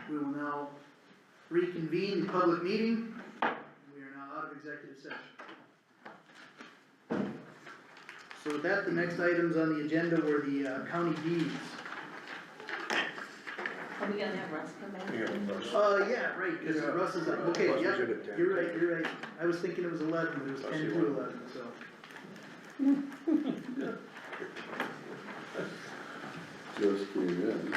We will now reconvene the public meeting. We are now out of executive session. So with that, the next items on the agenda were the county deeds. Are we gonna have Russ come back? Yeah, right, cause Russ is, okay, Russ yeah, is in at 10. you're right. I was thinking it was 11, but it was 10 to 11, so. Just came in.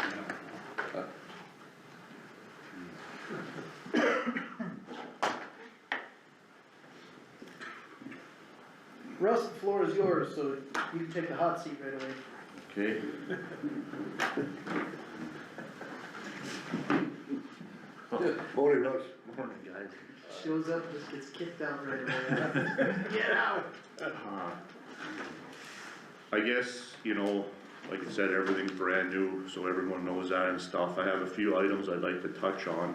Russ, the floor is yours, so you can take the hot seat right away. Okay. Morning, Russ. Morning, guys. Shows up, just gets kicked out right away. Get out! I guess, like I said, everything's brand new, so everyone knows that and stuff. I have a few items I'd like to touch on.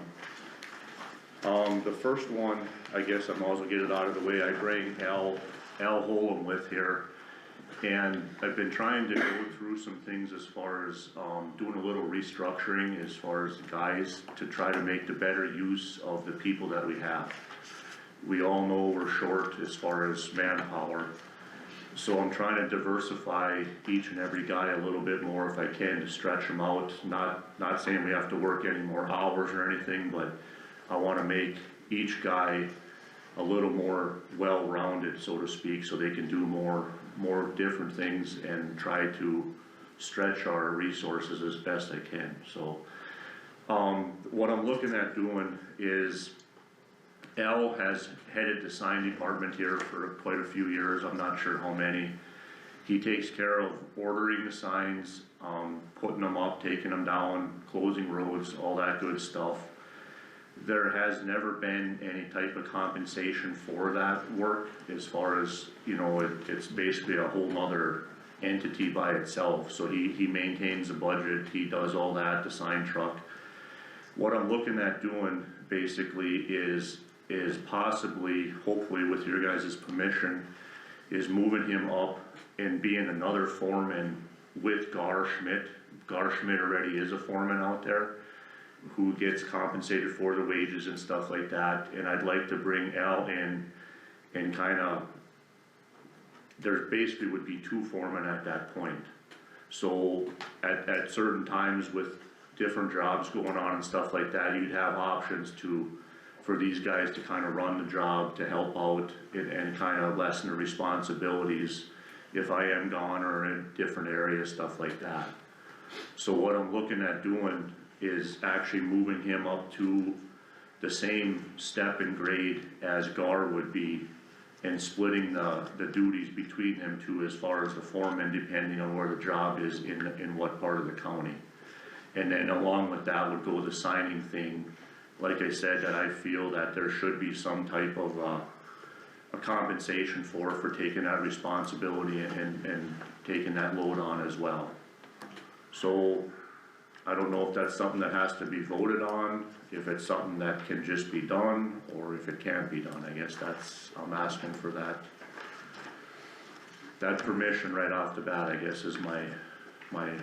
The first one, I guess I might as well get it out of the way. I bring Al Holm with here. And I've been trying to go through some things as far as, doing a little restructuring as far as guys to try to make the better use of the people that we have. We all know we're short as far as manpower. So I'm trying to diversify each and every guy a little bit more if I can to stretch them out. Not saying we have to work any more hours or anything, but I wanna make each guy a little more well-rounded, so to speak, so they can do more different things and try to stretch our resources as best I can. So, what I'm looking at doing is, Al has headed the sign department here for quite a few years, I'm not sure how many. He takes care of ordering the signs, putting them up, taking them down, closing roads, all that good stuff. There has never been any type of compensation for that work, as far as, it's basically a whole nother entity by itself. So he maintains the budget, he does all that, the sign truck. What I'm looking at doing basically is possibly, hopefully with your guys' permission, is moving him up and being another foreman with Gar Schmidt. Gar Schmidt already is a foreman out there, who gets compensated for the wages and stuff like that, and I'd like to bring Al in and there basically would be two foremen at that point. So at certain times with different jobs going on and stuff like that, you'd have options for these guys to kinda run the job, to help out and kinda lessen the responsibilities if I am gone or in a different area, stuff like that. So what I'm looking at doing is actually moving him up to the same step and grade as Gar would be, and splitting the duties between them two as far as the foreman, depending on where the job is in what part of the county. And then along with that would go the signing thing. Like I said, that I feel that there should be some type of a compensation for taking that responsibility and taking that load on as well. So I don't know if that's something that has to be voted on, if it's something that can just be done, or if it can't be done. I guess I'm asking for that permission right off the bat, I guess, is my plan.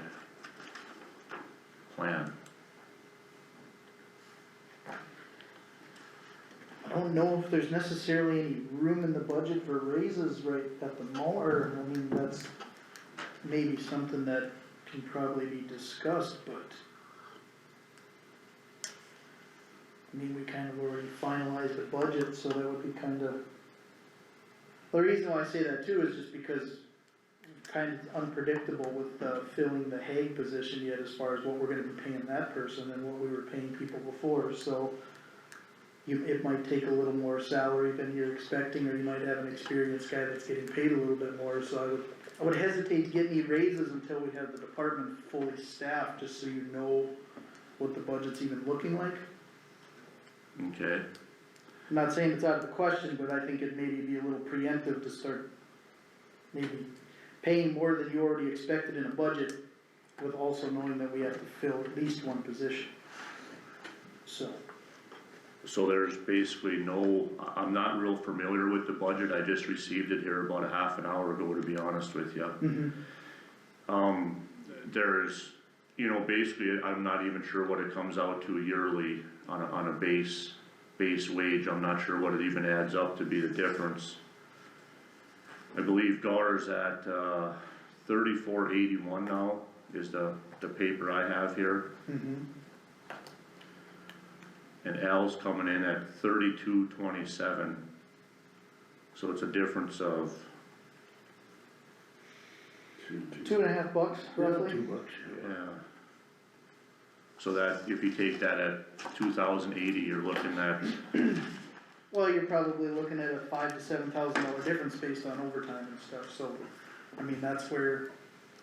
I don't know if there's necessarily any room in the budget for raises right at the moment. I mean, that's maybe something that can probably be discussed, but I mean, we kind of already finalized the budget, so that would be kind of, the reason why I say that too is just because it's kind of unpredictable with filling the Hague position yet, as far as what we're gonna be paying that person and what we were paying people before, so it might take a little more salary than you're expecting, or you might have an experienced guy that's getting paid a little bit more, so I would hesitate to get any raises until we have the department fully staffed, just so you know what the budget's even looking like. Okay. I'm not saying it's out of the question, but I think it maybe be a little preemptive to start maybe paying more than you already expected in a budget, with also knowing that we have to fill at least one position. So there's basically I'm not real familiar with the budget, I just received it here about a half an hour ago, to be honest with you. Mm-hmm. you know, basically, I'm not even sure what it comes out to yearly on a base wage, I'm not sure what it even adds up to be the difference. I believe Gar's at, 3481 now, is the paper I have here. Mhm. And Al's coming in at 3227. So it's a difference of, $2.50 roughly. $2, yeah. So that, if you take that at 2080, you're looking at, Well, you're probably looking at a $5,000 to $7,000 difference based on overtime and stuff, so, I mean, that's where,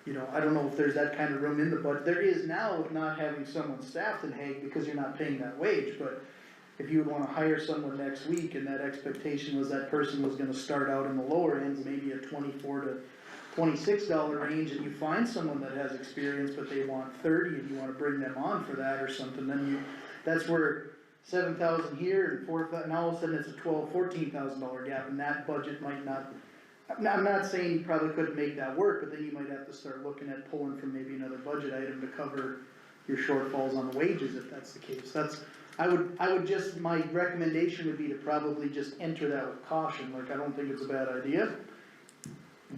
you know, I don't know if there's that kind of room in the budget. There is now with not having someone staffed in Hague because you're not paying that wage, but if you would wanna hire someone next week and that expectation was that person was gonna start out in the lower ends, maybe a $24 to $26 range, and you find someone that has experience, but they want 30 and you wanna bring them on for that or something, then you, that's where 7,000 here and 4,000, now all of a sudden it's a $14,000 gap, and that budget might not, I'm not saying you probably couldn't make that work, but then you might have to start looking at pulling from maybe another budget item to cover your shortfalls on the wages, if that's the case. I would just, my recommendation would be to probably just enter that with caution, like, I don't think it's a bad idea,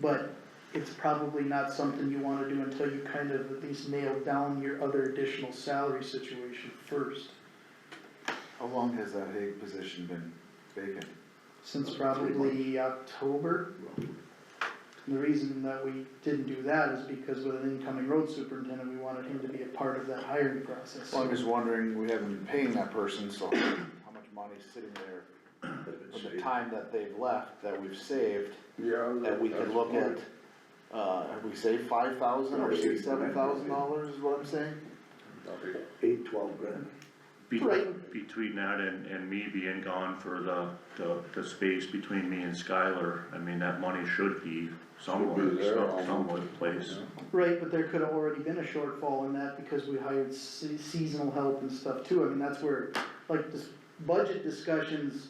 but it's probably not something you wanna do until you kind of at least nail down your other additional salary situation first. How long has that Hague position been vacant? Since probably October. And the reason that we didn't do that is because with an incoming road superintendent, we wanted him to be a part of that hiring process. Well, I'm just wondering, we haven't been paying that person, so how much money's sitting there from the time that they've left, that we've saved, Yeah. that we could look at, have we saved $5,000 or $7,000 is what I'm saying? 8-12 grand. Right. between that and me being gone for the space between me and Skylar, I mean, that money should be somewhat in place. Right, but there could have already been a shortfall in that because we hired seasonal help and stuff too. I mean, that's where, like, this budget discussions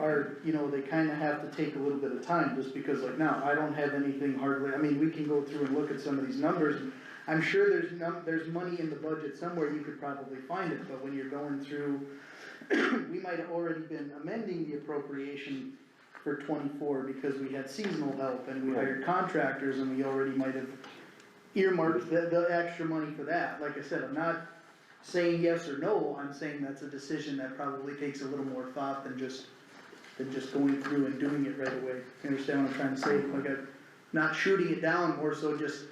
are, you know, they kinda have to take a little bit of time, just because like now, I don't have anything hardly, I mean, we can go through and look at some of these numbers, and I'm sure there's money in the budget somewhere, you could probably find it, but when you're going through, we might have already been amending the appropriation for 24 because we had seasonal help and we hired contractors and we already might have earmarked the extra money for that. Like I said, I'm not saying yes or no, I'm saying that's a decision that probably takes a little more thought than just going through and doing it right away. You understand what I'm trying to say? Like, I'm not shooting it down, more so just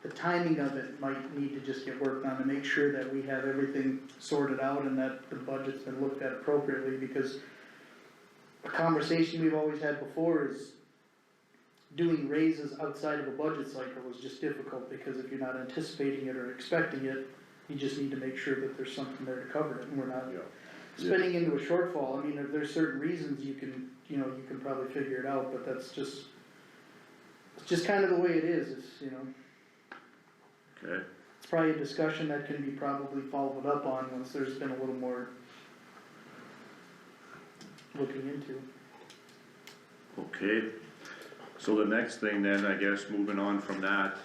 the timing of it might need to just get worked on to make sure that we have everything sorted out and that the budget's been looked at appropriately, because a conversation we've always had before is doing raises outside of a budget cycle is just difficult, because if you're not anticipating it or expecting it, you just need to make sure that there's something there to cover it, and we're not spinning into a shortfall. I mean, if there's certain reasons you can, you know, you can probably figure it out, but that's just, it's just kind of the way it is, it's, you know. Okay, It's probably a discussion that can be probably followed up on once there's been a little more looking into. okay. So the next thing then, I guess, moving on from that,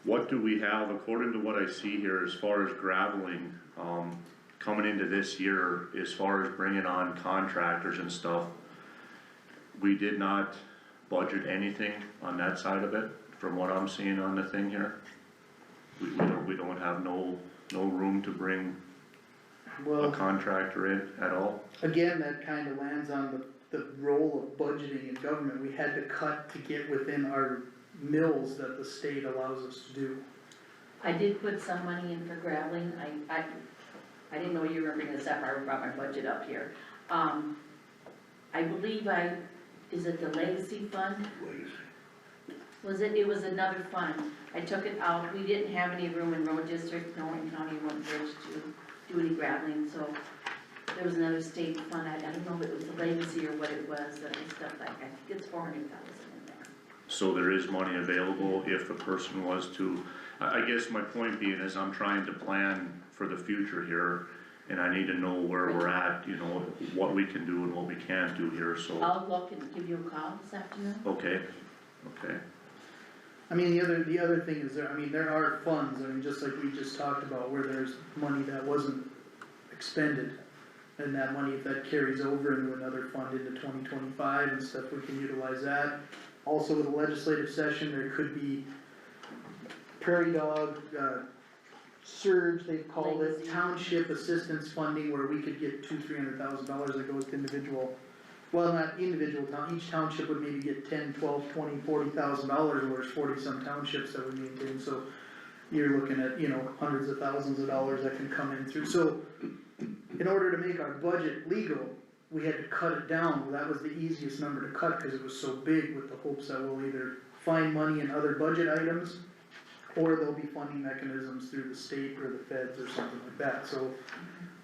what do we have, according to what I see here, as far as graveling, coming into this year, as far as bringing on contractors and stuff? We did not budget anything on that side of it, from what I'm seeing on the thing here. We don't have no room to bring a Well, contractor in at all? again, that kind of lands on the role of budgeting in government. We had to cut to get within our mills that the state allows us to do. I did put some money in for graveling, I didn't know you were bringing this up, I brought my budget up here. I believe is it the legacy fund? It was another fund, I took it out, we didn't have any room in road district, no in county one bridge to do any graveling, so there was another state fund, I don't know if it was the legacy or what it was, that I stuff like, I think it's 400,000 in there. So there is money available if a person was to, I guess my point being is I'm trying to plan for the future here, and I need to know where we're at, you know, what we can do and what we can't do here, so. I'll look and give you a call this afternoon. Okay, okay. I mean, the other thing is there are funds, just like we just talked about, where there's money that wasn't expended. And that money, if that carries over into another fund into 2025 and stuff, we can utilize that. Also with the legislative session, there could be prairie dog, surge, they've called it, Legacy. township assistance funding, where we could get $200,000-300,000 that goes to individual, well, not individual town, each township would maybe get $10, $12, $20, $40,000, or there's 40-some townships that we maintain, so you're looking at, hundreds of thousands of dollars that can come in through, so in order to make our budget legal, we had to cut it down. That was the easiest number to cut, cause it was so big, with the hopes that we'll either find money in other budget items, or there'll be funding mechanisms through the state or the feds or something like that, so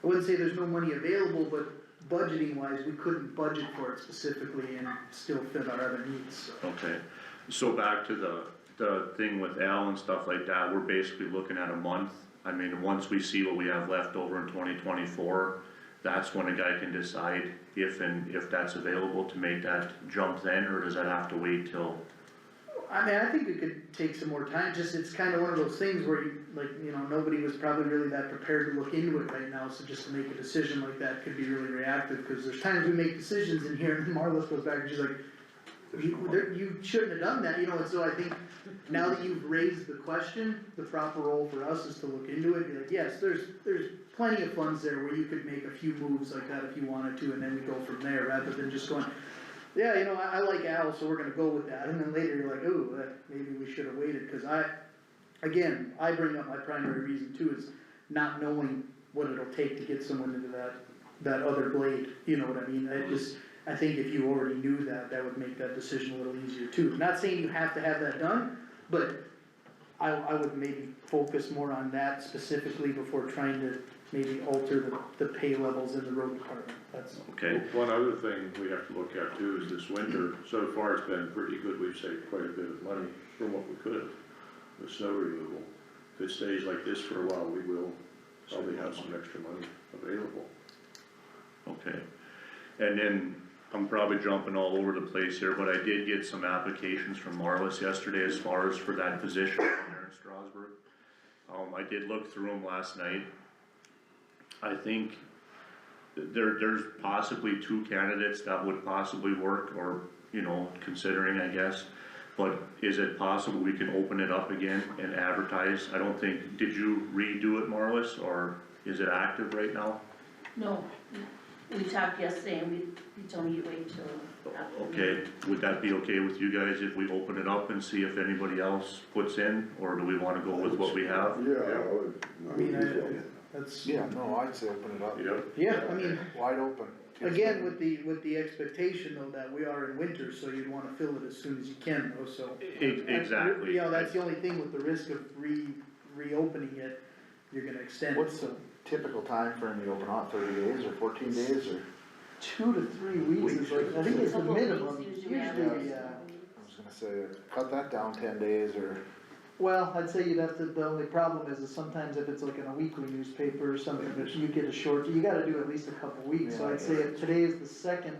I wouldn't say there's no money available, but budgeting wise, we couldn't budget for it specifically and still fit our other needs, so. Okay, so back to the thing with Al and stuff like that, we're basically looking at a month. I mean, once we see what we have left over in 2024, that's when a guy can decide if that's available to make that jump then, or does that have to wait till? I think it could take some more time, just, it's kinda one of those things where nobody was probably really that prepared to look into it right now, so just to make a decision like that could be really reactive, cause there's times we make decisions in here, and then Marlis goes back and she's like, you shouldn't have done that, and so I think, now that you've raised the question, the proper role for us is to look into it, be like, yes, there's plenty of funds there where you could make a few moves like that if you wanted to, and then we go from there, rather than just going, yeah, I like Al, so we're gonna go with that, and then later you're like, ooh, maybe we should've waited, cause I bring up my primary reason too, is not knowing what it'll take to get someone into that other blade, you know what I mean? I think if you already knew that, that would make that decision a little easier too. Not saying you have to have that done, but I would maybe focus more on that specifically before trying to maybe alter the pay levels in the road department, that's. Okay, One other thing we have to look at too is this winter, so far it's been pretty good, we've saved quite a bit of money from what we could have with snow removal. If it stays like this for a while, we will probably have some extra money available. okay. And then, I'm probably jumping all over the place here, but I did get some applications from Marlis yesterday as far as for that position down there in Strasburg. I did look through them last night. I think there's possibly 2 candidates that would possibly work, or, considering, I guess. But is it possible we can open it up again and advertise? I don't think, did you redo it, Marlis, or is it active right now? No, we talked yesterday and you told me to wait till after. Okay, would that be okay with you guys if we open it up and see if anybody else puts in, or do we wanna go with what we have? That's, Yeah, no, I'd say open it up. yeah, Wide open. again, with the expectation though that we are in winter, so you'd wanna fill it as soon as you can though, so. Exactly. That's the only thing with the risk of reopening it, you're gonna extend it, What's so. the typical time frame you open up, 30 days or 14 days or? 2 to 3 weeks is like, I think it's the Couple weeks minimum, usually, usually, yeah. I was gonna say, cut that down 10 days or, Well, I'd say you'd have to, the only problem is sometimes if it's like in a weekly newspaper or something, but you get a short, you gotta do at least a couple weeks, so Yeah, I'd say if today is the 2nd,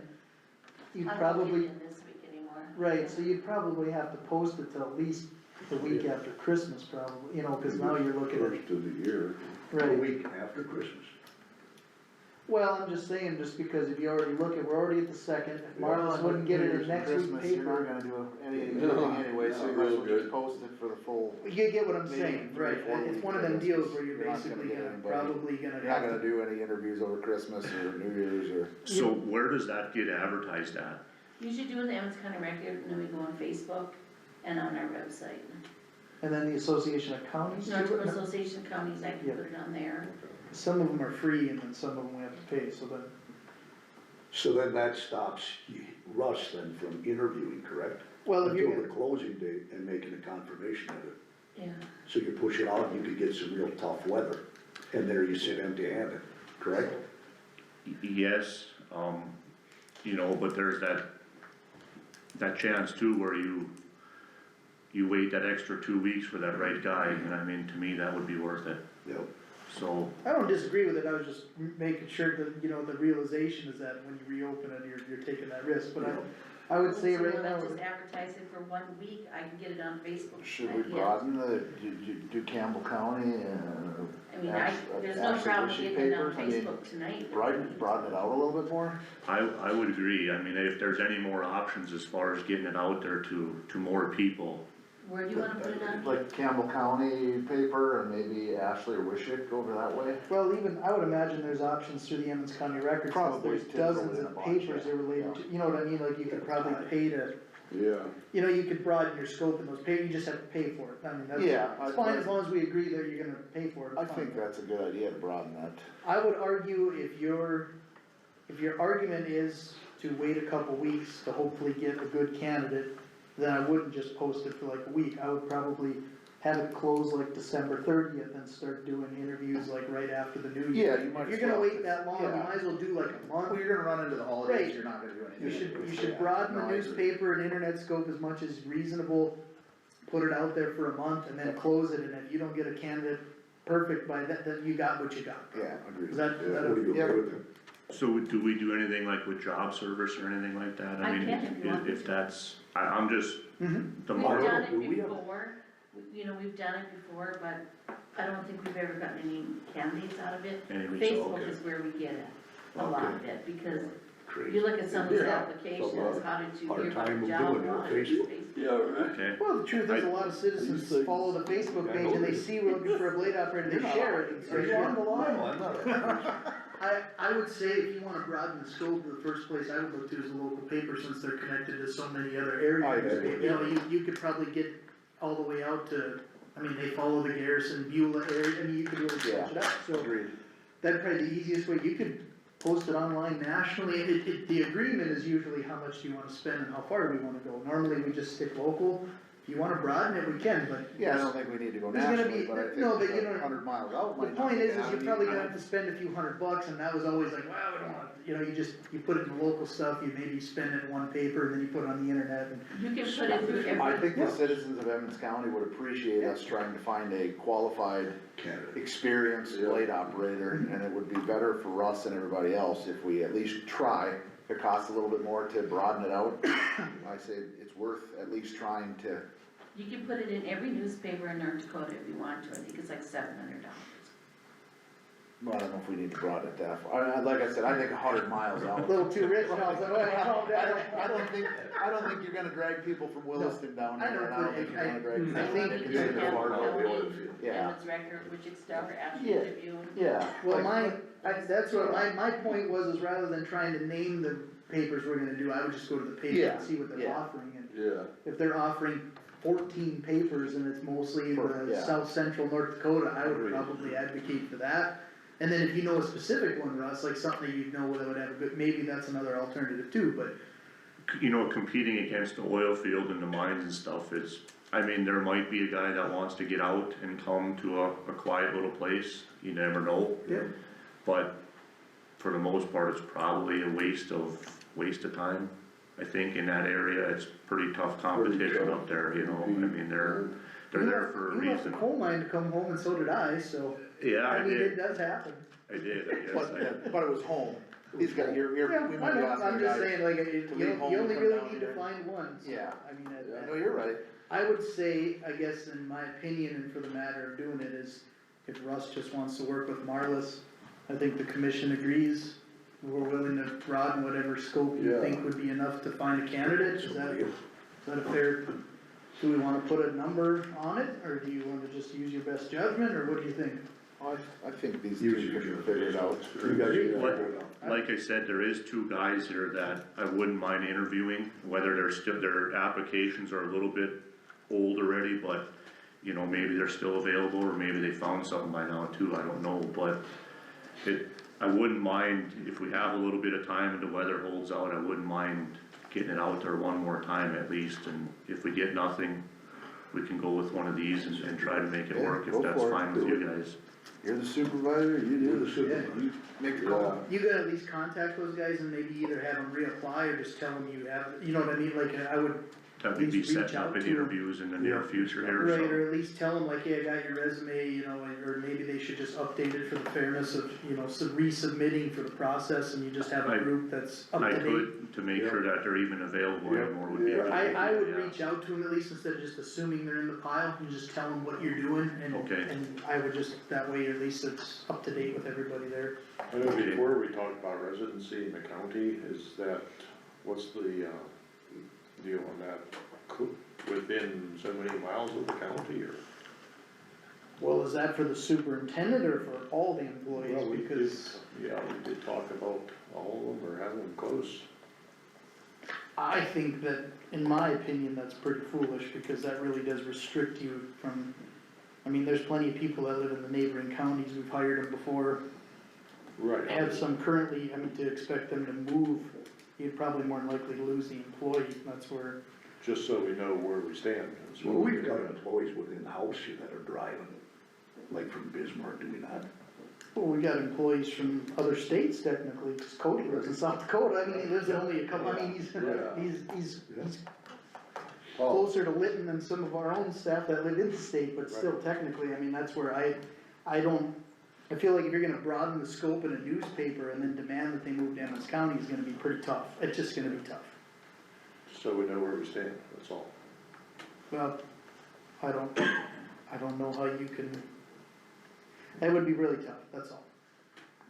you'd I don't probably, get in this week anymore. right, so you'd probably have to post it till at least the week after Christmas probably, cause now you're looking at, First of the year, a right. week after Christmas. Well, I'm just saying, just because if you already look at, we're already at the 2nd, if Marlis wouldn't get it in next week's Christmas, you're not paper. gonna do anything No, anyway, so no, you might as well real just post it for the full. You get what I'm Maybe saying, 3 or right, 4 it's weeks, one of them I guess, deals where you're you're not gonna basically get gonna, anybody. probably gonna You're not have gonna to. do any interviews over Christmas or New Year's or. So where does that get advertised at? You should do with the Emmons County Record, and then we go on Facebook and on our website. And then the Association of Counties North do Dakota it, Association of Counties, I can Yeah. put it on there. some of them are free and then some of them we have to pay, so then. So then that stops Russ then from interviewing, correct? Well, if you're Until the gonna, closing date and making a confirmation of it. Yeah. So you push it out, you could get some real tough weather, and there you sit empty-handed, correct? Yes, but there's that chance too where you wait that extra 2 weeks for that right guy, and I mean, to me, that would be worth it, Yep. so. I don't disagree with it, I was just making sure that, the realization is that when you reopen it, you're taking that risk, but I would say So right when I now, just advertise it for 1 week, I can get it on Facebook. Should we Yeah. broaden do Campbell County, I mean, there's no Ashley problem Wishy getting it on papers? I mean, Facebook tonight. broaden it out a little bit more? I would agree, I mean, if there's any more options as far as getting it out there to more people, Where do you wanna put it on? Like Campbell County paper and maybe Ashley or Wishick over that way? well, even, I would imagine there's options through the Emmons County Records, since Probably there's to throw dozens in a of bunch, papers yeah. that related to, you know what I mean, like you could probably pay to, Yeah. you know, you could broaden your scope in those papers, you just have to pay for it, I mean, that's, Yeah, it's fine as long as we agree that you're gonna pay for it. I it's think fine. that's a good idea to broaden that. I would argue if your argument is to wait a couple weeks to hopefully get a good candidate, then I wouldn't just post it for like a week, I would probably have it close like December 30th and start doing interviews like right after the new year. Yeah, you might If as you're gonna well, wait that long, you yeah. might as well do like a month. Well, you're gonna run into the holidays, Right. you're not gonna do anything. You should Yeah. broaden the No, I agree. newspaper and internet scope as much as reasonable, put it out there for a month and then close it, and if you don't get a candidate perfect by that, then you got what you got. Yeah, agreed. Is that, What are you Yeah. okay with it? so do we do anything like with job service or anything like that? I mean, can if you want. if that's, I'm just, Mhm. the We've more, done do it we have- before, you know, we've done it before, but I don't think we've ever gotten any candidates out of it. Anyways, Facebook okay. is where we get it, a lot of it, because Crazy. you look at some of these Yeah. applications, how did you Hard hear about time the of job? doing it on Well, it's Facebook. Facebook. okay, Well, the truth is, a lot of citizens follow the Facebook page and they see we're looking for a blade operator, and they share it. and so Are you on the line? No, I'm not. I would say if you wanna broaden the scope, the first place I would look to is the local paper, since they're connected to so many other areas. agree. You know, you could probably get all the way out to, I mean, they follow the Garrison, Beulah area, I mean, you could really stretch it out, so. Agreed. That'd probably the easiest way, you could post it online nationally, the agreement is usually how much do you wanna spend and how far do we wanna go. Normally, we just stick local, if you wanna broaden it, we can, but. Yeah, I don't think we need to go There's gonna nationally, be- but I think no, but you know, 100 miles out The might not point be is bad. you're probably gonna have to spend a few $100, and that was always like, wow, we don't want, you know, you put it in the local stuff, you maybe spend it in one paper, and then you put it on the internet, and. You can put it through every. I think the citizens of Emmons County would appreciate us trying to find a qualified, Candidate. experienced blade operator, and it would be better for us and everybody else if we at least try. If it costs a little bit more to broaden it out, I say it's worth at least trying to. You can put it in every newspaper in North Dakota if you want to, I think it's like $700. Well, I don't know if we need to broaden it that far. Like I said, I think 100 miles out. A little too rich, and I was like, oh, calm down. I don't think you're gonna drag people from Williston down I here, know, and I don't think you're gonna drag people I from think- Dickinson Yeah. or Fargo. Yeah. Emmons Record, Wichita Star, Ashley Yeah. Tribune. Yeah. Well, that's what, my point was, is rather than trying to name the papers we're gonna do, I would just go to the paper Yeah, and see what they're yeah. offering, and Yeah. if they're offering 14 papers and it's mostly Perfect, the yeah. south central North Dakota, I would Agreed. probably advocate for that. And then if you know a specific one, Russ, like something that you know that would have a good, maybe that's another alternative too, but. you know, competing against the oil field and the mines and stuff is, I mean, there might be a guy that wants to get out and come to a quiet little place, you never know. Yeah. But for the most part, it's probably a waste of time. I think in that area, it's pretty tough competition up there, you know, I mean, they're there for a You left the reason. coal mine to come home and so did I, so. Yeah, I mean, it did, does happen. I guess. But it was home. He's got, Yeah, we I might be know, asking I'm the just guy. saying, like, to leave home you and only come really down need to here. find one, so, Yeah. I mean, No, you're right. I would say, I guess, in my opinion, and for the matter of doing it, is if Russ just wants to work with Marlis, I think the commission agrees, we're willing to broaden whatever scope you Yeah. think would be enough to find a candidate, is that a fair, do we wanna put a number on it, or do you wanna just use your best judgment, or what do you think? I think these two Usually can you're figure it out. You guys are Like- figure it out. Like I said, there is two guys here that I wouldn't mind interviewing, whether they're still, their applications are a little bit old already, but, you know, maybe they're still available, or maybe they found something by now too, I don't know, but I wouldn't mind, if we have a little bit of time and the weather holds out, I wouldn't mind getting it out there one more time at least, and if we get nothing, we can go with one of these and try to make it Yeah, work, if go that's for it. fine with you guys. You're the supervisor, you You're do the supervisor. You make the call. You gotta at least contact those guys and maybe either have them reapply or just tell them you have, you know what I mean, like, I would that we'd be Please reach setting up out in to 'em. interviews in the near future here, Right, so. or at least tell them like, hey, I got your resume, you know, or maybe they should just update it for the fairness of, you know, resubmitting for the process, and you just have a I- group that's up I to date. could, to make sure that they're even available Yeah. anymore would be. Yeah. I would yeah. reach out to them at least instead of just assuming they're in the pile, and just tell them what you're doing, Okay. and I would just, that way at least it's up to date with everybody there. I know before we talked about residency in the county, is that, what's the, deal on that? Within so many miles of the county, or? Well, is that for the superintendent or for all the Well, employees, we did, because yeah, we did talk about all of them, or having them close. I think that, in my opinion, that's pretty foolish, because that really does restrict you from, I mean, there's plenty of people that live in the neighboring counties, we've hired them before, Right. have some currently, I mean, to expect them to move, you'd probably more than likely lose the employee, that's where, Just so we know where we stand. That's what Well, we've got employees within the house here that are driving, like from Bismarck, do we not? well, we got employees from other states technically, cause Cody lives in South Dakota, I mean, he lives in only a couple, I mean, Yeah. he's Oh, closer to Lytton than some of our own staff that live in the state, but still technically, I mean, that's where I feel like if you're gonna broaden the scope in a newspaper and then demand that they move to Emmons County is gonna be pretty tough, it's just gonna be tough. So we know where we stand, that's all. Well, I don't know how you can, that would be really tough, that's all.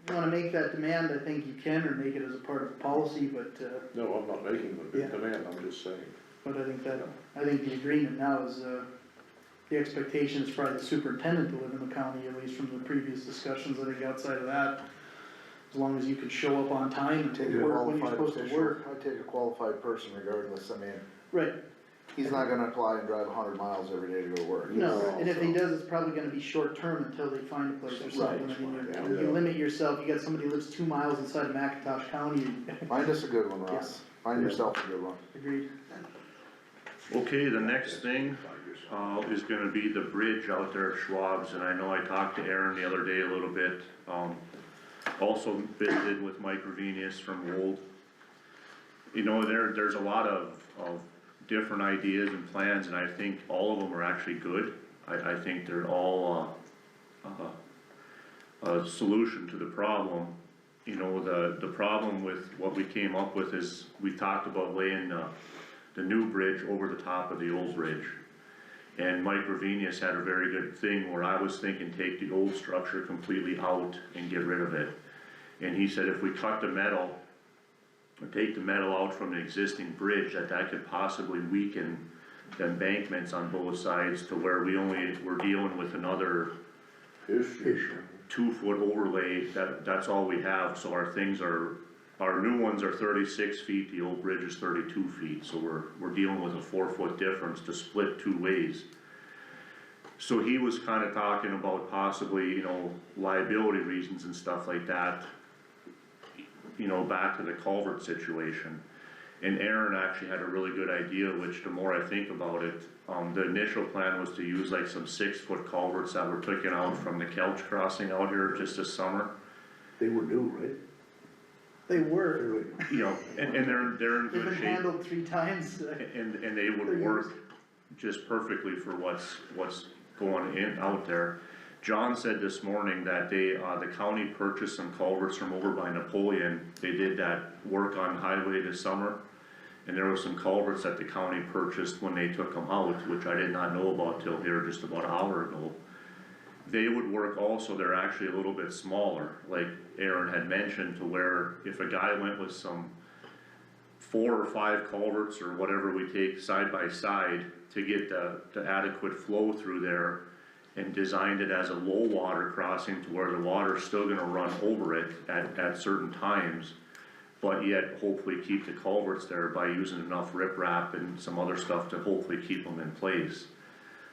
You wanna make that demand, I think you can, or make it as a part of policy, but, No, I'm not making the Yeah. demand, I'm just saying. but I think the agreement now is, the expectation is probably the superintendent to live in the county, at least from the previous discussions, I think outside of that, as long as you can show up on time and take a work when you're qualified supposed to official, work. I'd take a qualified person regardless, I mean, Right, he's not gonna apply and drive 100 miles every day to go to work. no, and if he So- does, it's probably gonna be short term until they find a place or something, I mean, Yeah. you limit yourself, you got somebody who lives 2 miles inside of McIntosh County, Find us a good one, Ross, find yourself a good one. agreed. Okay, the next thing, is gonna be the bridge out there at Schwab's, and I know I talked to Aaron the other day a little bit. Also visited with Mike Ravenius from Wold. You know, there's a lot of different ideas and plans, and I think all of them are actually good. I think they're all, a solution to the problem. You know, the problem with what we came up with is, we talked about laying, the new bridge over the top of the old bridge. And Mike Ravenius had a very good thing where I was thinking, take the old structure completely out and get rid of it. And he said if we cut the metal, or take the metal out from the existing bridge, that could possibly weaken the embankments on both sides to where we're dealing with another Issue. 2-foot overlay, that's all we have, so our new ones are 36 feet, the old bridge is 32 feet, so we're dealing with a 4-foot difference to split 2 ways. So he was kinda talking about possibly, you know, liability reasons and stuff like that, you know, back to the culvert situation. And Aaron actually had a really good idea, which the more I think about it, the initial plan was to use like some 6-foot culverts that were taken out from the Kelch crossing out here just this summer. They were new, right? They were, You know, and they're in they've good been shape, handled 3 times, and they They're would work just perfectly for what's going in, out there. John said this morning that the county purchased some culverts from over by Napoleon. They did that work on highway this summer, and there were some culverts that the county purchased when they took them out, which I did not know about till here just about an hour ago. They would work also, they're actually a little bit smaller, like Aaron had mentioned, to where if a guy went with some 4 or 5 culverts or whatever we take side by side to get the adequate flow through there, and designed it as a low water crossing to where the water's still gonna run over it at certain times, but yet hopefully keep the culverts there by using enough riprap and some other stuff to hopefully keep them in place.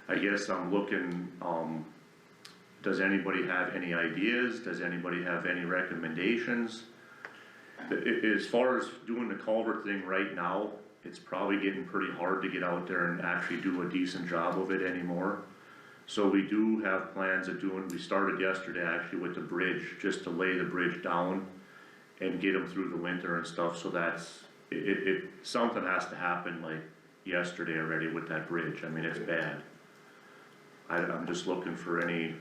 I guess I'm looking, does anybody have any ideas? Does anybody have any recommendations? As far as doing the culvert thing right now, it's probably getting pretty hard to get out there and actually do a decent job of it anymore. So we do have plans of we started yesterday actually with the bridge, just to lay the bridge down and get them through the winter and stuff, so something has to happen, like, yesterday already with that bridge, I mean, it's bad. I'm just looking for any,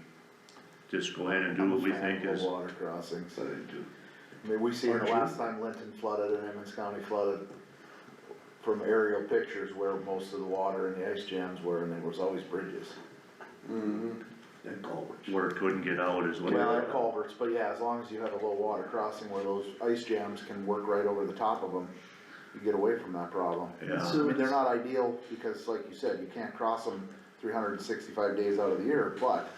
just go ahead and do what we think is, Water crossings. So they do. I mean, we seen the Aren't you? last time Linton flooded and Emmons County flooded from aerial pictures where most of the water and the ice jams were, and there was always bridges. And culverts. where it couldn't get out is what. Well, and culverts, but yeah, as long as you have a low water crossing where those ice jams can work right over the top of them, you get away from that problem. Yeah. I mean, they're not ideal, because like you said, you can't cross them 365 days out of the year, but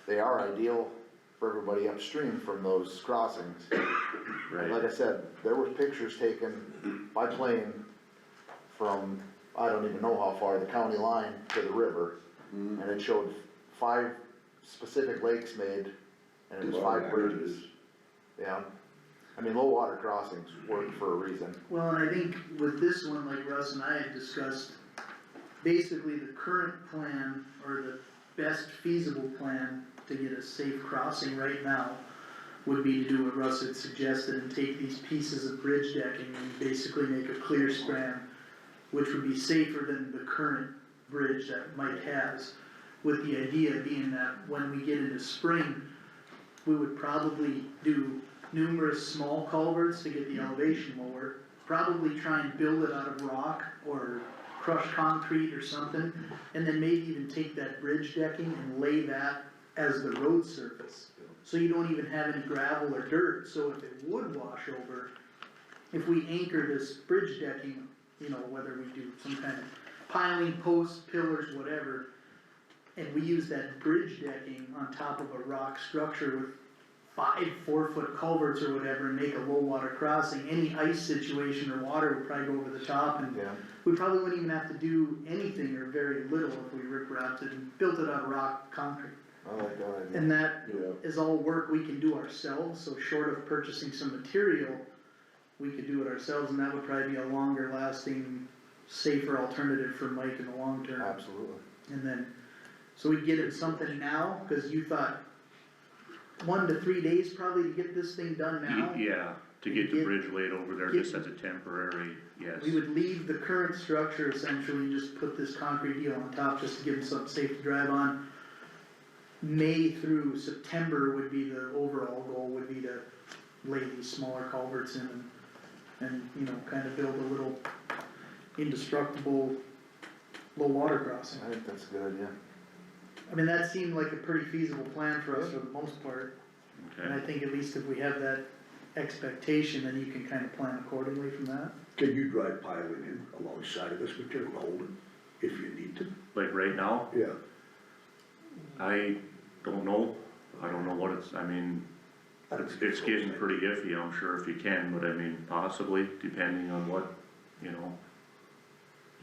they are ideal for everybody upstream from those crossings. And like I said, there were pictures taken by plane from, I don't even know how far, the county line to the river, and it showed 5 specific lakes made, and it was 5 bridges. Yeah, I mean, low water crossings work for a reason. Well, and I think with this one, like Russ and I had discussed, basically the current plan, or the best feasible plan to get a safe crossing right now would be to do what Russ had suggested and take these pieces of bridge decking and basically make a clear span, which would be safer than the current bridge that Mike has, with the idea being that when we get into spring, we would probably do numerous small culverts to get the elevation lower, probably try and build it out of rock or crushed concrete or something, and then maybe even take that bridge decking and lay that as the road surface. So you don't even have any gravel or dirt, so if it would wash over, if we anchor this bridge decking, you know, whether we do some kind of piling, posts, pillars, whatever, and we use that bridge decking on top of a rock structure with 5 4-foot culverts or whatever, and make a low water crossing, any ice situation or water would probably go over the top, and Yeah, we probably wouldn't even have to do anything or very little if we rip-wrapped it and built it out of rock concrete. I like that idea. And that Yeah. is all work we can do ourselves, so short of purchasing some material, we could do it ourselves, and that would probably be a longer lasting, safer alternative for Mike in the long term. Absolutely. And then, so we'd get him something now, cause you thought 1 to 3 days probably to get this thing done now? Yeah, to get the bridge laid over there just as a temporary, yes. We would leave the current structure essentially, and just put this concrete deal on top, just to give them something safe to drive on. May through September would be the overall goal, would be to lay these smaller culverts in and, you know, kind of build a little indestructible low water crossing. I think that's a good idea. I mean, that seemed like a pretty feasible plan for us for the most part, and I Okay, think at least if we have that expectation, then you can kind of plan accordingly from that. Can you drive piling in alongside of this material and hold it if you need to? like right now, Yeah. I don't know, I don't know what it's, I mean, it's getting pretty iffy, I'm sure if you can, but I mean, possibly, depending on what, you know.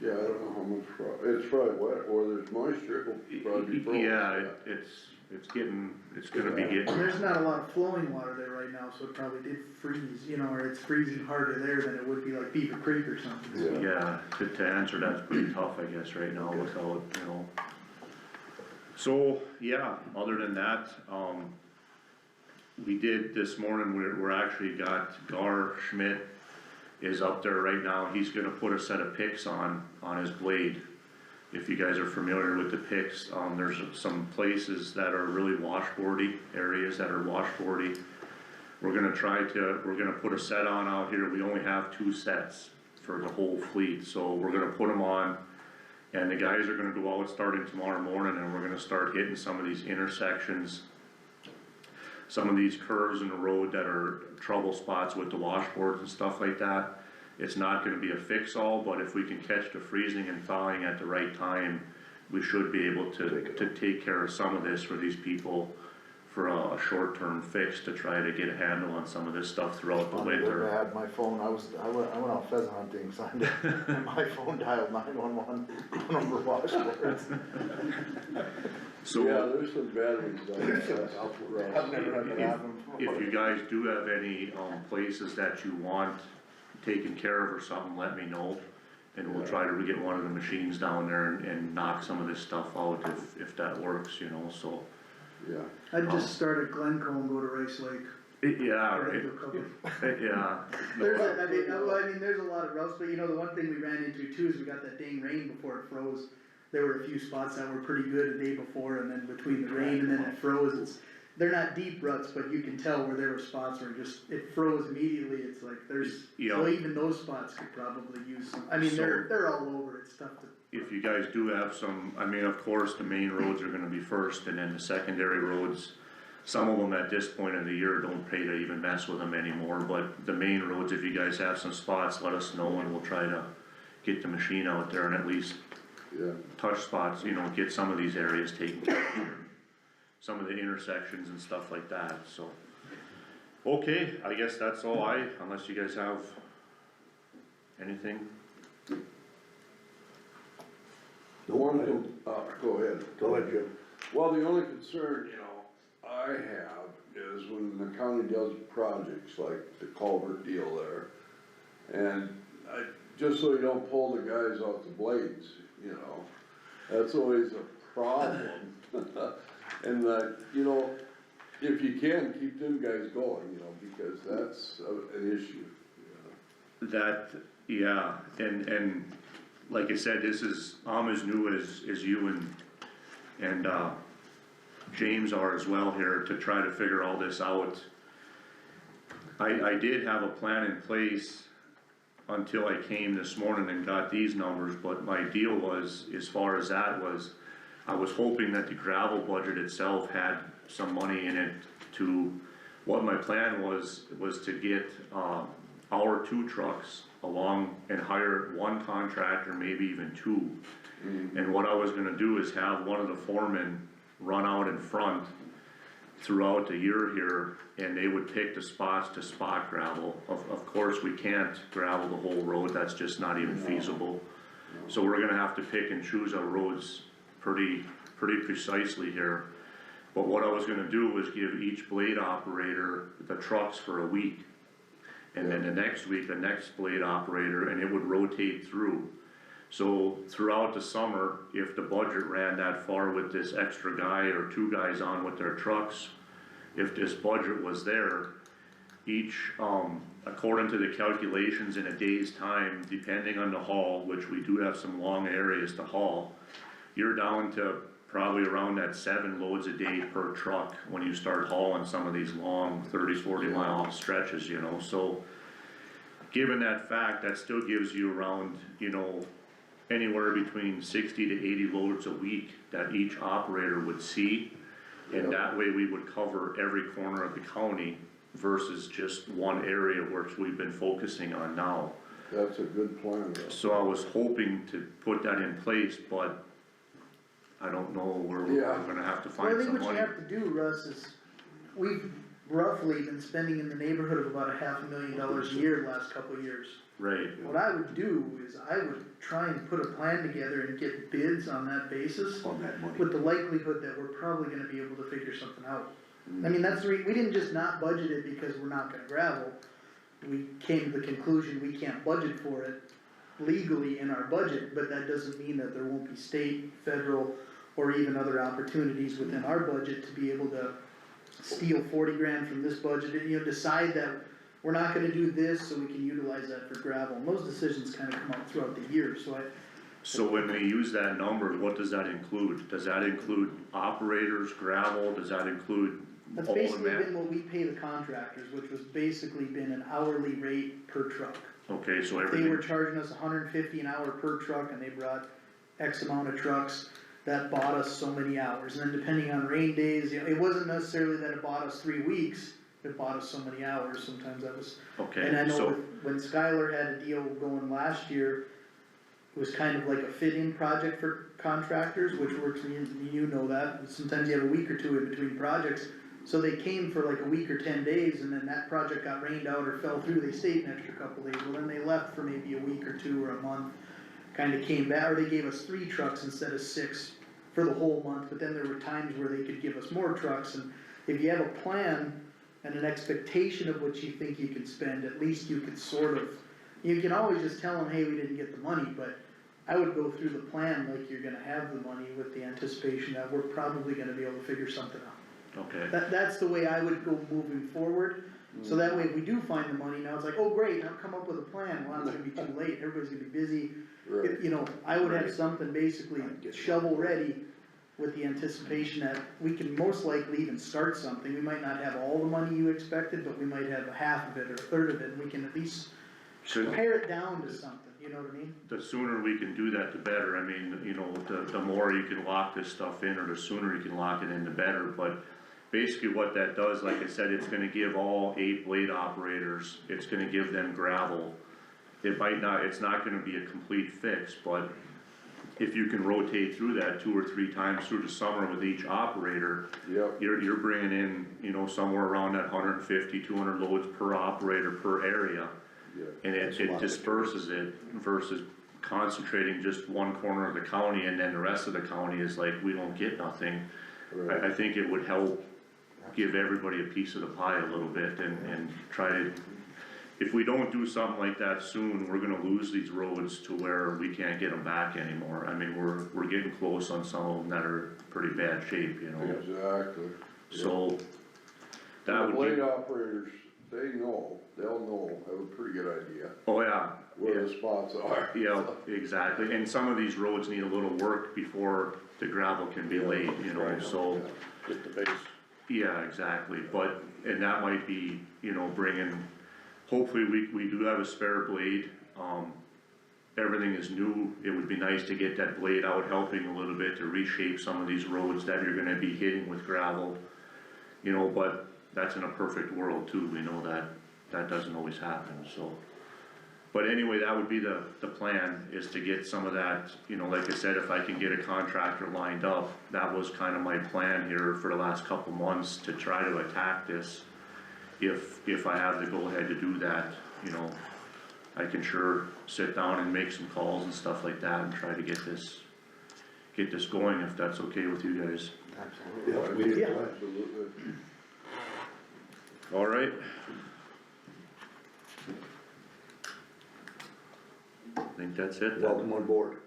Yeah, I don't know how much, it's probably wet, or there's moisture, it'll probably be frozen. Yeah, it's getting, it's gonna be And getting, there's not a lot of flowing water there right now, so it probably did freeze, you know, or it's freezing harder there than it would be like Beaver Creek or something. So- Yeah. yeah, to answer that's pretty tough, I guess, right now without, you know. So, yeah, other than that, we did this morning, we're actually got Gar Schmidt is up there right now, he's gonna put a set of picks on his blade. If you guys are familiar with the picks, there's some places that are really washboardy, areas that are washboardy. We're gonna put a set on out here, we only have 2 sets for the whole fleet, so we're gonna put them on. And the guys are gonna go out starting tomorrow morning, and we're gonna start hitting some of these intersections, some of these curves in the road that are trouble spots with the washboards and stuff like that. It's not gonna be a fix-all, but if we can catch the freezing and thawing at the right time, we should be able to take care of some of this for these people for a short-term fix to try to get a handle on some of this stuff throughout the Funny that winter. I had my phone, I went out pheasant hunting Sunday, and my phone dialed 911 on over washboards. So. Yeah, there's some bad ones down there. I've never had that happen before. If you guys do have any, places that you want taken care of or something, let me know. And we'll try to get one of the machines down there and knock some of this stuff out if that works, you know, so. Yeah, I'd just start at Glencoe and go to Rice Lake. Yeah, or right, they're cooking. yeah. There's there's a lot of routes, but you know, the one thing we ran into too is we got that dang rain before it froze. There were a few spots that were pretty good the day before, and then between the rain and then it froze, they're not deep ruts, but you can tell where there were spots where it froze immediately, it's like, so even those spots could probably use some, I mean, they're all over, it's tough to. If you guys do have some, I mean, of course, the main roads are gonna be first, and then the secondary roads, some of them at this point of the year don't pay to even mess with them anymore, but the main roads, if you guys have some spots, let us know and we'll try to get the machine out there and at least Yeah, touch spots, you know, get some of these areas taken care of. Some of the intersections and stuff like that, so. Okay, I guess that's all unless you guys have anything. the one thing, go ahead. Go ahead, Jim. Well, the only concern, you know, I have is when the county does projects like the culvert deal there. And just so you don't pull the guys off the blades, you know, that's always a problem. And you know, if you can, keep them guys going, you know, because that's an issue, you know. That, yeah, and like I said, I'm as new as you and James are as well here to try to figure all this out. I did have a plan in place until I came this morning and got these numbers, but my deal was, as far as that was, I was hoping that the gravel budget itself had some money in it what my plan was to get, our 2 trucks along and hire one contractor, maybe even 2. And what I was gonna do is have one of the foremen run out in front throughout the year here, and they would pick the spots to spot gravel. Of course, we can't gravel the whole road, that's just not even feasible. So we're gonna have to pick and choose our roads pretty precisely here. But what I was gonna do was give each blade operator the trucks for a week. And then the next week, the next blade operator, and it would rotate through. So throughout the summer, if the budget ran that far with this extra guy or 2 guys on with their trucks, if this budget was there, each, according to the calculations in a day's time, depending on the haul, which we do have some long areas to haul, you're down to probably around that 7 loads a day per truck when you start hauling some of these long 30-40 mile stretches, you know. So given that fact, that still gives you around, you know, anywhere between 60 to 80 loads a week that each operator would see. And that way we would cover every corner of the county versus just one area which we've been focusing on now. That's a good plan, though. So I was hoping to put that in place, but I don't know where we're gonna have to Well, I find think some what you money. have to do, Russ, is we've roughly been spending in the neighborhood of about $500,000 a year the last couple of years. Right, What I would do is I would try and put a plan together and get bids on that basis, On that money. with the likelihood that we're probably gonna be able to figure something out. I mean, that's we didn't just not budget it because we're not gonna gravel. We came to the conclusion we can't budget for it legally in our budget, but that doesn't mean that there won't be state, federal, or even other opportunities within our budget to be able to steal 40 grand from this budget, and, you know, decide that we're not gonna do this, so we can utilize that for gravel, and those decisions kinda come out throughout the year, so so when we use that number, what does that include? Does that include operators, gravel, does that include that's all the basically man? been what we pay the contractors, which was basically been an hourly rate per truck. Okay, so They were everything, charging us $150 an hour per truck, and they brought X amount of trucks, that bought us so many hours, and then depending on rain days, you know, it wasn't necessarily that it bought us 3 weeks, it bought us so many hours, sometimes that was. And I okay, know so, when Skylar had a deal going last year, it was kind of like a fit-in project for contractors, which works, you know that, sometimes you have a week or 2 in between projects. So they came for like a week or 10 days, and then that project got rained out or fell through, they stayed an extra couple days, well then they left for maybe a week or 2 or a month. Kinda came back, or they gave us 3 trucks instead of 6 for the whole month, but then there were times where they could give us more trucks, and if you have a plan and an expectation of what you think you can spend, at least you could sort of, you can always just tell them, hey, we didn't get the money, but I would go through the plan like you're gonna have the money with the anticipation that we're probably gonna be able to figure something out. Okay, That's the way I would go moving forward, so that way if we do find the money, now it's like, oh, great, now come up with a plan, well, it's gonna be too late, everybody's gonna be busy. Right. You know, I would have Right. something basically shovel ready with the anticipation that we can most likely even start something. We might not have all the money you expected, but we might have a half of it or a third of it, and we can at least so pare it down to something, you know what I mean? the sooner we can do that, the better. I mean, you know, the more you can lock this stuff in, or the sooner you can lock it in, the better. But basically what that does, like I said, it's gonna give all 8 blade operators, it's gonna give them gravel. It might not, it's not gonna be a complete fix, but if you can rotate through that 2 or 3 times through the summer with each operator, Yep, you're bringing in, you know, somewhere around that 150, 200 loads per operator per area. yeah. And That's a it lot of disperses it versus concentrating just one corner of the county, and then the rest of the county is like, we don't get nothing. Right. I think it would help give everybody a piece of the pie a little bit and try to, if we don't do something like that soon, we're gonna lose these roads to where we can't get them back anymore. I mean, we're getting close on some of them that are pretty bad shape, you know, Exactly. so that The would blade be, operators, they'll know, have a pretty good idea oh yeah, where the spots are. yeah, exactly, and some of these roads need a little work before the gravel can be laid, you know, so. Get the base. Yeah, exactly, but, and that might be, you know, bringing, hopefully we do have a spare blade, everything is new, it would be nice to get that blade out helping a little bit to reshape some of these roads that you're gonna be hitting with gravel, you know, but that's in a perfect world too, we know that, that doesn't always happen, so. But anyway, that would be the plan, is to get some of that, you know, like I said, if I can get a contractor lined up, that was kind of my plan here for the last couple months, to try to attack this. If I have the go-ahead to do that, you know, I can sure sit down and make some calls and stuff like that and try to get this going, if that's okay with you guys. Absolutely. Yeah, we did Yeah. plan. Absolutely. All right? I think that's it then. Welcome on board.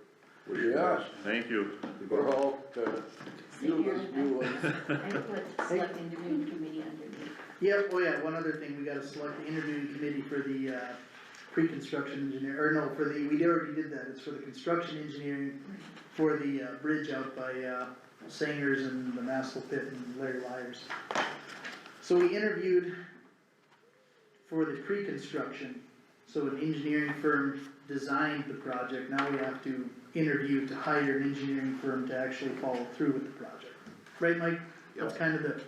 Wish you the Yeah. best. Thank you. We're all kind of feel this new one. I put select interviewing committee underneath. Yep, oh yeah, one other thing, we gotta select the interviewing committee for the, pre-construction engineer, or no, for the, we already did that, it's for the construction engineering for the, bridge out by, Sangers and the Massel Pit and Larry Lyers. So we interviewed for the pre-construction, so an engineering firm designed the project, now we have to interview to hire an engineering firm to actually follow through with the project. Right, Mike? That's kind of the,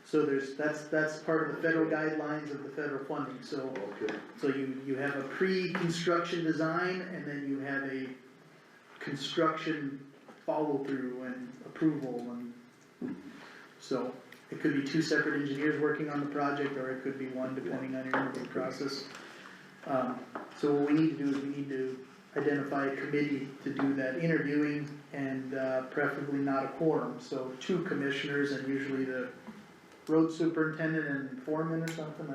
so that's part of the federal guidelines of the federal funding, so. Okay. So you have a pre-construction design, and then you have a construction follow-through and approval, and so it could be 2 separate engineers working on the project, or it could be one, depending on your interview process. So what we need to do is we need to identify a committee to do that interviewing, and preferably not a quorum, so 2 commissioners and usually the road superintendent and foreman or something,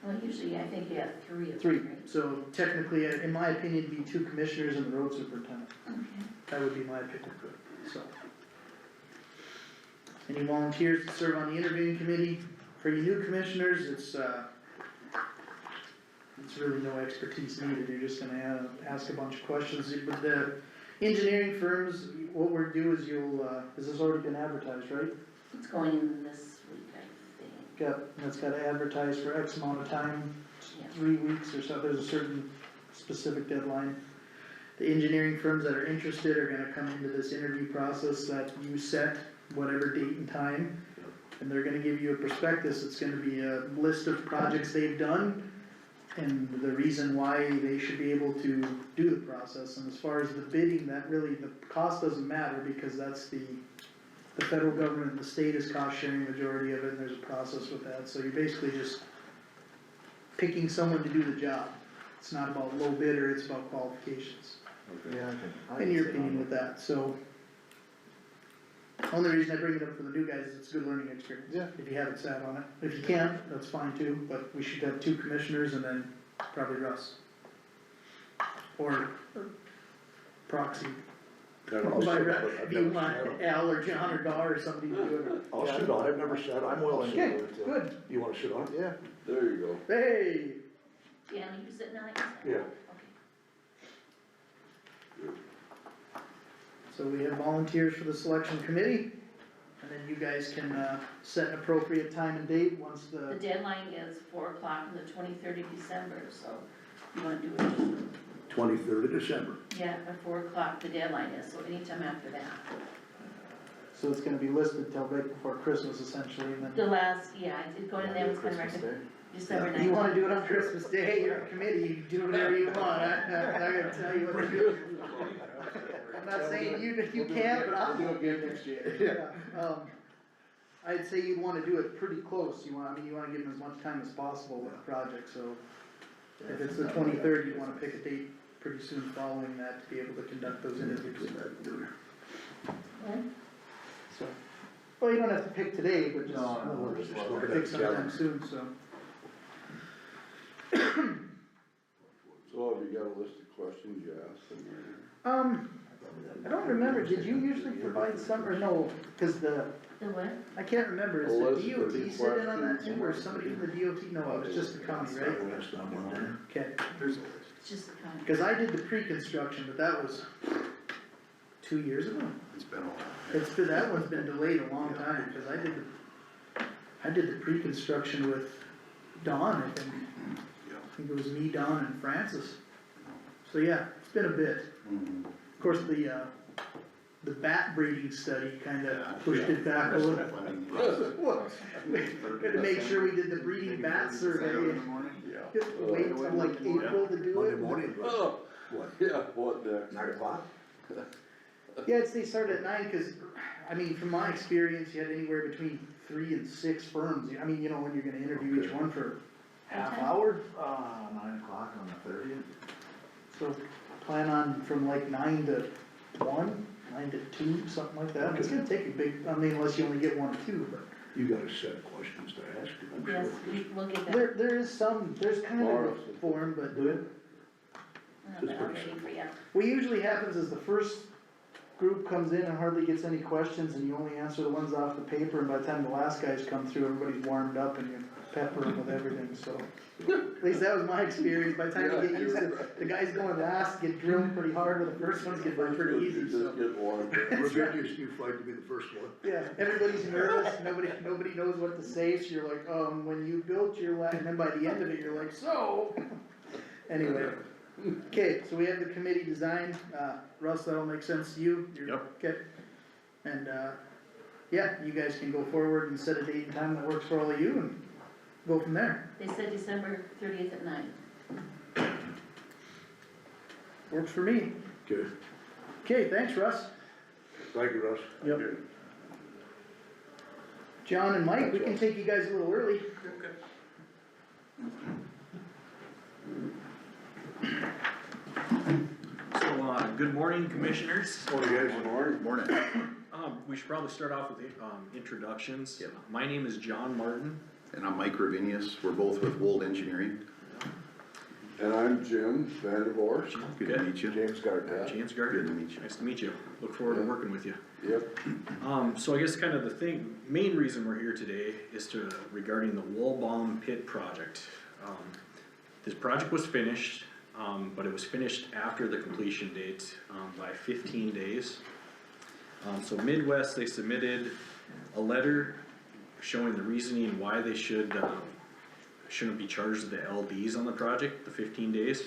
Well, usually I think you have 3 of them, 3. right? So technically, in my opinion, it'd be 2 commissioners and the road superintendent. Okay. That would be my opinion, so. Any volunteers to serve on the interviewing committee? For you new commissioners, it's really no expertise needed, you're just gonna ask a bunch of questions. But the engineering firms, what we'll do is has this already been advertised, right? It's going in this week, I think. That's gotta advertise for X amount of time, Yeah. 3 weeks or so, there's a certain specific deadline. The engineering firms that are interested are gonna come into this interview process that you set, whatever date and time. And they're gonna give you a prospectus, it's gonna be a list of projects they've done, and the reason why they should be able to do the process. And as far as the bidding, that really, the cost doesn't matter, because that's the federal government, the state is cost sharing majority of it, and there's a process with that, so you're basically just picking someone to do the job. It's not about low bidder, it's about qualifications, Yeah, I can in your sit on opinion it. with that, so. Only reason I bring it up for the new guys is it's a good learning experience. Yeah. If you haven't sat on it, if you can't, that's fine too, but we should have 2 commissioners and then probably Russ. Or proxy, I'll By sit right, on it. I've do you never want sat on it. Al or John or Dar or somebody to do it? I'll sit on it, I've never sat on it. I'm willing to. Okay, good, You wanna sit on it? Yeah. There you go. hey, Yeah, and you sitting on it? Yeah. Okay. so we have volunteers for the selection committee, and then you guys can, set an appropriate time and date once The the, deadline is 4 o'clock on the 23rd of December, so you wanna do it, 23rd of December. yeah, at 4 o'clock, the deadline is, so anytime after that. so it's gonna be listed till right before Christmas essentially, and then. The last, yeah, it's going to them, it's gonna Christmas recommend, Day. December 19th. You wanna do it on Christmas Day, you're a committee, you do whatever you want, I'm not gonna tell you what to do. I'm not saying you can't, but I'll. We'll do it again next year. Yeah, I'd say you'd wanna do it pretty close, you wanna give them as much time as possible with the project, so. If it's the 23rd, you wanna pick a date pretty soon following that to be able to conduct those interviews. Yeah. So, well, you don't have to pick today, but just we're just looking at pick the sometime calendar. soon, so. So have you got a list of questions you asked them or? I don't remember, did you usually provide some, or no, cause The what? I can't remember, is A the list of DOT sit in on that questions. too, or somebody from the DOT, no, it was just the county, right? Okay, It's just the county. cause I did the pre-construction, but that was 2 years ago. It's been a while. That one's been delayed a long time, cause I did the pre-construction with Don, I think. I think it was me, Don, and Francis. So yeah, it's been a bit. Of course, the bat breeding study kinda pushed it back a little. We had to make sure we did the breeding bat survey and wait until like April to do Monday it. morning, but Oh, what, yeah, what next? 9 o'clock? Yeah, they started at 9, cause, I mean, from my experience, you had anywhere between 3 and 6 firms. I mean, you know, when you're gonna interview each one for half hour, 9 o'clock on the 30th. so plan on from like 9 to 1, 9 to 2, something like that. It's gonna take a big, I mean, unless you only get 1 or 2, but. You got a set of questions to ask, I'm sure. Yes, we'll get that. There is some, there's kind of a form, but But I'll ready for you. what usually happens is the first group comes in and hardly gets any questions, and you only answer the ones off the paper, and by the time the last guys come through, everybody's warmed up and you pepper them with everything, so. At least that was my experience, by the time you get used to, the guys going last get drilled pretty hard, but the first ones get done pretty easy, so. Just get one. Rebellious, you fight to be the first one. Yeah, everybody's nervous, nobody knows what to say, so you're like, when you built your and then by the end of it, you're like, so. Anyway, okay, so we have the committee design, Russ, that'll make sense to you? Yep. Okay, and, yeah, you guys can go forward and set a date and time that works for all of you and go from there. They said December 30th at 9. Works for me. Okay, Okay, thanks, Russ. thank you, Russ. Yep. John and Mike, we can take you guys a little early. So, good morning, commissioners. Morning, guys. Morning. We should probably start off with, introductions. My name is John Martin. And I'm Mike Ravinius, we're both with Wold Engineering. And I'm Jim Vandervoort. Good to meet you. James Gardner. James Good Gardner. to meet you. Nice to meet you. Look forward to working with you. Yep. So I guess kind of main reason we're here today is regarding the Woolbaum Pit project. This project was finished, but it was finished after the completion date, by 15 days. So Midwest, they submitted a letter showing the reasoning why they shouldn't be charged the LDs on the project, the 15 days.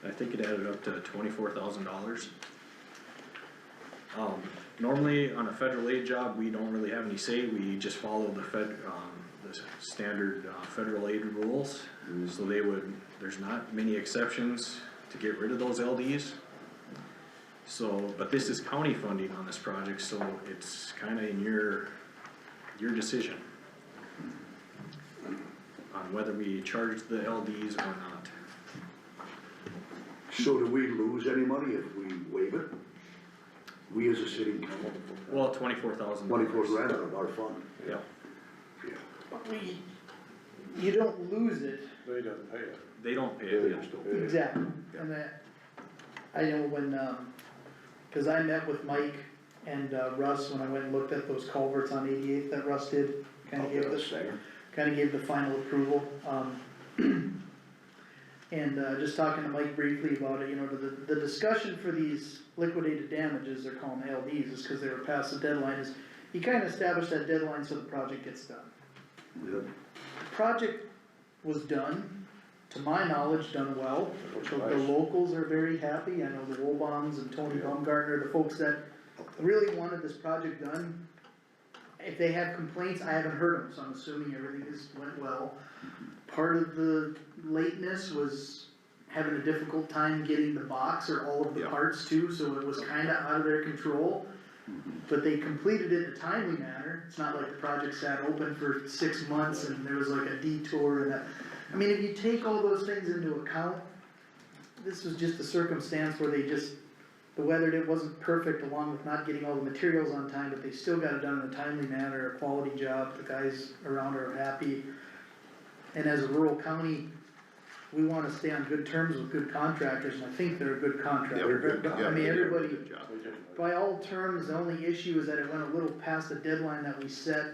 I think it added up to $24,000. Normally, on a federal aid job, we don't really have any say, we just follow the standard, federal aid rules. So there's not many exceptions to get rid of those LDs. So, but this is county funding on this project, so it's kinda in your decision on whether we charge the LDs or not. So do we lose any money if we waive it? We as a city, Well, $24,000. 24 grand out of our fund. Yeah, Yeah. You don't lose it. They don't pay it. they don't pay They it. just don't pay. Exactly, and that, I know when, cause I met with Mike and Russ when I went and looked at those culverts on 88th that Russ did, kinda gave the final approval, and, just talking to Mike briefly about it, you know, the discussion for these liquidated damages, they're calling LDs, is cause they were past the deadline, is you kinda establish that deadline so the project gets done. Yep. The project was done, to my knowledge, done well. Looks The nice. locals are very happy, I know the Wobons and Tony Baumgartner, the folks that really wanted this project done. If they have complaints, I haven't heard them, so I'm assuming everything went well. Part of the lateness was having a difficult time getting the box or all of the Yeah. parts too, so it was kinda out of their control. But they completed it in a timely manner, it's not like the project sat open for 6 months and there was like a detour and that. I mean, if you take all those things into account, this was just a circumstance where the weather wasn't perfect along with not getting all the materials on time, but they still got it done in a timely manner, a quality job, the guys around are happy. And as a rural county, we wanna stay on good terms with good contractors, and I think they're a good contractor. I mean, everybody, Good job. by all terms, the only issue is that it went a little past the deadline that we set.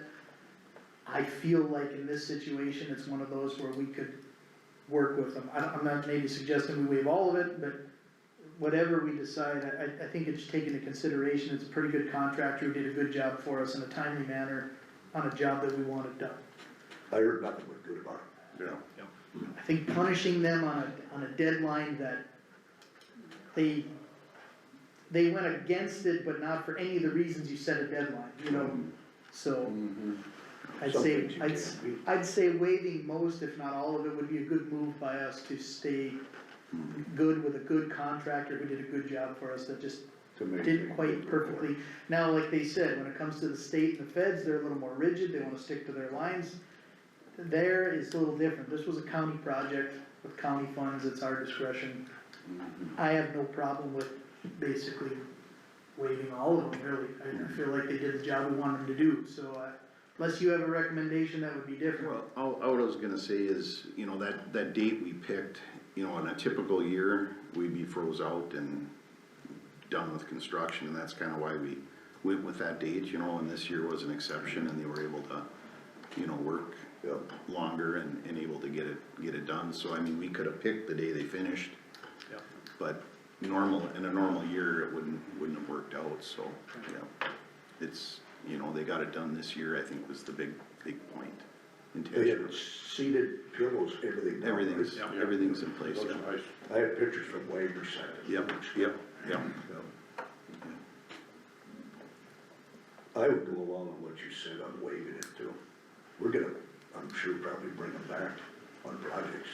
I feel like in this situation, it's one of those where we could work with them. I'm not maybe suggesting we waive all of it, but whatever we decide, I think it's taken into consideration, it's a pretty good contractor who did a good job for us in a timely manner on a job that we wanted done. I heard nothing but good about it. Yeah. I think punishing them on a deadline that they went against it, but not for any of the reasons you set a deadline, you know? So, I'd Some say, things you can't beat. I'd say waiving most, if not all of it, would be a good move by us to stay good with a good contractor who did a good job for us, that just To make didn't it quite good. perfectly. Now, like they said, when it comes to the state and the feds, they're a little more rigid, they wanna stick to their lines. There is a little different, this was a county project with county funds, it's our discretion. I have no problem with basically waiving all of them, really, I feel like they did the job we wanted them to do, so, unless you have a recommendation, that would be different. Well, all I was gonna say is, you know, that date we picked, you know, in a typical year, we'd be froze out and done with construction, and that's kinda why we went with that date, you know, and this year was an exception, and they were able to, you know, work longer and able to get it done, so I mean, we could've picked the day they finished. Yep. But in a normal year, it wouldn't have worked out, so, yeah. It's, you know, they got it done this year, I think was the big point. They had seated pillows, everything. down, Everything's, right? everything's in place, Looks yeah. nice. I had pictures from Waver Center. Yep. I would go along with what you said on waiving it too. We're gonna, I'm sure, probably bring them back on projects.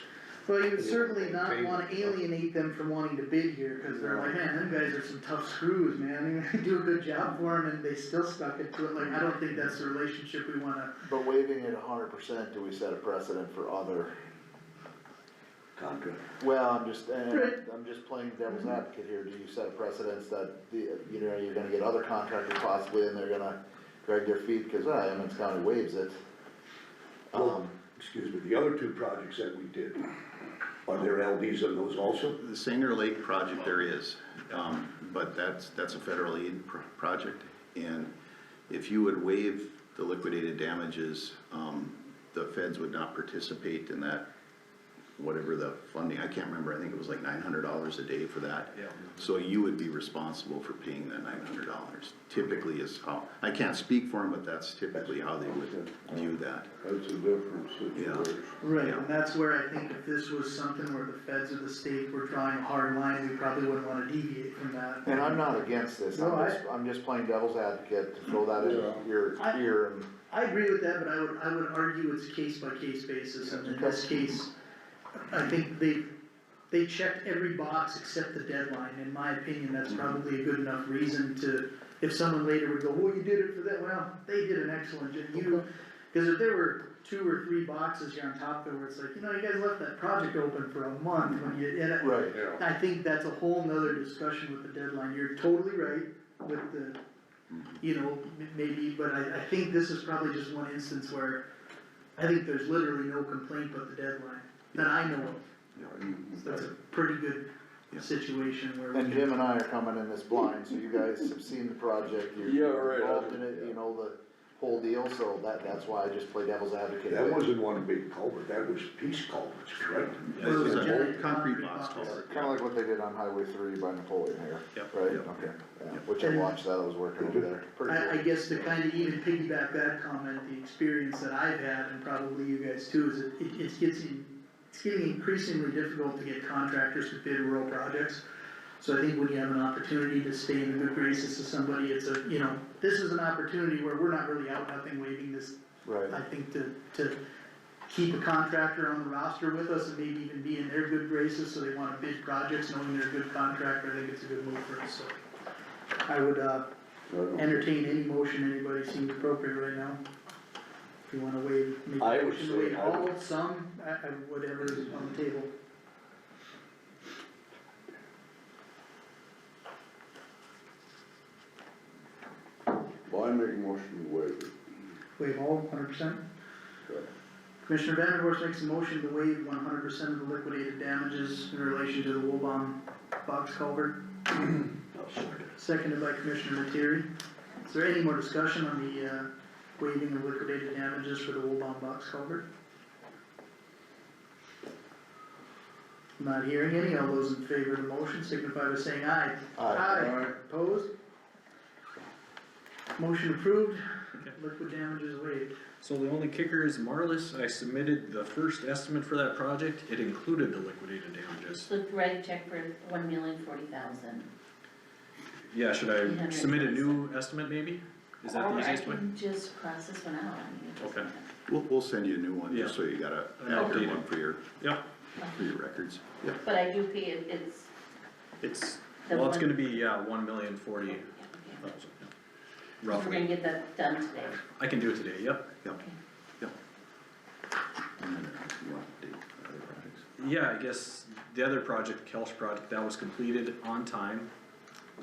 Well, you would certainly not wanna alienate them from wanting to bid here, cause they're like, man, them guys are some tough screws, man, you do a good job for them and they still stuck it to it, like, I don't think that's the relationship we wanna. But waiving it 100%, do we set a precedent for other? Contract. Well, I'm just Right. playing devil's advocate here, do you set a precedence that you know, you're gonna get other contractors possibly and they're gonna drag their feet, cause Emmons County waives it? Well, excuse me, the other two projects that we did, are there LDs on those also? The Sanger Lake project there is, but that's a federal aid project, and if you would waive the liquidated damages, the feds would not participate in that, whatever the funding, I can't remember, I think it was like $900 a day for that. Yeah. So you would be responsible for paying that $900, typically is how, I can't speak for them, but that's typically how they would view that. That's a different situation. Right, Yeah. and that's where I think if this was something where the feds or the state were drawing a hard line, we probably wouldn't wanna deviate from that. And I'm not against this, No, I'm just playing devil's advocate to throw that in your ear and. I agree with that, but I would argue it's case by case basis, and in this case, I think they checked every box except the deadline, in my opinion, that's probably a good enough reason to, if someone later would go, well, you did it for that, well, they did an excellent job, cause if there were 2 or 3 boxes here on top there where it's like, you know, you guys left that project open for a month when you, and Right. Yeah. I think that's a whole nother discussion with the deadline, you're totally right with the, you know, maybe, but I think this is probably just one instance where I think there's literally no complaint but the deadline, that I know of. That's a pretty good situation where we And can. Jim and I are coming in this blind, so you guys have seen the project, Yeah, you're right. involved in it, you know the whole deal, so that's why I just play devil's advocate. That wasn't one big culvert, that was piece culverts, correct? Yeah, it was a giant concrete box box. culvert. Kinda like what they did on Highway 3 by Napoleon here, Yep. right? Yep. Okay, yeah, which I watched that, I was working over there. Pretty I cool. guess to kind of even piggyback that comment, the experience that I've had, and probably you guys too, is it's getting increasingly difficult to get contractors to bid rural projects. So I think when you have an opportunity to stay in the good graces of somebody, it's this is an opportunity where we're not really out nothing waiving this. Right. I think to keep a contractor on the roster with us and maybe even be in their good graces, so they wanna bid projects knowing they're a good contractor, I think it's a good move for us, so. I would, entertain any motion anybody seems appropriate right now. If you wanna waive, make a I would motion to say waive I would- all, some, whatever is on the table. Well, I make a motion to waive it. Waive all, 100%. Okay. Commissioner Vanderhorst makes a motion to waive 100% of the liquidated damages in relation to the Woolbaum box culvert. I'll second it. Seconded by Commissioner Materi. Is there any more discussion on the, waiving of liquidated damages for the Woolbaum box culvert? Not hearing any, all those in favor of the motion signify by saying aye. Aye. Opposed? Motion approved, liquid damages waived. So the only kicker is Marlis, I submitted the first estimate for that project, it included the liquidated damages. So write a check for $1,040,000. Yeah, should I submit a new estimate maybe? Is that the easiest way? Or I can just cross this one out, I mean, it doesn't Okay. matter. We'll send you a new one, just so you got an accurate one for your Yep, records. Yep. But I do pay it, it's, it's, The well, it's one- gonna be, yeah, 1,040,000, okay. We're roughly. gonna get that done today. I can do it today, yep. Yep, yep. And then you want to do other projects? Yeah, I guess the other project, the Kelch project, that was completed on time.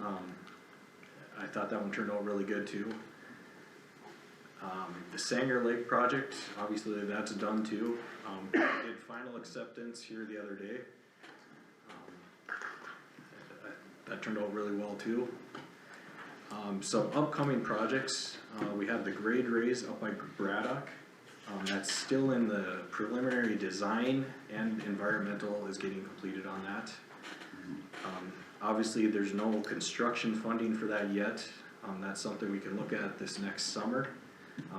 I thought that one turned out really good too. The Sanger Lake project, obviously that's done too. Did final acceptance here the other day. That turned out really well too. Some upcoming projects, we have the grade raise up by Braddock. That's still in the preliminary design, and environmental is getting completed on that. Obviously, there's no construction funding for that yet. That's something we can look at this next summer,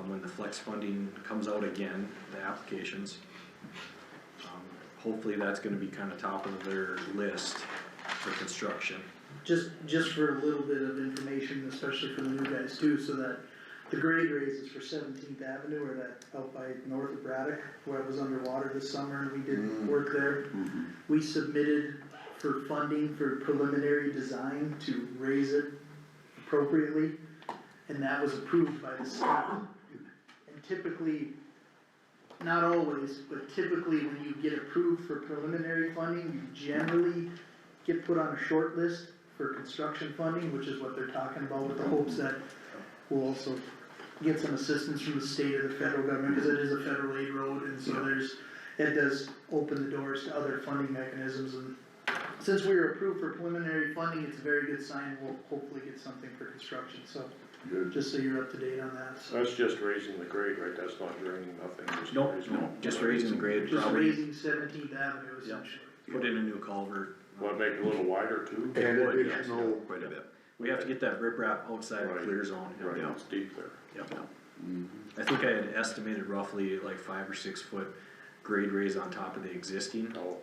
when the flex funding comes out again, the applications. Hopefully that's gonna be kinda top of their list for construction. Just for a little bit of information, especially for the new guys too, so that the grade raise is for 17th Avenue, or that out by north of Braddock, where it was underwater this summer and we did work there. We submitted for funding for preliminary design to raise it appropriately, and that was approved by the state. And typically, not always, but typically when you get approved for preliminary funding, you generally get put on a short list for construction funding, which is what they're talking about, with the hopes that we'll also get some assistance from the state or the federal government, because it is a federal aid road, and so it does open the doors to other funding mechanisms, and since we were approved for preliminary funding, it's a very good sign, we'll hopefully get something for construction, so, Good. just so you're up to date on that, so. That's just raising the grade, right? That's not draining nothing, just Nope, raising. no, just raising the grade, Just probably raising 17th Avenue essentially. put in a new culvert. Want to make it a little wider too? And Would, yes. additional, Quite a bit. We have to get that riprap outside the Right. clear zone. Right, Yep. it's deep there. Yep. I think I had estimated roughly like 5 or 6 foot grade raise on top of the existing, Oh,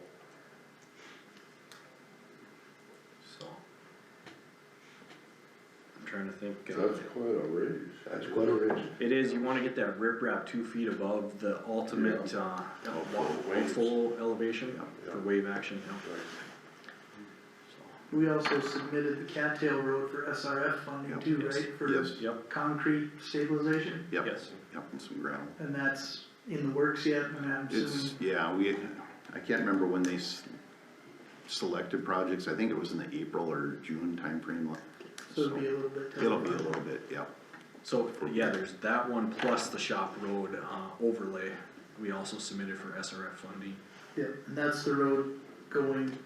so. I'm trying to think, That's quite a raise. that's quite a ridge. it is, you wanna get that riprap 2 feet above the ultimate, full elevation for wave action, yeah. right. We also submitted the Cattail Road for SRF funding Yep. too, Yes. right, for Yes. Yep, concrete stabilization, Yep, yes. yep, and some gravel. and that's in the works yet, and I'm It's, assuming, yeah, I can't remember when they selected projects, I think it was in the April or June timeframe. so it'll be a little bit. It'll be a little bit, yep. So, yeah, there's that one plus the shop road, overlay, we also submitted for SRF funding. Yeah, and that's the road going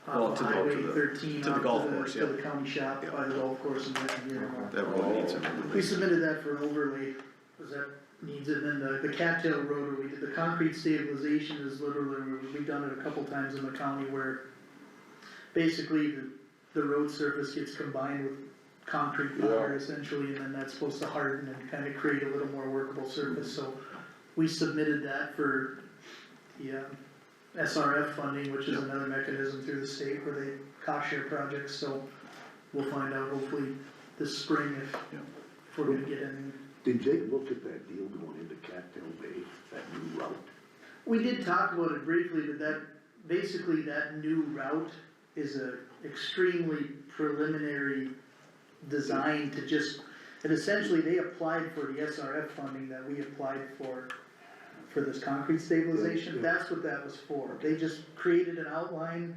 Well, off to of the- Highway to the- thirteen, to the off golf to course, to yeah. the county shop by the golf course and that here. That road needs an We overlay. submitted that for an overlay, cause that needs it, and then the cattail road where we did the concrete stabilization is literally, we've done it a couple times in the county where basically the road surface gets combined with concrete powder essentially, and then that's supposed to harden and kinda create a little more workable surface, so we submitted that for the, SRF funding, which is Yep. another mechanism through the state where they cost share projects, so we'll find out hopefully this spring if we're gonna get any. Did they look at that deal going into Cattail Bay, that new route? We did talk about it briefly, but basically that new route is a extremely preliminary design to just, and essentially they applied for the SRF funding that we applied for this concrete stabilization, Yeah. that's what that was for. They just created an outline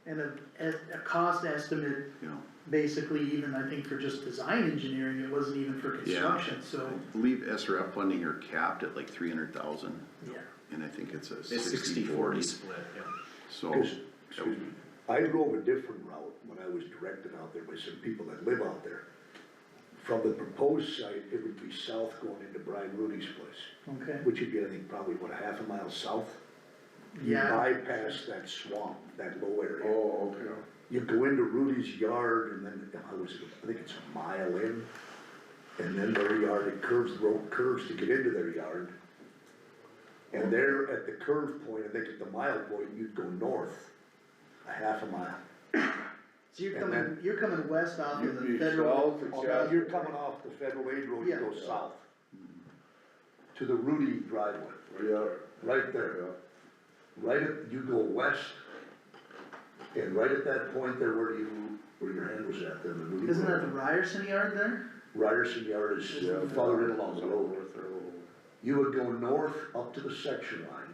and a cost estimate, You know, basically even, I think, for just design engineering, it wasn't even for construction, so, I believe SRF funding are capped at like 300,000, yeah. and I think it's a It's 60/40 60/40 split, yeah. So, Cause, excuse me, I drove a different route when I was directed out there by some people that live out there. From the proposed site, it would be south going into Brian Rudy's place, Okay, which would be, I think, probably, what, a half a mile south? You yeah, bypass that swamp, that low area. Oh, okay. You go into Rudy's yard and then, I think it's a mile in, and then their yard, it curves, the road curves to get into their yard. And there at the curve point, I think at the mile point, you'd go north a half a mile. so you're and then- you're coming west off of You'd the be federal. south or Oh, south? now you're coming off the federal aid road, you Yeah. go south. To the Rudy driveway, Yeah, right there. Right at, you go west, and right at that point there where your hand was at there, the Rudy. Isn't that the road. Ryerson yard there? Ryerson Yard is Yeah. farther in along the road. North there a little. You would go north up to the section line,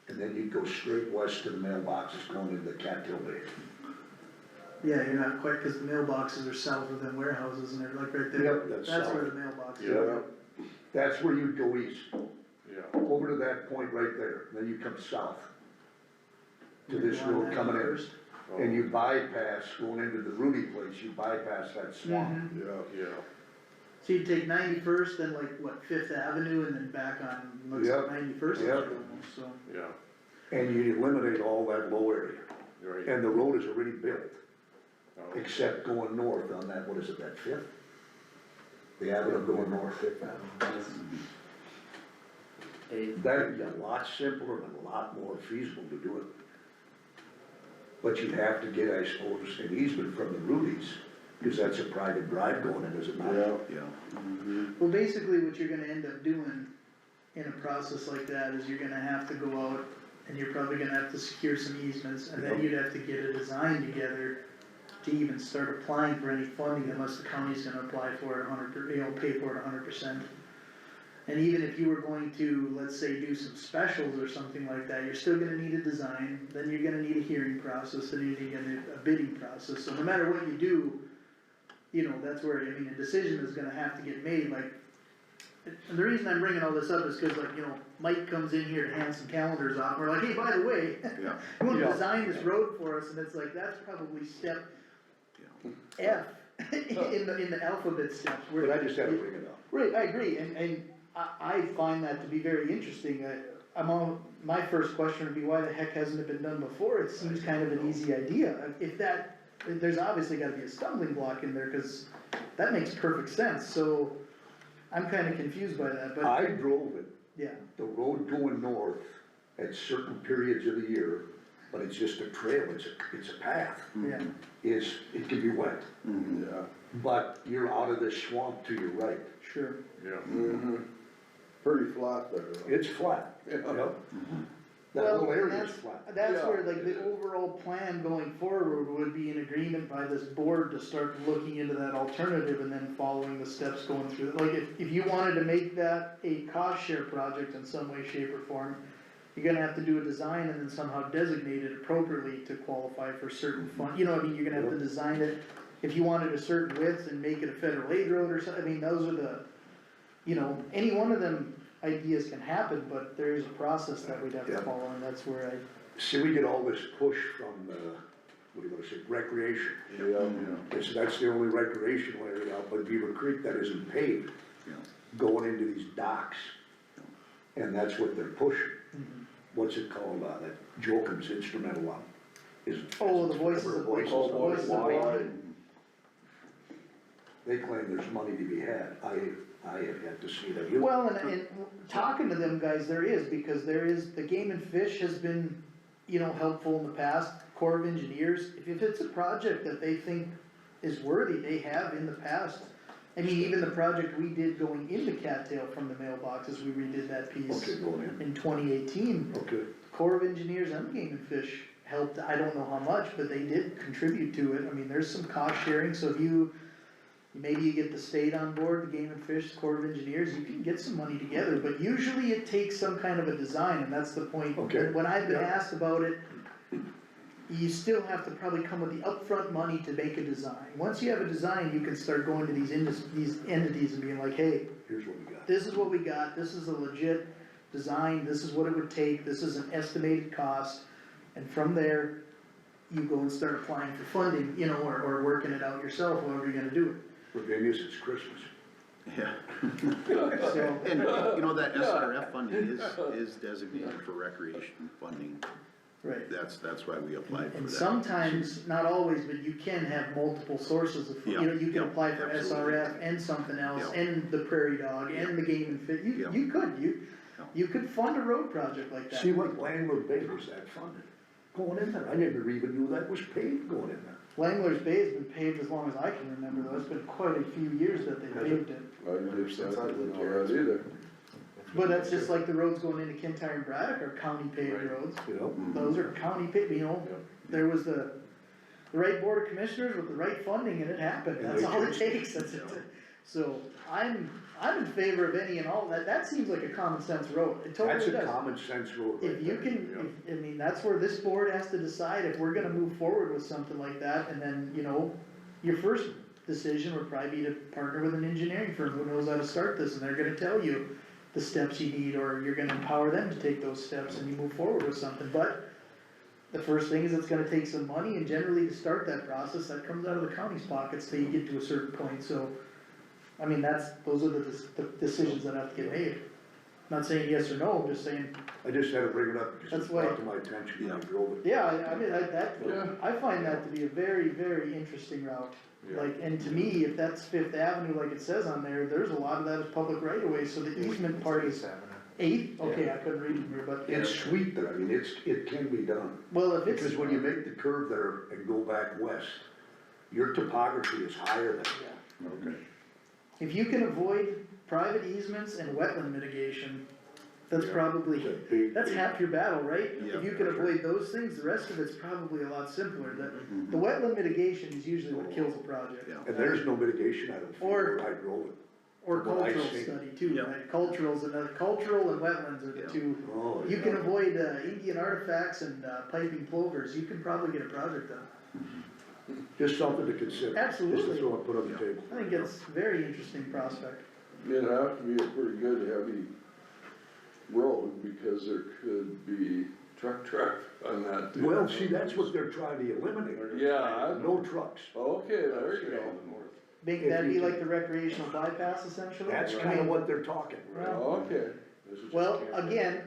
and then you'd go straight west to the mailboxes going into the Cattail Bay. Yeah, you're not quite, cause the mailboxes are south of them warehouses and they're like right there. Yep, that's That's south. where the mailboxes yeah, are. That's where you'd go east, Yeah, over to that point right there, then you come south to You're this going road that coming in. first. And you bypass, going into the Rudy place, you bypass that swamp. Mhm. yeah. So you take 91st, then like, what, Fifth Avenue, and then back on, looks like Yep. 91st, Yep. almost, so. Yeah, And you eliminate all that low area, you're right. and the road is already built, Oh, except going north on that, what is it, that Fifth? The avenue going north, Fifth Avenue. That'd be a lot simpler and a lot more feasible to do it. But you'd have to get, I suppose, an easement from the Rudies, cause that's a private drive going in, is it not? yeah. yeah, Well, basically, what you're gonna end up doing in a process like that is you're gonna have to go out and you're probably gonna have to secure some easements, and then Yep. you'd have to get a design together to even start applying for any funding unless the county's gonna apply for it pay for it 100%. And even if you were going to, let's say, do some specials or something like that, you're still gonna need a design, then you're gonna need a hearing process, then you're gonna need a bidding process, so no matter what you do, you know, that's where, I mean, a decision is gonna have to get made, like, and the reason I'm bringing all this up is cause like, you know, Mike comes in here to hand some calendars off, and we're like, hey, by the way, yeah, you wanna Yeah. design this road for us, and it's like, that's probably step yeah. F in the alphabet steps, where. But I just had to bring it up. Right, I agree, and I find that to be very interesting, my first question would be, why the heck hasn't it been done before? It seems kind of an easy idea, there's obviously gotta be a stumbling block in there, cause that makes perfect sense, so I'm kinda confused by that, but, I drove it, yeah, the road going north at certain periods of the year, but it's just a trail, it's a path, yeah, it can be wet. Yeah. But you're out of this swamp to your right, sure. Yeah, Mm-hmm. Pretty flat there. though. it's flat, Yeah. yep. That Well, whole area that's- is flat. That's Yeah. where, like, the overall plan going forward would be an agreement by this board to start looking into that alternative and then following the steps going through. Like, if you wanted to make that a cost share project in some way, shape, or form, you're gonna have to do a design and then somehow designate it appropriately to qualify for certain fund, you know, what I mean, you're gonna have to design it. If you wanted a certain width and make it a federal aid road or something, I mean, those are the, you know, any one of them ideas can happen, but there is a process that we'd have to Yeah. follow, and that's where See, we get all this push from what do you wanna say, recreation. Yeah, That's the only recreational area out, but Beaver Creek that isn't paved, Yeah. going into these docks. And that's what they're pushing. What's it called, that Jokim's instrumental on, is. Oh, the voices of, Voices Oh, of voices of Water. Water. They claim there's money to be had, I have yet to see that. You- Well, and talking to them guys, there is, because there is, the Game and Fish has been, helpful in the past, Corps of Engineers, if it's a project that they think is worthy, they have in the past. I mean, even the project we did going into Cattail from the mailboxes, we redid that piece Okay, going in, in 2018. okay. Corps of Engineers and Game and Fish helped, I don't know how much, but they did contribute to it. I mean, there's some cost sharing, so if maybe you get the state on board, the Game and Fish, Corps of Engineers, you can get some money together, but usually it takes some kind of a design, and that's the point. Okay. When I've been Yeah. asked about it, you still have to probably come with the upfront money to make a design. Once you have a design, you can start going to these entities and being like, hey, Here's what we got. this is what we got, this is a legit design, this is what it would take, this is an estimated cost. And from there, you go and start applying for funding, or working it out yourself, however you're gonna do For Vegas, it's Christmas. Yeah. it. So, And, that SRF funding is designated for recreation funding. right. That's why we applied for that. And sometimes, not always, but you can have multiple sources of, Yeah, you can yeah, apply for absolutely. SRF and something else, Yeah. and the Prairie Dog, and the Game and Fit, Yeah. you could fund a road project like that. See what Langler Bay was that funded, going in there, I never even knew that was paid going in there. Langler's Bay has been paved as long as I can remember, though, it's been quite a few years that they Has it? paved it. I didn't Since I've lived know here, that either. But that's just like the roads going into Kintyre and Braddock are county paved Right. roads, You know, those are county paved, there was the right board of commissioners with the right funding and it happened, And that's they all it changed takes, that's it. So, I'm in favor of any and all, that seems like a common sense road, it totally that's does. a common sense road right If you there. can, that's where this board has to decide if we're gonna move forward with something like that, and then, your first decision would probably be to partner with an engineering firm who knows how to start this, and they're gonna tell you the steps you need, or you're gonna empower them to take those steps and you move forward with something, but the first thing is it's gonna take some money, and generally to start that process, that comes out of the county's pockets till you get to a certain point, so, those are the decisions that have to get made. Not saying yes or no, I'm just saying, I just had to bring it up, because That's it brought why- to my attention when I drove it. yeah, Yeah. I find that to be a very, very interesting route. Yeah. Like, and to me, if that's Fifth Avenue like it says on there, there's a lot of that is public right of way, so the easement part is Eighth, okay, I couldn't read from here, but, It's sweet there, it can be done. well, if it's. Because when you make the curve there and go back west, your topography is higher than that. Okay. If you can avoid private easements and wetland mitigation, that's Yeah. probably, It's a big- that's half your battle, right? Yeah, If you can for sure. avoid those things, the rest of it's probably a lot simpler, the wetland mitigation is usually what kills a project. Yeah. And there's no mitigation, I don't think, Or- where I drove it. Or From what I've cultural seen. study too, Yeah. right? Cultural and wetlands are the Yeah. two. Oh, You yeah. can avoid, Indian artifacts and, piping plovers, you can probably get a project done. Just something to consider. Just Absolutely. to throw and put on the table. I think it's a very interesting prospect. It'd have to be a pretty good heavy road, because there could be truck traffic on that too. Well, see, that's what they're trying to eliminate. Yeah, No trucks. okay, there you go. Make If that you be can- like the recreational bypass essentially? That's I kinda mean, what they're talking. Okay. well, again,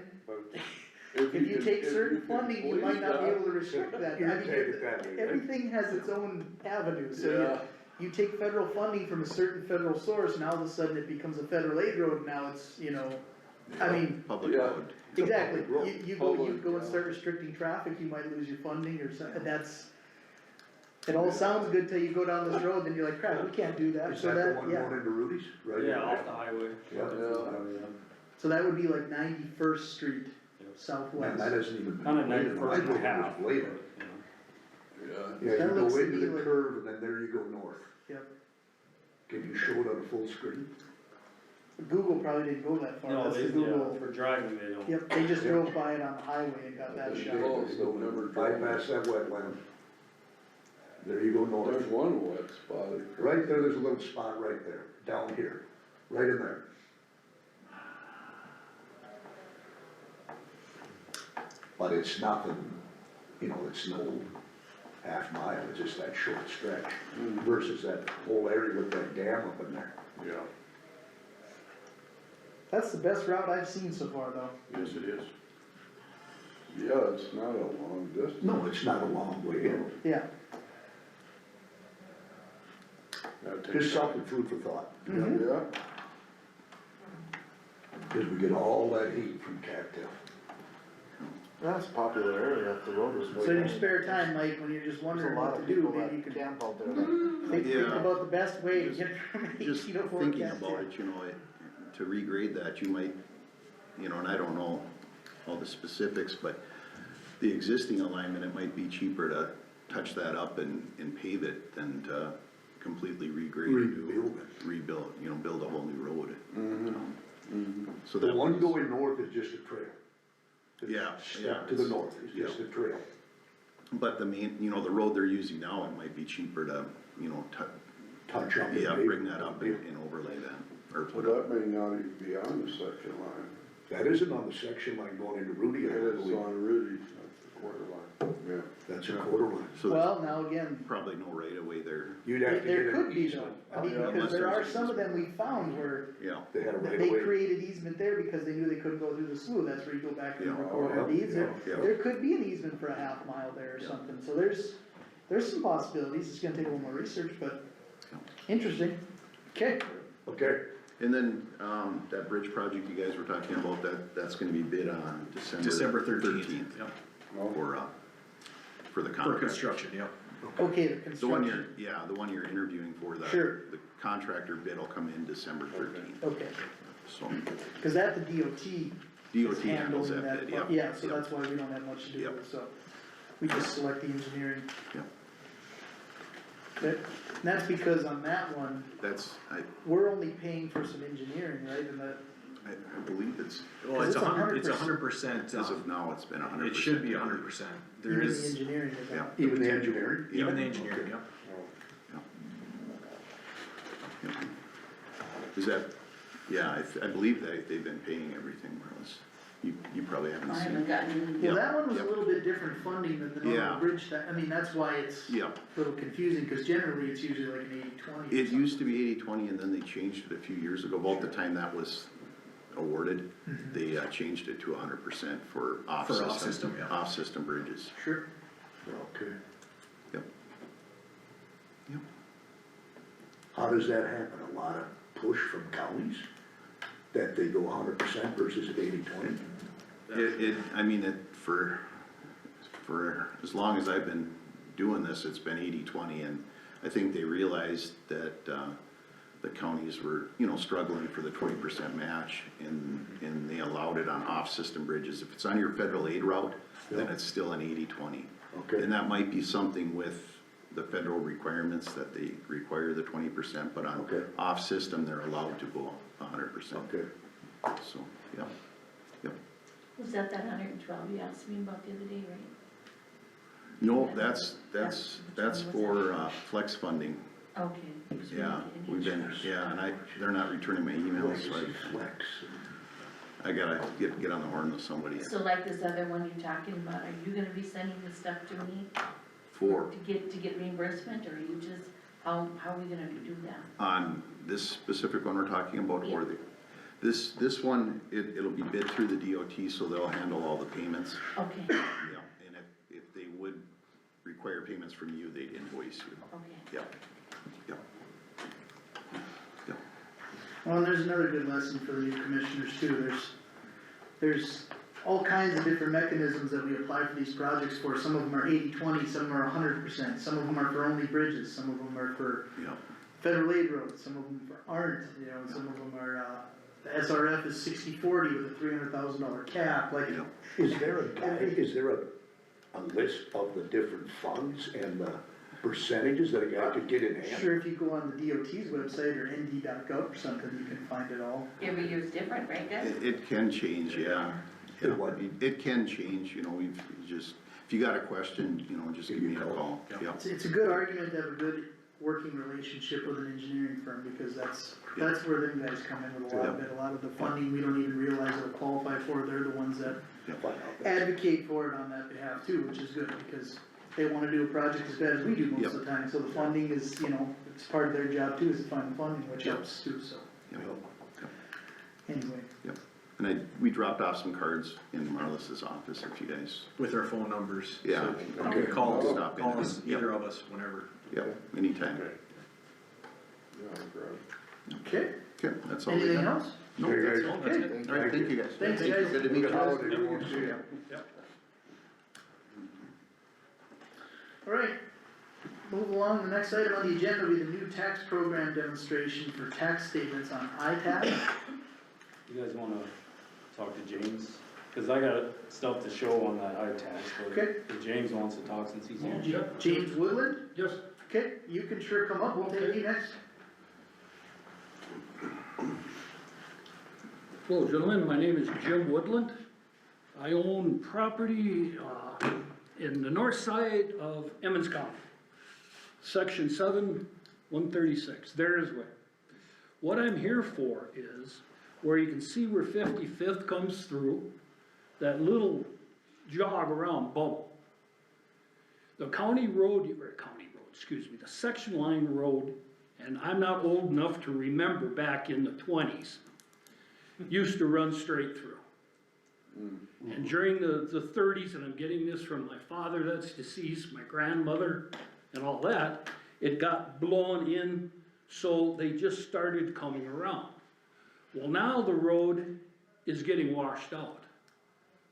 if you could- take if certain could funding, you please might not be that. able to restrict that. You I can mean, take it that way, right? everything has its own avenue, so Yeah. you take federal funding from a certain federal source, and all of a sudden it becomes a federal aid road, and now it's, I mean, Public Yeah. road. It's a exactly, public road. you Public, go and yeah. start restricting traffic, you might lose your funding or something, it all sounds good till you go down this road, then you're like, crap, we can't do that, Is so that the that, one yeah. going into Rudy's? Right Yeah, in off there? the highway. Yeah. So that would be like 91st Street Man, southwest. that isn't even. Kind of completed. 91st I and drove it half. was later. Yeah. Yeah, That you looks go to into me the like- curve and then there you go north. Yep. Can you show it on a full screen? Google probably didn't go that far, No, that's they, the Google. for driving, they don't. Yep, they just drove by it on the highway and got that They shot. did. Close, they'll never drive. Bypass that wetland. There you go north. There's one wet spot. Right there, there's a little spot right there, down here, right in there. But it's nothing, it's no half mile, it's just that short stretch versus that whole area with that dam up in there. Yeah, That's the best route I've seen so far, though. yes, it is. Yeah, it's not a long distance. No, it's not a long way in, Yeah. That takes just something food for thought, Yeah, cause we get all that heat from Cattail. That's a popular area if the road was. So in your spare time, Mike, when you're just There's wondering a lot what of to do, people maybe you that could camp out there that think Yeah. about the best way to get from Just 1804 thinking Cattail. about it, you know, to regrade that, you might, you know, and I don't know all the specifics, but the existing alignment, it might be cheaper to touch that up and pave it than to completely regrade. Rebuild it. Rebuild, you know, build a whole new road. So The that one was- going north is just a trail. Yeah, Step yeah, to the it's- north is just a trail. But the main, you know, the road they're using now, it might be cheaper to, you know, Touch up. yeah, and bring that up and overlay that, or well, put up. that may not even be on the section line. That isn't on the section line going into Rudy, I It is believe. on Rudy's, that's the quarter line, yeah. That's a quarter line. So there's Well, now again, probably no right of way there, You'd have to get there an could be easement. though, I mean, Yeah. because there are Unless some of there's them we found where yeah. They had a right they of way. created easement there because they knew they couldn't go through the slough, that's where you go back and Yeah. record Oh, our yeah, deeds. yeah. There could be an easement for a half mile there or Yeah. something, so there's some possibilities, it's gonna take a little more research, but Yeah. interesting. Okay, Okay, And then, that bridge project you guys were talking about, that's gonna be bid on December 13th, yep, for the for contract. construction, yep. okay, the The one construction, the one you're interviewing for, Sure. the contractor bid will come in December 13th, okay, so. cause that the DOT is DOT handles handling that that, bid, yep. yeah, so yep, that's why we don't have much to do Yep. with it, so. We just select the engineering. Yep. Okay, and that's because on that one, That's, we're only paying for some engineering, right, and that, I believe it's, Well, Because it's it's 100%, as of now, it's been 100%. it should be 100%. There even the is, engineering is Yeah. on. even the engineering? even the engineering, yep. Is that, yeah, I believe they've been paying everything, more or less. You probably haven't I seen. haven't gotten, Well, that one was a Yep. little bit different funding than the normal Yeah. bridge, I mean, that's why it's a Yep, little confusing, cause generally it's usually like an 80-20. it used to be 80-20 and then they changed it a few years ago, about the time that was awarded, they changed it to 100% for off-system. off-system, yeah. Off-system bridges, Sure, Okay, yep. Yep. how does that happen? A lot of push from counties? That they go 100% versus 80-20? I mean, for as long as I've been doing this, it's been 80-20, and I think they realized that, the counties were, you know, struggling for the 20% match, and they allowed it on off-system bridges. If it's on your federal aid route, then Yeah. it's still an 80-20. Okay. And that might be something with the federal requirements that they require the 20%, but on Okay. off-system, they're allowed to go 100%. Okay, So, yeah, yep. was that 112 you asked me about the other day, right? No, that's for, flex funding, Okay. because we yeah, didn't get we've any- been, yeah, and they're not returning my emails, so legacy flex. I gotta get on the horn with somebody. So like this other one you're talking about, are you gonna be sending this stuff to me? For, To get reimbursement, or are you just, how are we gonna do that? on this specific one we're talking about, or Yeah. this one, it'll be bid through the DOT, so they'll handle all the payments. Okay, Yeah, and if they would require payments from you, they'd invoice you. okay. Yep, yep. Yep, well, and there's another good lesson for the new commissioners too, there's all kinds of different mechanisms that we apply for these projects for, some of them are 80-20, some are 100%, some of them are for only bridges, some of them are for yep, federal aid roads, some of them aren't, you know, and some of them are, the SRF is 60-40 with a $300,000 cap, like, yep. Is there a guide, is there a list of the different funds and the percentages that a guy could get in hand? sure, if you go on the DOT's website or nd.gov or something, you can find it all. Every year's different, right guys? It can change, yeah. It Yeah, what? it can change, you know, we've just, if you got a question, you know, just give me a call. Yep, It's a good argument to have a good working relationship with an engineering firm, because that's where them guys come in with a lot of it, a lot of the funding we don't even realize they'll qualify for, they're the ones that yep. Find out that. advocate for it on that behalf too, which is good, because they wanna do a project as bad as we do most of the time, so the funding is, you know, it's part of their job too, is to find the funding, which Yep. helps too, so, Yep. anyway. Yep, and we dropped off some cards in Marlis's office if you guys, With our phone numbers. Yeah. So you can call Stop in. us, Yep. either of us, whenever. yep, anytime. Okay. Yeah, great. Okay, Okay, that's all we anything got. else? No, Okay, that's guys. all, Okay. that's it. All right, thank you guys. Thanks, guys. Good to meet Good you. holiday, we won't see you. Alright, move along, the next item on the agenda will be the new tax program demonstration for tax statements on ITAP. You guys wanna talk to James? Cause I got stuff to show on that ITAX, but Okay. if James wants to talk since he's here. James Woodland, Yes. okay, you can sure come up, we'll take you next. Hello, gentlemen, my name is Jim Woodland. I own property in the north side of Emmons County, Section 7, 136, there's where. What I'm here for is where you can see where 55th comes through, that little jog around bubble. The the section line road, and I'm not old enough to remember back in the 20s, used to run straight through. And during the 30s, and I'm getting this from my father that's deceased, my grandmother, and all that, it got blown in, so they just started coming around. Well, now the road is getting washed out.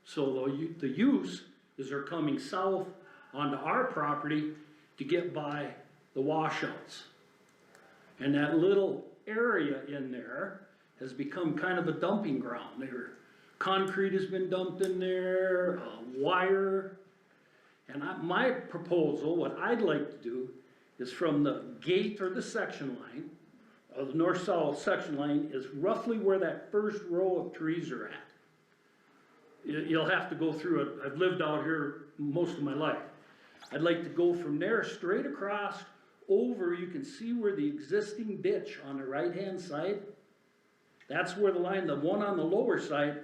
So the use is they're coming south onto our property to get by the washouts. And that little area in there has become kind of a dumping ground. Concrete has been dumped in there, wire. And my proposal, what I'd like to do, is from the gate or the section line, the north-south section line is roughly where that first row of trees are at. You'll have to go through it, I've lived out here most of my life. I'd like to go from there straight across over, you can see where the existing ditch on the right-hand side, that's where the line, the one on the lower side,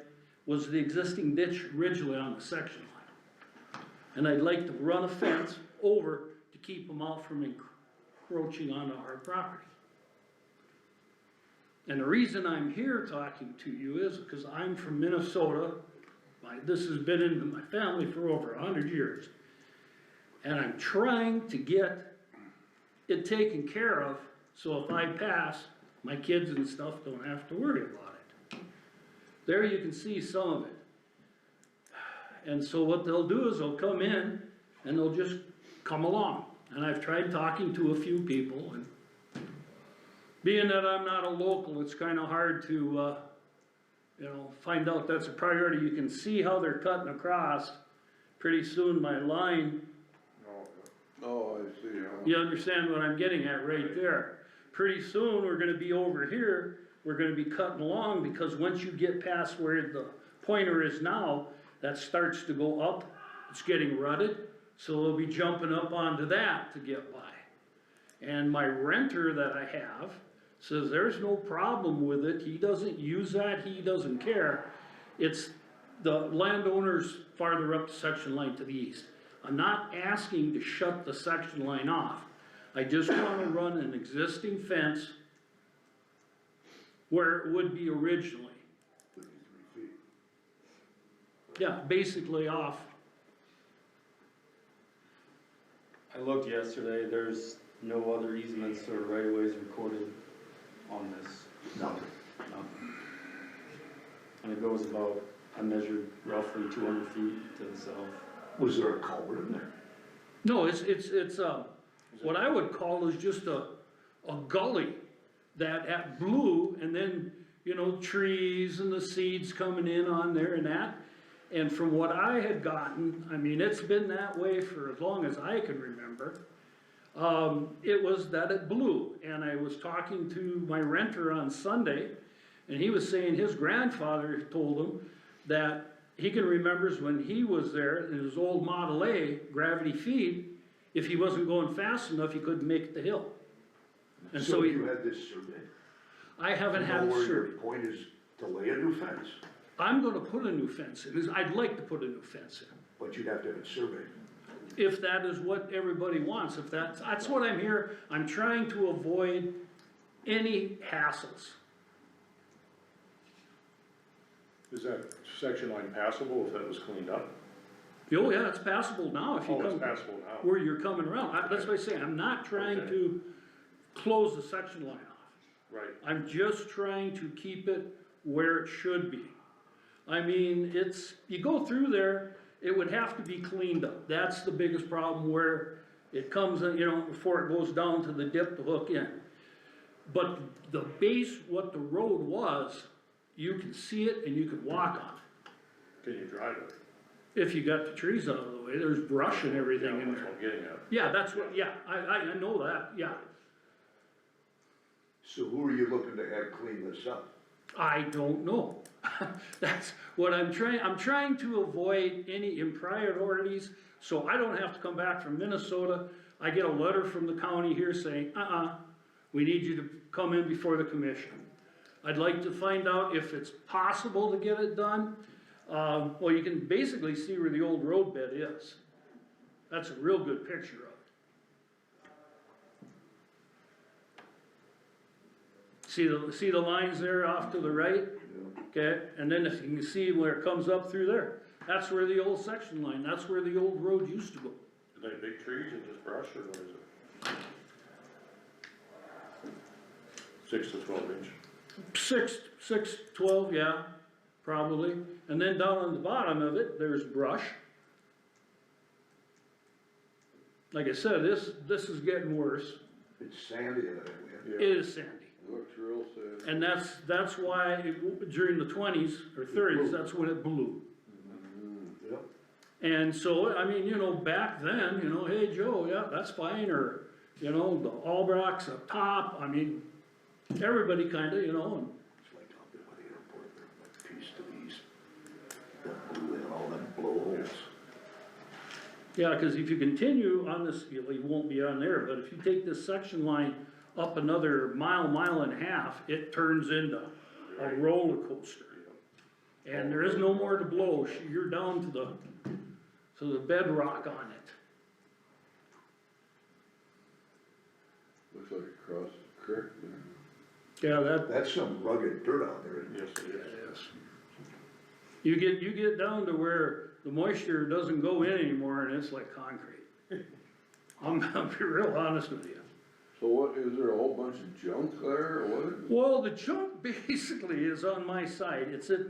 was the existing ditch originally on the section line. And I'd like to run a fence over to keep them out from encroaching onto our property. And the reason I'm here talking to you is because I'm from Minnesota. This has been in my family for over 100 years. And I'm trying to get it taken care of, so if I pass, my kids and stuff don't have to worry about it. There you can see some of it. And so what they'll do is they'll come in and they'll just come along. And I've tried talking to a few people, and being that I'm not a local, it's kind of hard to, find out that's a priority. You can see how they're cutting across. Pretty soon my line, Oh, I see, you understand what I'm getting at right there. Pretty soon, we're gonna be over here, we're gonna be cutting along, because once you get past where the pointer is now, that starts to go up, it's getting rutted, so they'll be jumping up onto that to get by. And my renter that I have says there's no problem with it, he doesn't use that, he doesn't care. It's the landowners farther up the section line to the east. I'm not asking to shut the section line off. I just want to run an existing fence where it would be originally. 53 feet. Yeah, basically off. I looked yesterday, there's no other easements or right-of-ways recorded on this. Nothing. Nothing. And it goes about, I measured roughly 200 feet to the south. Was there a culvert in there? No, it's what I would call is just a gully that blew, and then, trees and the seeds coming in on there and that. And from what I had gotten, I mean, it's been that way for as long as I can remember. It was that it blew, and I was talking to my renter on Sunday, and he was saying his grandfather told him that he can remembers when he was there in his old Model A gravity feed, if he wasn't going fast enough, he couldn't make it the hill. And so you had this survey? I haven't You had know it where your surveyed. point is to lay a new fence, I'm gonna put a new fence in, I'd like to put a new fence in. but you'd have to have it surveyed. if that is what everybody wants, if that's what I'm here, I'm trying to avoid any hassles. Is that section line passable if that was cleaned up? Oh, yeah, it's passable now if you Oh, it's come, passable now. where you're coming around. That's what I say, I'm not trying Okay. to close the section line off. Right. I'm just trying to keep it where it should be. I mean, you go through there, it would have to be cleaned up. That's the biggest problem where it comes in, before it goes down to the dip to hook in. But the base, what the road was, you can see it and you can walk on it. Can you drive it? If you got the trees out of the way, there's brush and everything in That's there. what I'm getting at. Yeah, that's what, yeah, I know that, yeah. So who are you looking to have clean this up? I don't know. That's what I'm trying to avoid any improprieties, so I don't have to come back from Minnesota. I get a letter from the county here saying, we need you to come in before the commission. I'd like to find out if it's possible to get it done. Well, you can basically see where the old road bed is. That's a real good picture of it. See the lines there off to the right? Okay, and then if you can see where it comes up through there, that's where the old section line, that's where the old road used to go. Are they big trees or just brush or what is it? 6 to 12 inch. 12, yeah, probably. And then down on the bottom of it, there's brush. Like I said, this is getting worse. It's sandy in it, It is sandy. Looks real sad. And that's why during the 20s or 30s, that's when it blew. Yep. And so, I mean, back then, hey, Joe, yeah, that's fine, or, the Albrox up top, I mean, everybody kinda, It's like out there by the airport, that piece to these, that blue and all them blowholes. yeah, cause if you continue on this, you won't be on there, but if you take this section line up another mile and a half, it turns into a roller coaster. And there is no more to blow, you're down to the bedrock on it. Looks like across the creek there. Yeah, That's some rugged dirt out there, isn't it? Yes, it is. you get down to where the moisture doesn't go in anymore and it's like concrete. I'm gonna be real honest with you. So what, is there a whole bunch of junk there, or what? Well, the junk basically is on my side, it's at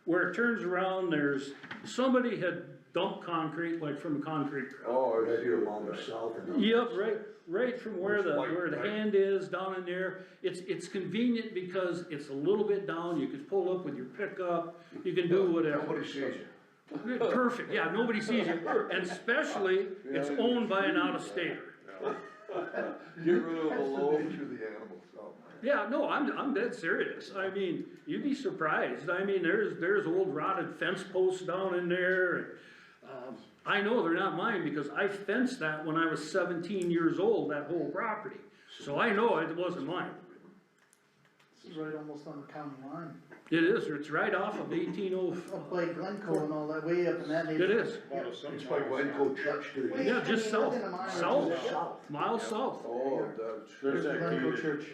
where it turns around, somebody had dumped concrete, like from a concrete crowd. Oh, I Right see here it along the there. south and. Yep, right from where the White, right? hand is, down in there, it's convenient because it's a little bit down, you can pull up with your pickup, you can do whatever. Nobody sees you. Perfect, yeah, nobody sees you, and especially, it's owned by an out-of-stater. Get rid of the low. Nature of the animals, oh, man. Yeah, no, I'm dead serious, I mean, you'd be surprised, I mean, there's old rotted fence posts down in there, and, I know they're not mine, because I fenced that when I was 17 years old, that whole property, so I know it wasn't mine. This is right almost on the county line. It is, it's right off of 1805. Up by Glencoe and all that, way up in that It neighborhood. is, It's by Glencoe Church to the east. yeah, just south, South. miles south. Oh, that's. There's that Glencoe gated, Church.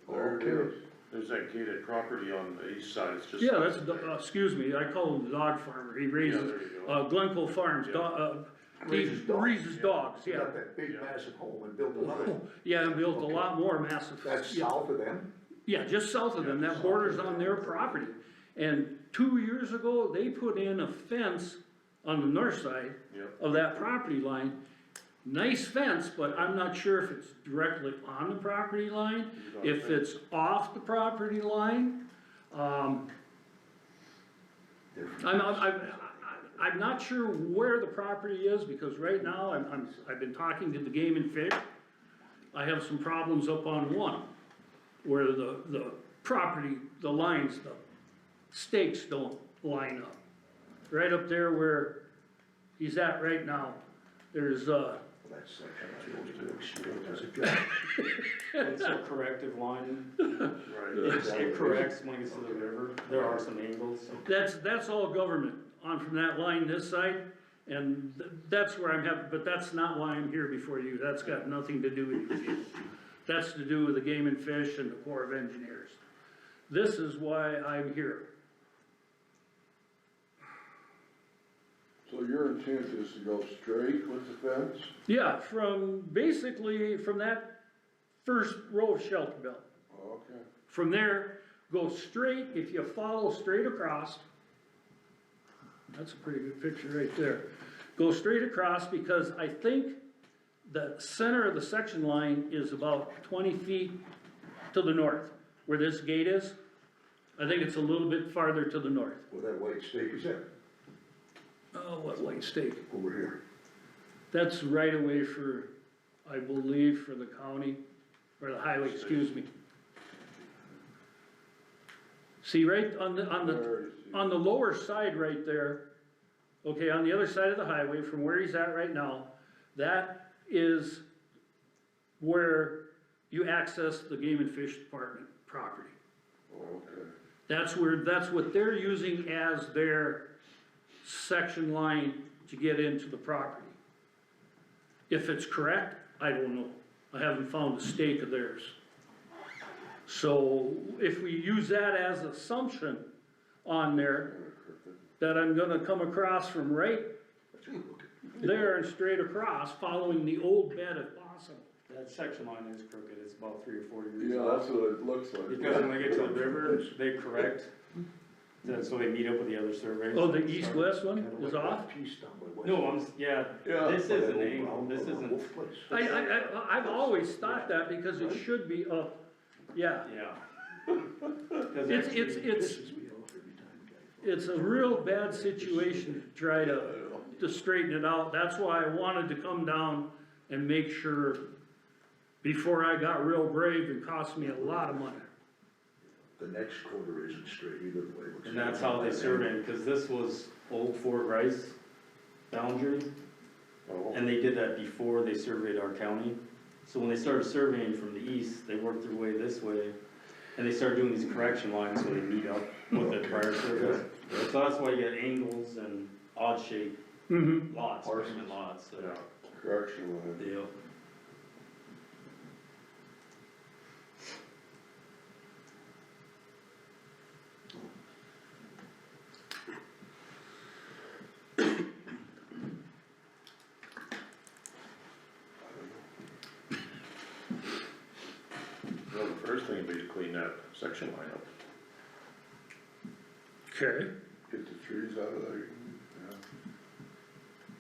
There it is. there's that gated property on the east side, it's just. Yeah, that's, excuse me, I call him the dog farmer, he raises, Yeah, there you go. Glencoe Farms, he Raises dogs. raises dogs, He yeah. got that big massive home and built another. Yeah, and built a lot more massive. That's yeah. south of them? Yeah, just south of them, that borders on their property. And 2 years ago, they put in a fence on the north side Yep. of that property line. Nice fence, but I'm not sure if it's directly on the property line, if it's off the property line. I'm not sure where the property is, because right now, I've been talking to the Game and Fish. I have some problems up on one, where the property, the lines, the stakes don't line up. Right up there where he's at right now, there's, That section, I suppose, to explain, does it go? It's a corrective line, Right. it corrects when it gets to the river, there are some angles, so. that's all government, on from that line this side, And that's where I'm happy, but that's not why I'm here before you, that's got nothing to do with you. That's to do with the Game and Fish and the Corps of Engineers. This is why I'm here. So your intent is to go straight with the fence? Yeah, basically from that first row of shelter belt. Okay. From there, go straight, if you follow straight across, that's a pretty good picture right there. Go straight across because I think the center of the section line is about 20 feet to the north, where this gate is. I think it's a little bit farther to the north. Where that white stake is at, Oh, what white stake? over here. That's right away for, I believe, for the county, or the highway, excuse me. See, right on the lower side right there, okay, on the other side of the highway, from where he's at right now, that is where you access the Game and Fish Department property. Okay. That's what they're using as their section line to get into the property. If it's correct, I don't know. I haven't found a stake of theirs. So if we use that as assumption on there, that I'm gonna come across from right there and straight across, following the old bed if possible. That section line is crooked, it's about 3 or 4 degrees Yeah, off. that's what it looks like. Because when they get to the river, they correct, so they meet up with the other surveyors. Oh, the east-west one is off? Piece down by West. No, Yeah. this is an angle, this isn't, Both places. I've always thought that because it should be up, yeah. yeah. 'Cause It's actually- Pisses me off every time the guy it's a real bad situation to try to straighten it out. That's why I wanted to come down and make sure before I got real brave and cost me a lot of money. The next quarter isn't straight either way. And that's how they surveyed, because this was old Fort Rice boundary, Oh. and they did that before they surveyed our county. So when they started surveying from the east, they worked their way this way, and they started doing these correction lines so they meet up with the prior survey. So that's why you get angles and odd shaped Mm-hmm. lots, apartment lots, so. Yeah, correction line. Deal. Well, the first thing would be to clean that section line up. Okay. Get the trees out of there. Yeah.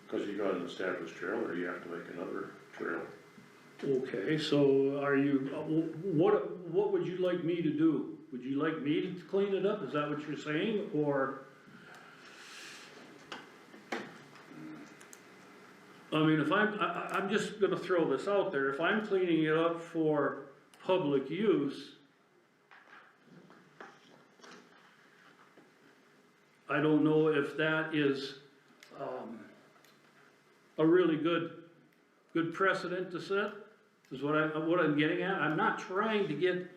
Cause you got an established trail there, you have to make another trail. Okay, so are you, what would you like me to do? Would you like me to clean it up? Is that what you're saying, or? I mean, if I'm just gonna throw this out there, if I'm cleaning it up for public use, I don't know if that is, a really good precedent to set, is what I'm getting at. I'm not trying to get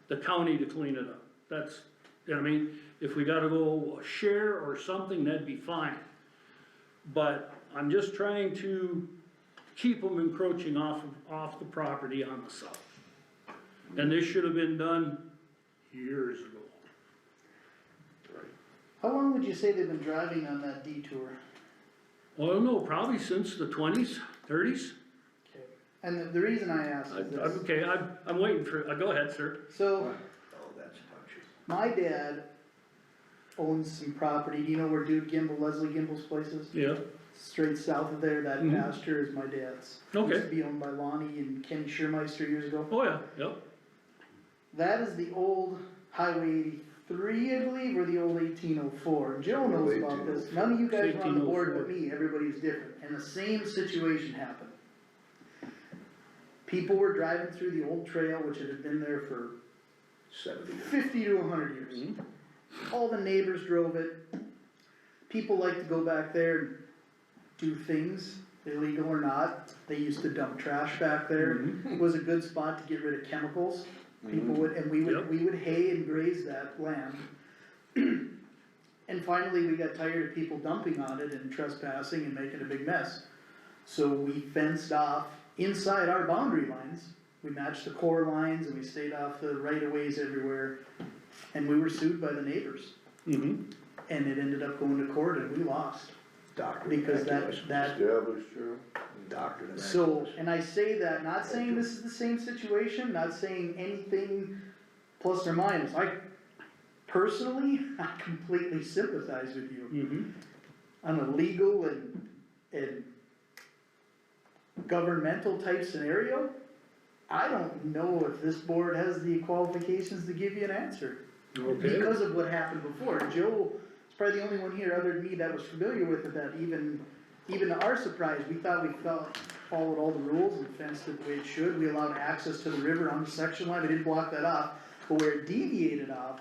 the county to clean it up. That's, you know what I mean? If we gotta go share or something, that'd be fine. But I'm just trying to keep them encroaching off the property on the south. And this should have been done years ago. How long would you say they've been driving on that detour? Well, I don't know, probably since the 20s, 30s. Okay. And the reason I ask is this, Okay, I'm waiting for, go ahead, sir. so Oh, that's touchy. my dad owns some property, do you know where Leslie Gimbel's place is? Yeah, Straight south of there, that Mhm. pasture is my dad's. Okay. Used to be owned by Lonnie and Kenny Schurmeister years ago. oh yeah, yep. That is the old Highway 83, I believe, or the old 1804. Joe knows about this. None of you guys were on the board but me, everybody was different. And the same situation happened. People were driving through the old trail, which had been there for 70 years. 50 to 100 years. All the neighbors drove it. People like to go back there and do things, illegal or not. They used to dump trash back there. It was a good spot to get rid of chemicals. People would, and we would hay and graze that land. And finally, we got tired of people dumping on it and trespassing and making a big mess. So we fenced off inside our boundary lines, we matched the core lines and we stayed off the right-of-ways everywhere. And we were sued by the neighbors, Mm-hmm. and it ended up going to court and we lost. Doctor. Because that, Established, sure. Doctor. so, and I say that, not saying this is the same situation, not saying anything plus or minus. I personally, I completely sympathize with you. Mm-hmm. On a legal and governmental type scenario, I don't know if this board has the qualifications to give you an answer. Okay. Because of what happened before. Joe is probably the only one here other than me that was familiar with it, that even to our surprise, we thought we followed all the rules and fenced it the way it should. We allowed access to the river on the section line, we didn't block that off. But where it deviated off,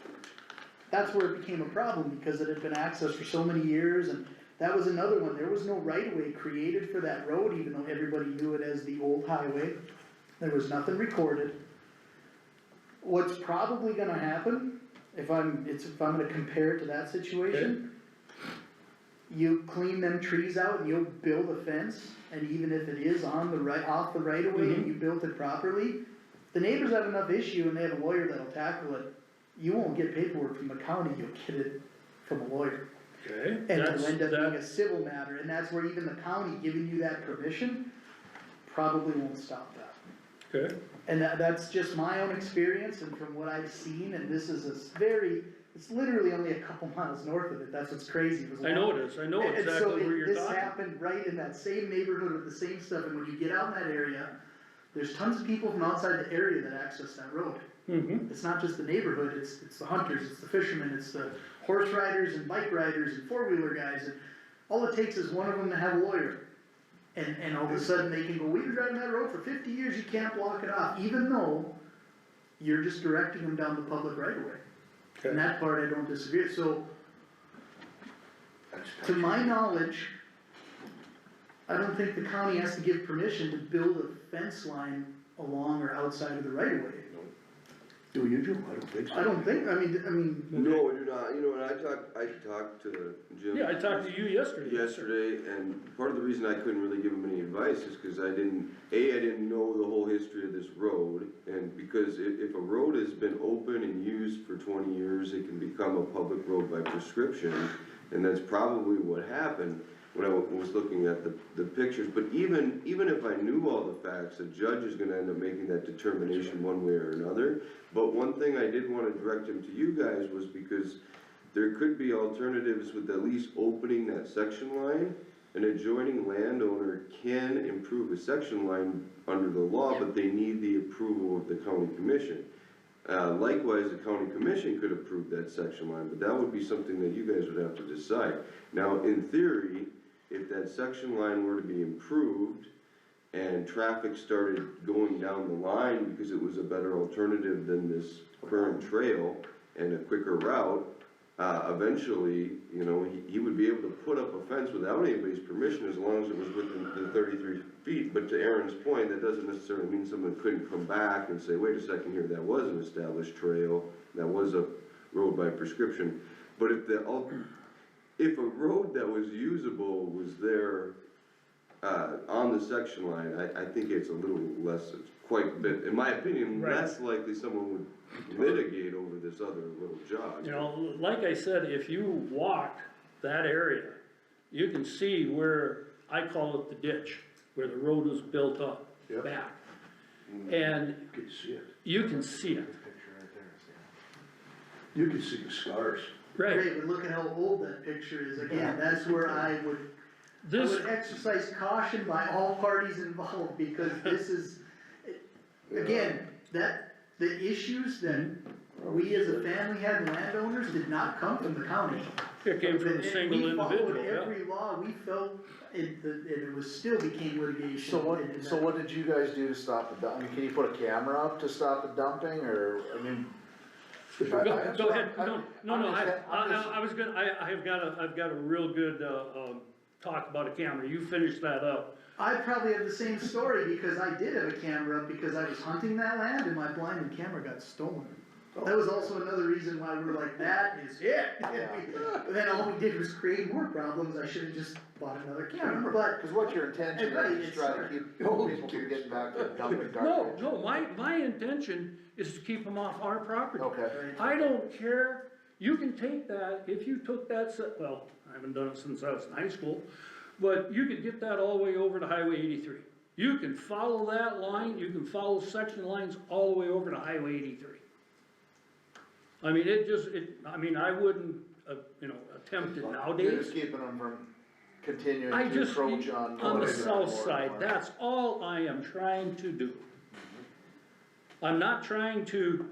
that's where it became a problem, because it had been accessed for so many years, and that was another one. There was no right-of-way created for that road, even though everybody knew it as the old highway. There was nothing recorded. What's probably gonna happen, if I'm gonna compare it to that situation, you clean them trees out and you'll build a fence, and even if it is on the off the right-of-way and you built it properly, the neighbors have enough issue and they have a lawyer that'll tackle it. You won't get paperwork from the county, you'll get it from a lawyer. Okay. And it'll end up being a civil matter, and that's where even the county giving you that permission probably won't stop that. Okay. And that's just my own experience and from what I've seen, and this is it's literally only a couple miles north of it, that's what's crazy. It was I know it is, I know and exactly so where you're this talking. happened right in that same neighborhood with the same stuff, and when you get out in that area, there's tons of people from outside the area that access that road. Mm-hmm. It's not just the neighborhood, it's the hunters, it's the fishermen, it's the horse riders and bike riders and four-wheeler guys, and all it takes is one of them to have a lawyer. And all of a sudden they can go, we've been driving that road for 50 years, you can't block it off, even though you're just directing them down the public right of way. And that part I don't disagree, so, to my knowledge, I don't think the county has to give permission to build a fence line along or outside of the right of way. Do you, Joe? I don't think so. I don't think, I mean, No, we do not, you know, and I talked to Jim. Yeah, I talked to you yesterday. Yesterday, and part of the reason I couldn't really give him any advice is cause I didn't know the whole history of this road, and because if a road has been open and used for 20 years, it can become a public road by prescription, and that's probably what happened when I was looking at the pictures. But even if I knew all the facts, a judge is gonna end up making that determination one way or another. But one thing I did wanna direct him to you guys was because there could be alternatives with at least opening that section line. An adjoining landowner can improve a section line under the law, but they need the approval of the county commission. Likewise, the county commission could approve that section line, but that would be something that you guys would have to decide. Now, in theory, if that section line were to be improved and traffic started going down the line because it was a better alternative than this current trail and a quicker route, eventually, you know, he would be able to put up a fence without anybody's permission as long as it was within the 33 feet. But to Aaron's point, that doesn't necessarily mean someone couldn't come back and say, wait a second here, that was an established trail, that was a road by prescription. But if a road that was usable was there, on the section line, I think it's a little less, it's quite a bit, in my opinion, Right. less likely someone would mitigate over this other little jog. You know, like I said, if you walk that area, you can see where, I call it the ditch, where the road was built up Yep. back. And You can see it. you can see it, You can see the scars. right? great, but look at how old that picture is, again, that's where I would exercise caution by all parties involved, because this is, again, the issues that we as a family had, landowners, did not come from the county. It came from a And single we individual, followed yeah. every law, we felt, it was still became litigation. So what did you guys do to stop the dump? I mean, can you put a camera up to stop the dumping, or, I mean? Go ahead, no, I'm I've got a real good, talk about a camera, you finish that up. I probably have the same story, because I did have a camera up, because I was hunting that land, and my blind and camera got stolen. That was also another reason why we're like, that is it. Yeah. But then all we did was create more problems, I should've just bought another camera, but, Cause what your intention Right, is try to it's- keep people from getting back to dumping garbage. No, my intention is to keep them off our property. Okay, I don't care, you can take that, if you took that, well, I haven't done it since I was in high school, but you could get that all the way over to Highway 83. You can follow that line, you can follow section lines all the way over to Highway 83. I mean, I wouldn't, attempt it you're nowadays. just keeping them from continuing I to just, encroach on. on the more south and more side, and more. that's all I am trying to do. I'm not trying to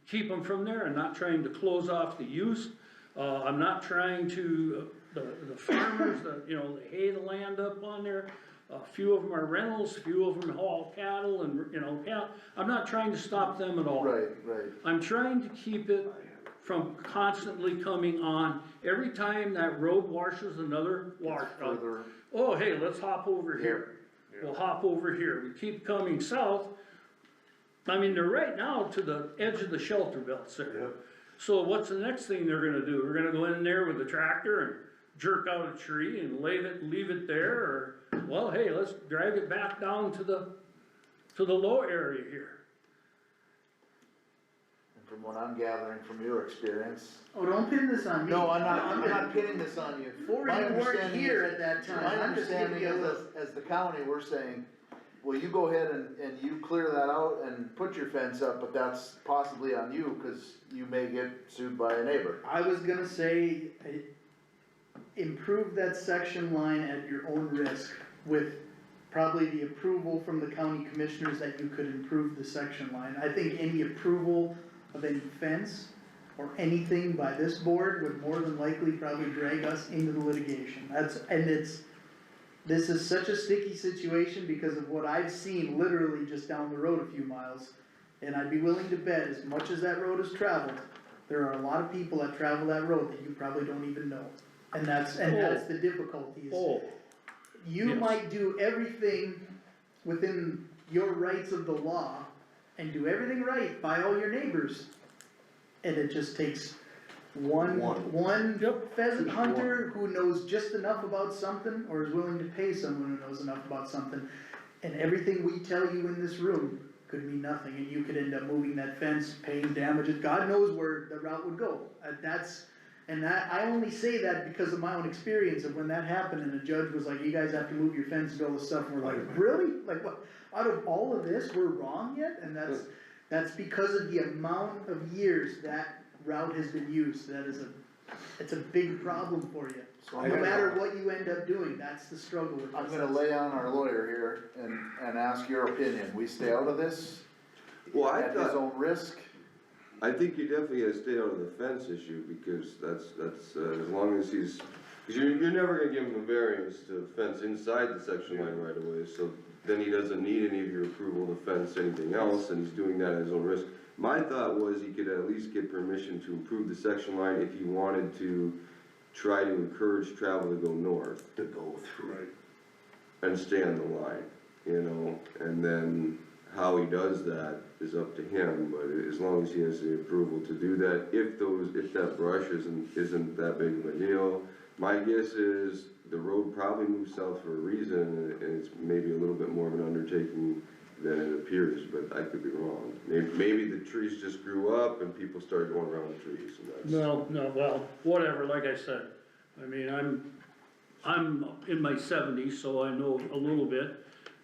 keep them from there, I'm not trying to close off the use. I'm not trying to, the farmers, they hay the land up on there. A few of them are rentals, a few of them haul cattle and, I'm not trying to stop them at all. Right, right. I'm trying to keep it from constantly coming on. Every time that road washes another wash out, Further, oh, hey, let's hop over here. We'll hop over here. We keep coming south. I mean, they're right now to the edge of the shelter belts there. So what's the next thing they're gonna do? We're gonna go in there with a tractor and jerk out a tree and leave it there, or, well, hey, let's drag it back down to the low area here. and from what I'm gathering from your experience. oh, don't pin this on me. No, I'm not pinning this on you. For My you weren't understanding here is- at that time, My I'm just giving understanding you a is, look. as the county, we're saying, well, you go ahead and you clear that out and put your fence up, but that's possibly on you, cause you may get sued by a neighbor. I was gonna say, improve that section line at your own risk with probably the approval from the county commissioners that you could improve the section line. I think any approval of any fence or anything by this board would more than likely probably drag us into the litigation. This is such a sticky situation because of what I've seen literally just down the road a few miles. And I'd be willing to bet, as much as that road is traveled, there are a lot of people that travel that road that you probably don't even know. And that's the difficulty is, Oh, you yes. might do everything within your rights of the law and do everything right by all your neighbors. And it just takes one pheasant hunter who knows just enough about something or is willing to pay someone who knows enough about something. And everything we tell you in this room could mean nothing, and you could end up moving that fence, paying damages, God knows where the route would go. I only say that because of my own experience of when that happened and the judge was like, you guys have to move your fence and all this stuff, and we're like, really? Like what, out of all of this, we're wrong yet? And that's because of the amount of years that route has been used. It's a big problem for you. So No matter what you end up doing, that's the struggle with this. I'm gonna lay on our lawyer here and ask your opinion. We stay out of this Well, I at his thought, own risk? I think you definitely gotta stay out of the fence issue, because that's, as long as he's, cause you're never gonna give him a variance to fence inside the section line right away, so then he doesn't need any of your approval to fence anything else, and he's doing that at his own risk. My thought was he could at least get permission to improve the section line if he wanted to try to encourage travel to go north To go through. and stay on the line, and then how he does that is up to him, but as long as he has the approval to do that, if that brush isn't that big of a deal, my guess is the road probably moved south for a reason, and it's maybe a little bit more of an undertaking than it appears, but I could be wrong. Maybe the trees just grew up and people started going around the trees, and that's. No, well, whatever, like I said, I mean, I'm in my 70s, so I know a little bit.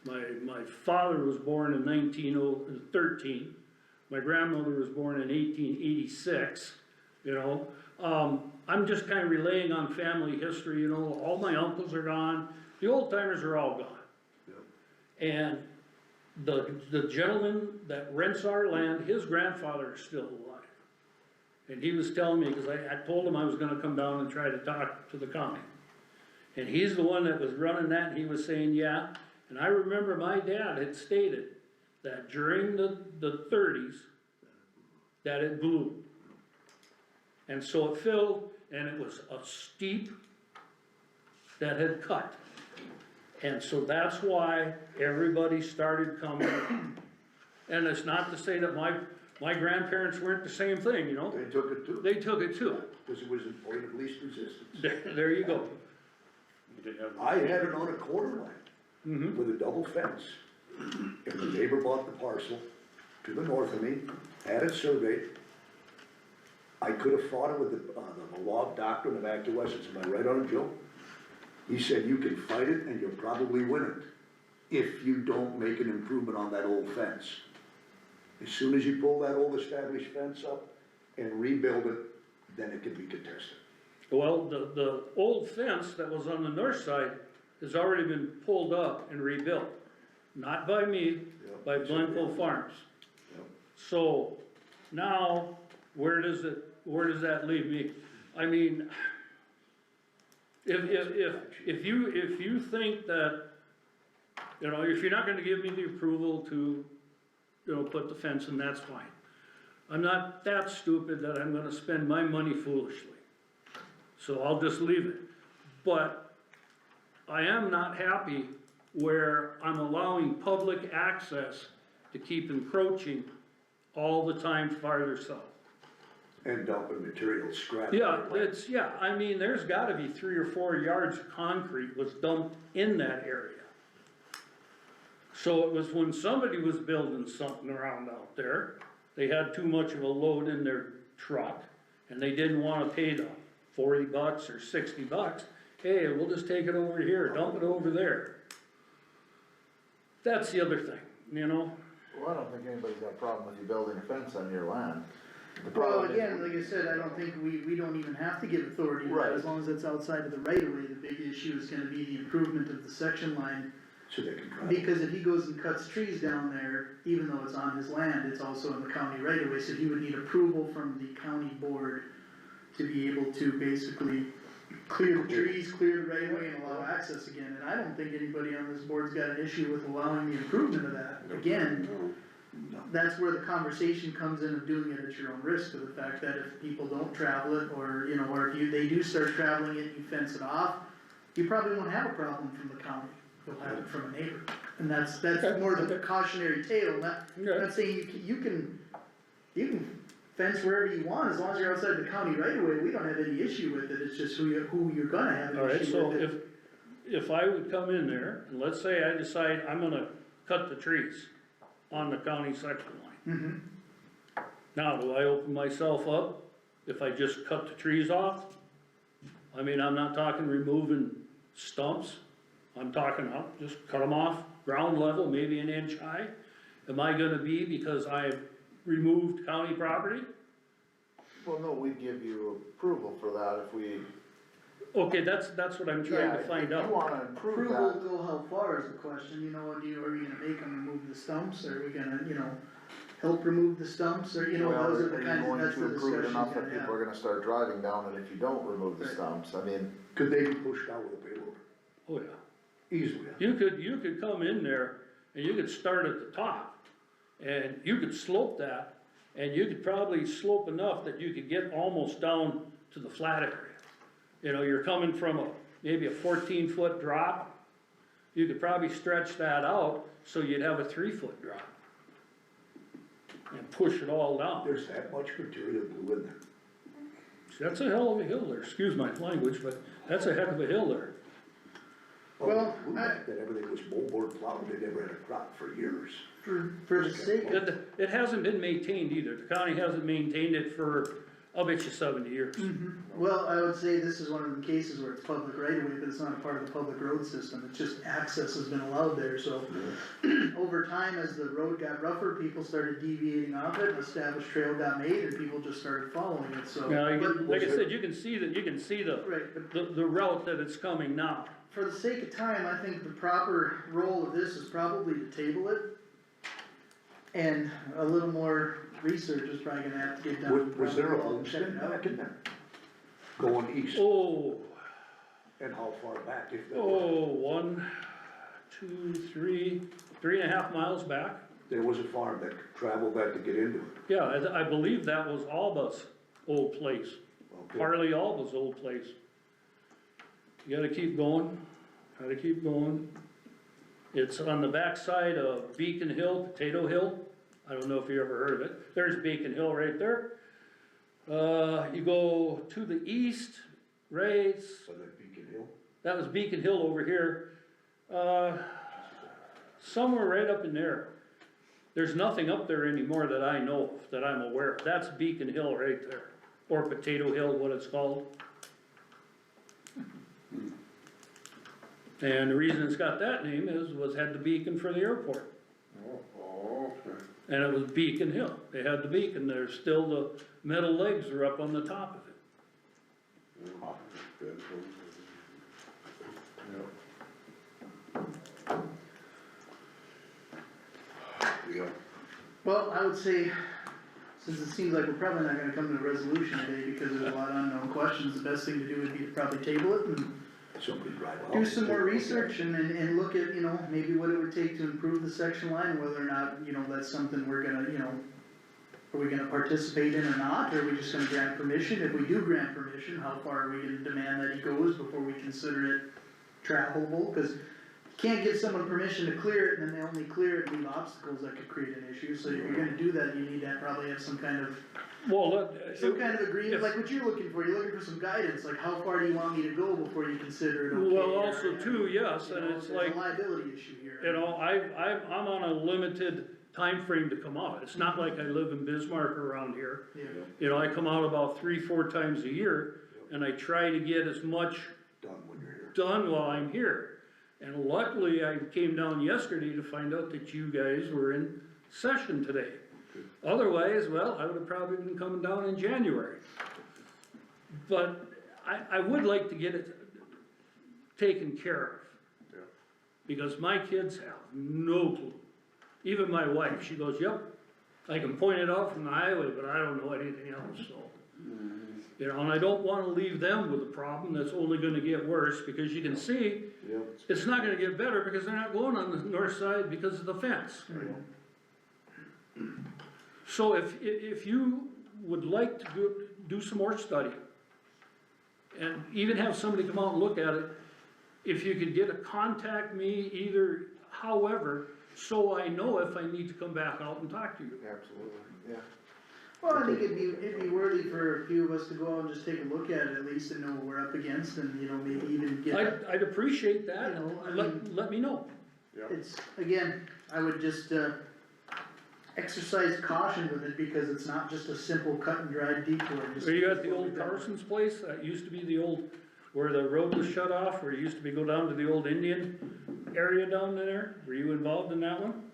My father was born in 1913, my grandmother was born in 1886, I'm just kinda relaying on family history, all my uncles are gone, the old timers are all gone. And the gentleman that rents our land, his grandfather is still alive. And he was telling me, cause I told him I was gonna come down and try to talk to the county. And he's the one that was running that, and he was saying, yeah, and I remember my dad had stated that during the 30s, that it blew. And so it filled, and it was a steep that had cut. And so that's why everybody started coming. And it's not to say that My grandparents weren't the same thing, you know, They took it too, they took it too. because it was in point of least resistance. There you go. You didn't have. I had it on a quarter line Mm-hmm. with a double fence, and the neighbor bought the parcel to the north of me, had it surveyed. I could have fought it with the law of doctrine of active Wessex, am I right on it, Joe? He said, you can fight it and you'll probably win it, if you don't make an improvement on that old fence. As soon as you pull that old established fence up and rebuild it, then it can be contested. Well, the old fence that was on the north side has already been pulled up and rebuilt. Not by me, Yep. by Glencoe Farms. Yep. So now, where does that leave me? I mean, if you think that, you know, if you're not gonna give me the approval to, you know, put the fence in, that's fine. I'm not that stupid that I'm gonna spend my money foolishly. So I'll just leave it. But I am not happy where I'm allowing public access to keep encroaching all the time farther south. And dumping material, scrap. Yeah, I mean, there's gotta be 3 or 4 yards of concrete was dumped in that area. So it was when somebody was building something around out there, they had too much of a load in their truck, and they didn't wanna pay the $40 or $60. Hey, we'll just take it over here, dump it over there. That's the other thing, you know? Well, I don't think anybody's got a problem with you building a fence on your land. The Well, problem is- again, like I said, I don't think we don't even have to give authority to that, Right. as long as it's outside of the right of way. The big issue is gonna be the improvement of the section line. So they can drive. Because if he goes and cuts trees down there, even though it's on his land, it's also in the county right of way, so he would need approval from the county board to be able to basically clear the trees, clear the right of way and allow access again. And I don't think anybody on this board's got an issue with allowing the improvement of that. Again, that's where the conversation comes in of doing it at your own risk, of the fact that if people don't travel it, or, you know, or if they do start traveling it, you fence it off, you probably won't have a problem from the county, you'll have it from a neighbor. And that's more the cautionary tale, not saying you can fence wherever you want, as long as you're outside the county right away, we don't have any issue with it, it's just who you're gonna have an Alright, issue so with it. if I would come in there, and let's say I decide I'm gonna cut the trees on the county section line. Now, do I open myself up if I just cut the trees off? I mean, I'm not talking removing stumps, I'm talking just cut them off, ground level, maybe an inch high. Am I gonna be, because I've removed county property? Well, no, we'd give you approval for that if we. Okay, that's what I'm trying to find If you out. wanna improve Approval that, go how far is the question, you know, are you gonna make them remove the stumps, are we gonna, you know, help remove the stumps, or, you know, well, those are are the you kinds, going that's the to improve it discussion enough you're that gonna people have. are gonna start driving down it if you don't remove the Right. stumps? I mean, Could they be pushed out with a payload? Oh, yeah. Easily. You could come in there and you could start at the top and you could slope that, and you could probably slope enough that you could get almost down to the flat area. You know, you're coming from maybe a 14-foot drop, you could probably stretch that out so you'd have a 3-foot drop. And push it all down. There's that much material glue in there. That's a hell of a hill there, excuse my language, but that's a heck of a hill there. Well, That everything was moldboard plowed, they never had a crop for years. For the sake of, It hasn't been maintained either, the county hasn't maintained it for, I'll bet you 70 years. well, I would say this is one of the cases where it's public right of way, but it's not a part of the public road system, it's just access has been allowed there, so. Over time, as the road got rougher, people started deviating off it, an established trail got made, and people just started following it, so. Now, But- like I said, you can see Right, but the route that it's coming now. for the sake of time, I think the proper role of this is probably to table it. And a little more research is probably gonna have to get done. Was there a Probably check homestead it out. back in there? Going east, Oh, and how far back if there oh, 1, 2, 3, 3.5 miles back. There was a farm that traveled that to get into it. Yeah, I believe that was Alba's old place, Okay. Harley Alba's old place. You gotta keep going, gotta keep going. It's on the backside of Beacon Hill, Potato Hill. I don't know if you ever heard of it. There's Beacon Hill right there. You go to the east, right, So that Beacon Hill, that was Beacon Hill over here. Somewhere right up in there. There's nothing up there anymore that I know of, that I'm aware of. That's Beacon Hill right there, or Potato Hill, what it's called. And the reason it's got that name had the beacon for the airport. Oh, okay. And it was Beacon Hill. They had the beacon there, still the metal legs are up on the top of it. Good. yeah, Well, I would say, since it seems like we're probably not gonna come to a resolution today because there's a lot of unknown questions, the best thing to do would be to probably table it and somebody drive out. do some more research and look at, you know, maybe what it would take to improve the section line, whether or not, you know, that's something we're gonna, you know, are we gonna participate in or not, or are we just gonna grant permission? If we do grant permission, how far are we gonna demand that he goes before we consider it travelable? Cause you can't give someone permission to clear it and then they only clear it and leave obstacles that could create an issue, so if you're gonna do that, you need to probably have some kind of agreement, like what you're looking for, you're looking for some guidance, like how far do you want me to go before you consider it okay? Well, or, also too, yes, you and know, it's there's like, a liability issue here. you know, I'm on a limited time frame to come out. It's not like I live in Bismarck around here. Yeah. You know, I come out about 3-4 times a year, and I try to get as much Done when you're here. done while I'm here. And luckily, I came down yesterday to find out that you guys were in session today. Otherwise, well, I would have probably been coming down in January. But I would like to get it taken care of. Because my kids have no clue. Even my wife, she goes, yep, I can point it out from the highway, but I don't know anything else, so. You know, and I don't wanna leave them with a problem that's only gonna get worse, because you can see, Yep. it's not gonna get better because they're not going on the north side because of the fence. So if you would like to do some more study, and even have somebody come out and look at it, if you could contact me either, however, so I know if I need to come back out and talk to you. Absolutely, yeah. Well, I think it'd be worthy for a few of us to go out and just take a look at it at least and know what we're up against and, you know, maybe even get. I'd appreciate that, You know, I let me know. It's, again, I would just, exercise caution with it because it's not just a simple cut and dried detour. Just- So you got the old Carson's place, that used to be the old, where the road was shut off, where it used to be go down to the old Indian area down there, were you involved in that one?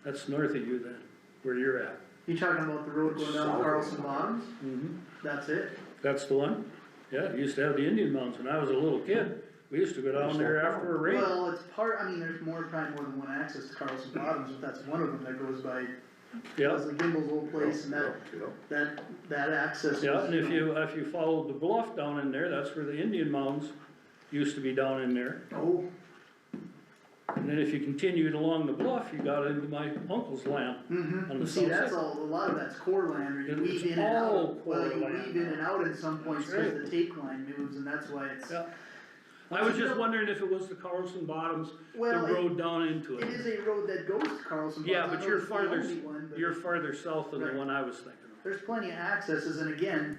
That's north of you then, where you're at. You talking about the road going down to Carlson Bottoms? Mm-hmm. That's it? That's the one? Yeah, it used to have the Indian mounds when I was a little kid. We used to go down there after a rain. Well, it's probably more than one access to Carlson Bottoms, but that's one of them that goes by Yeah, Leslie Gimbel's old place and that access. yeah, was, and if you followed the bluff down in there, that's where the Indian mounds used to be down in there. Oh, And then if you continued along the bluff, you got into my uncle's land. On the you see, south that's side. all, a lot of that's core land, or you It's weave in and all out, well, core you land. weave in and out in some points That's because the take line moves, and that's why it's. Yeah. I was just wondering if it was the Carlson Bottoms, the Well, road down into It it. is a road that goes to Carlson Bottoms. Yeah, I but know you're it's the farther, only one, but you're farther south than the Right. one I was thinking of. there's plenty of accesses, and again,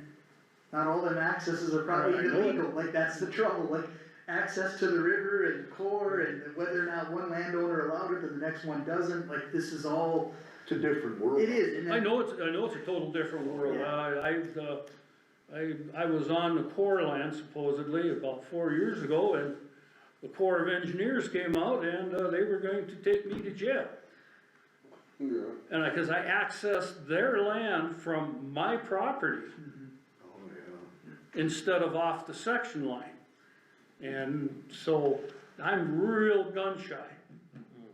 not all them accesses are probably I even know it. legal, like, that's the trouble, like, access to the river and core, and whether or not one landowner allowed it and the next one doesn't, like, this is all, It's a different world. it is, and I then, know it's a total different world. Yeah. I was on the Corps land supposedly about 4 years ago, and the Corps of Engineers came out and, they were going to take me to jail. Yeah. And cause I accessed their land from my property Oh, yeah. instead of off the section line. And so I'm real gun shy,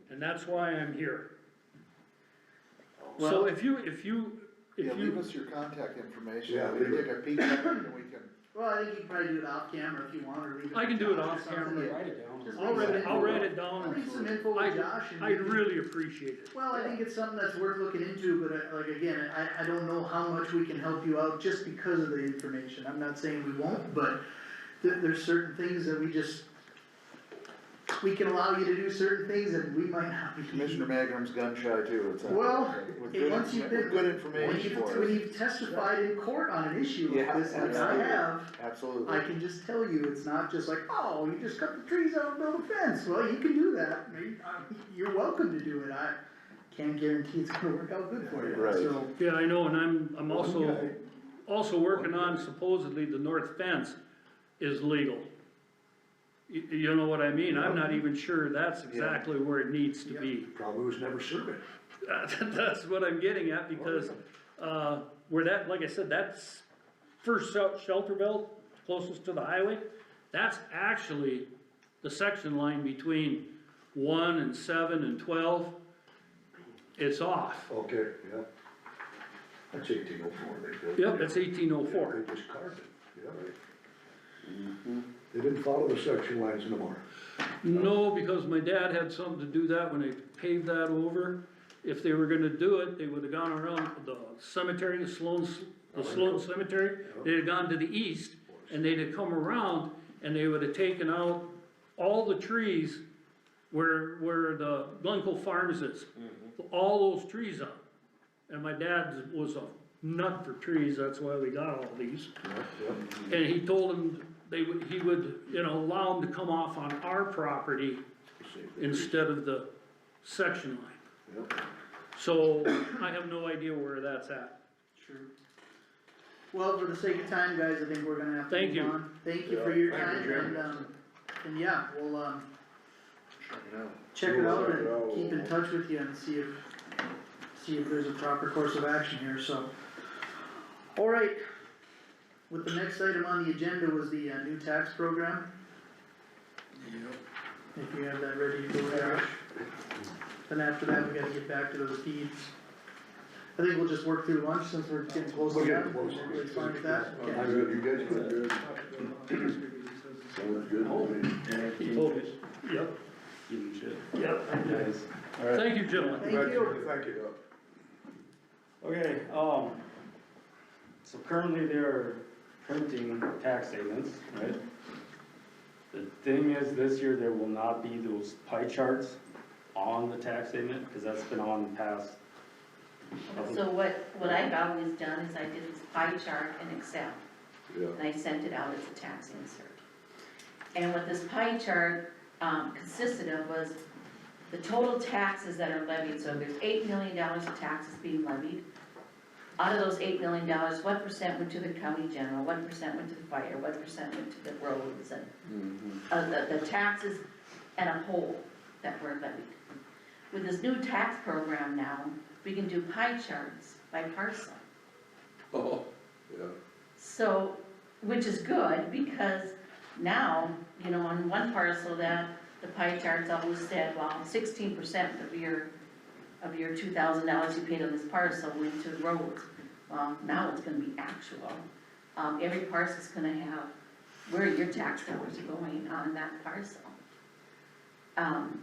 and that's why I'm here. So Well- if you, Yeah, leave us your contact information, Yeah, we can leave take a peek at it and we can. well, I think you can probably do it off camera if you want, or leave it. I can with do it Josh or off something, camera. yeah. Write it down. Just I'll leave some write info. it down. Leave some info with Josh and. I'd really appreciate it. Well, I think it's something that's worth looking into, but like, again, I don't know how much we can help you out just because of the information. I'm not saying we won't, but there's certain things that we just, we can allow you to do certain things and we might not be. Commissioner Magram's gun shy too, it's. Well, with hey, good once you've been, good when information you've, for when us. you've testified in court on an issue like Yeah, this, like I absolutely. have, Absolutely. I can just tell you, it's not just like, oh, you just cut the trees out and build a fence. Well, you can do that. You're welcome to do it. I can't guarantee it's gonna work out good for you, Right. so. Yeah, I know, and I'm also working on supposedly the north fence is legal. You know what I mean? I'm not even sure that's exactly where it needs to be. Probably was never surveyed. That's what I'm getting at, because, where that, like I said, that's first shelter belt, closest to the highway, that's actually the section line between 1 and 7 and 12. It's off. Okay, yeah. That's 1804 they built. Yep, that's 1804. They just carved it, yeah, right. They didn't follow the section lines anymore. No, because my dad had something to do that when they paved that over. If they were gonna do it, they would've gone around the cemetery, the Sloan Cemetery. They'd have gone to the east, and they'd have come around, and they would've taken out all the trees where the Glencoe Farms is. All those trees out. And my dad was a nut for trees, that's why we got all these. And he told them he would, allow them to come off on our property instead of the section line. So I have no idea where that's at. Sure. Well, for the sake of time, guys, I think we're gonna have to Thank move you. on. Thank you for your Thank time, you, Jim. and yeah, we'll, check it We'll out check it and out. keep in touch with you and see if there's a proper course of action here, so. Alright, with the next item on the agenda was the, new tax program. If you have that ready to go, Josh. Then after that, we gotta get back to those deeds. I think we'll just work through lunch since we're getting close to We'll that. get close. Everybody's fine with that? I'm Okay. good, you guys good? Sounds good to me. He told us. Yep. Give them shit. Yep. Nice. Thank you, gentlemen. Thank you. Thank you. Okay, so currently they're printing tax statements, right? The thing is, this year there will not be those pie charts on the tax statement, cause that's been on the past. So what I've always done is I did this pie chart in Excel, Yeah. and I sent it out as a tax insert. And what this pie chart, consisted of was the total taxes that are levied, so there's $8 million of taxes being levied. Out of those $8 million, what percent went to the county general, what percent went to the fire, what percent went to the roads, and, the taxes and a whole that were levied. With this new tax program now, we can do pie charts by parcel. Oh, yeah. So, which is good, because now, on one parcel that the pie charts always said, well, 16% of your $2,000 you paid on this parcel went to roads. Well, now it's gonna be actual. Every parcel's gonna have where your tax dollars are going on that parcel.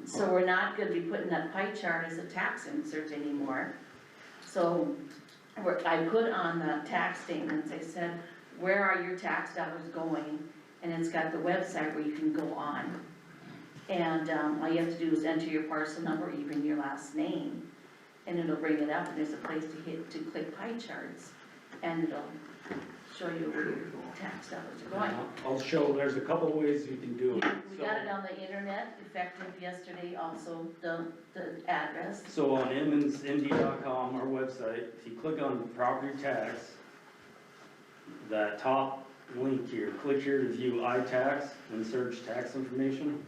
So we're not gonna be putting that pie chart as a tax insert anymore. So, I put on the tax statements, I said, where are your tax dollars going? And it's got the website where you can go on. And, all you have to do is enter your parcel number, even your last name, and it'll bring it up, and there's a place to click pie charts, and it'll show you where your tax dollars are going. I'll show, there's a couple ways you can do it. We got it on the internet, effective yesterday, also the address. So on emmonsnd.com, our website, if you click on property tax, that top link here, click here to view iTax and search tax information.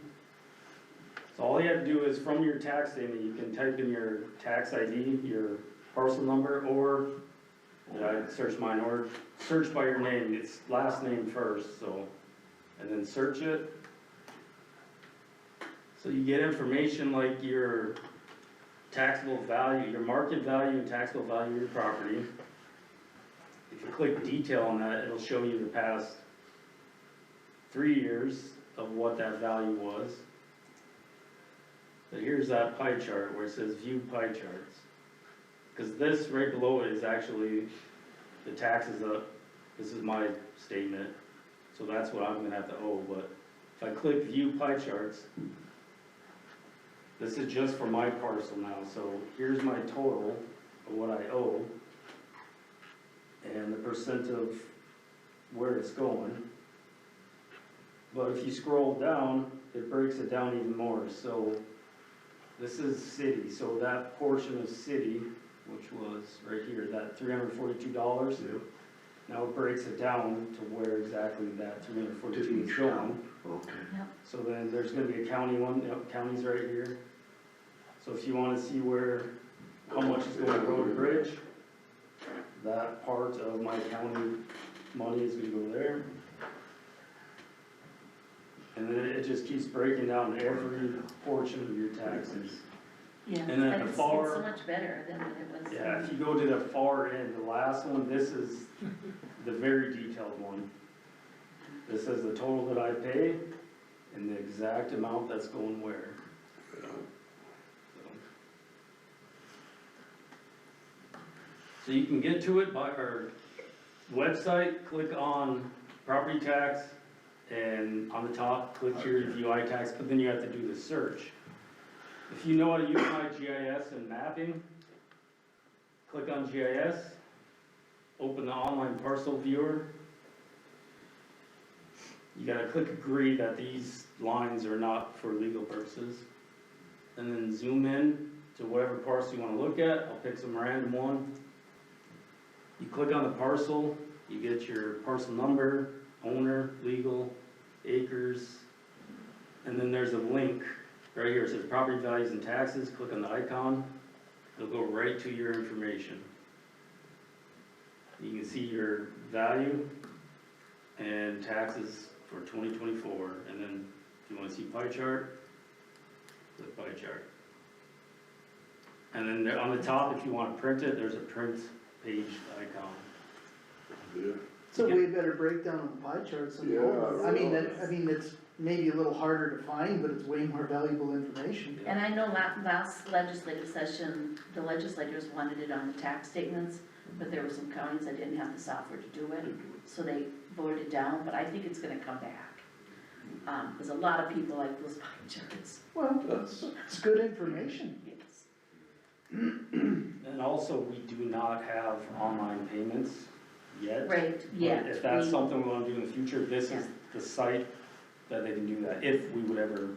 So all you have to do is from your tax statement, you can type in your tax ID, your parcel number, or, I search mine, or search by your name, it's last name first, so, and then search it. So you get information like your taxable value, your market value and taxable value of your property. If you click detail on that, it'll show you the past 3 years of what that value was. But here's that pie chart where it says view pie charts. Cause this right below it is actually the taxes up, this is my statement, so that's what I'm gonna have to owe, but if I click view pie charts, This is just for my parcel now, so here's my total of what I owe. And the percent of where it's going. But if you scroll down, it breaks it down even more, so this is city, so that portion of city, which was right here, that $342. Now it breaks it down to where exactly that 342 is going. Okay. So then there's gonna be a county one, yep, county's right here. So if you wanna see where, how much is going to road and bridge, that part of my county money is gonna go there. And then it just keeps breaking down every portion of your taxes. Yeah, And then the it's far- so much better than it was. Yeah, if you go to the far end, the last one, this is the very detailed one. This is the total that I pay and the exact amount that's going where. So you can get to it by our website, click on property tax, and on the top, click here to view iTax, but then you have to do the search. If you know how to use my GIS and mapping, click on GIS, open the online parcel viewer. You gotta click agree that these lines are not for legal purposes. And then zoom in to whatever parcel you wanna look at. I'll pick some random one. You click on the parcel, you get your parcel number, owner, legal, acres, and then there's a link right here. It says property values and taxes. Click on the icon. It'll go right to your information. You can see your value and taxes for 2024, and then if you want to see pie chart, click pie chart. And then there, on the top, if you want to print it, there's a print page icon. Yeah. It's a way better breakdown of the pie charts than the old one. Yeah, I mean, it's maybe a little harder to find, but it's way more valuable information. And I know last legislative session, the legislators wanted it on the tax statements, but there were some counties that didn't have the software to do it, so they voted it down, but I think it's gonna come back. Cause a lot of people like those pie charts. Well, it's good information. Yes. And also, we do not have online payments yet. Right, yeah. If that's something we wanna do in the future, this is the site that they can do that, if we would ever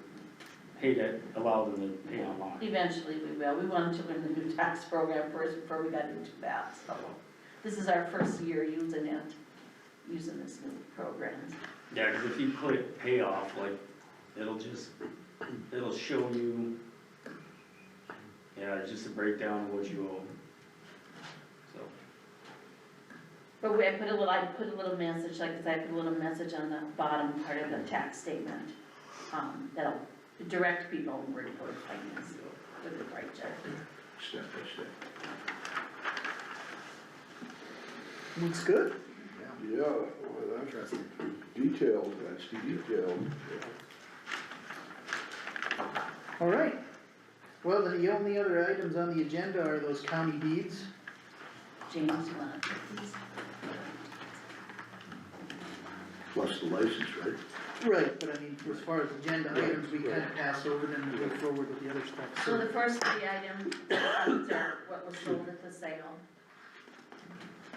pay to, allow them to pay online. Eventually we will. We wanted to learn the new tax program first before we got into that, so. This is our first year using this new program. Yeah, cause if you click payoff, like, it'll show you, yeah, it's just a breakdown of what you owe. So, But I put a little message, like I put a little message on the bottom part of the tax statement, that'll direct people where to go to find this with the right check. Step by step. Looks good. Yeah, well, that's detailed, that's detailed. All right. Well, then the only other items on the agenda are those county deeds. James, you wanna take these? Plus the license, right? Right, but I mean, as far as agenda items, we kind of pass over them and go forward with the other stuff. So the first three items are what was sold at the sale,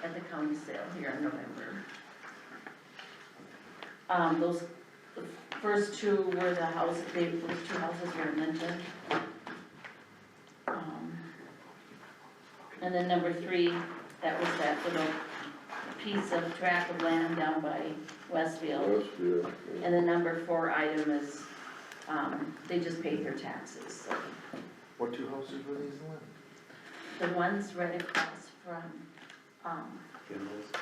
at the county sale here in November. Those, the first two were the house, those two houses were mentioned. And then number three, that was that little piece of tract of land down by Westfield. That's good. And the number four item is, they just paid their taxes, so. What two houses were these in? The ones right across from,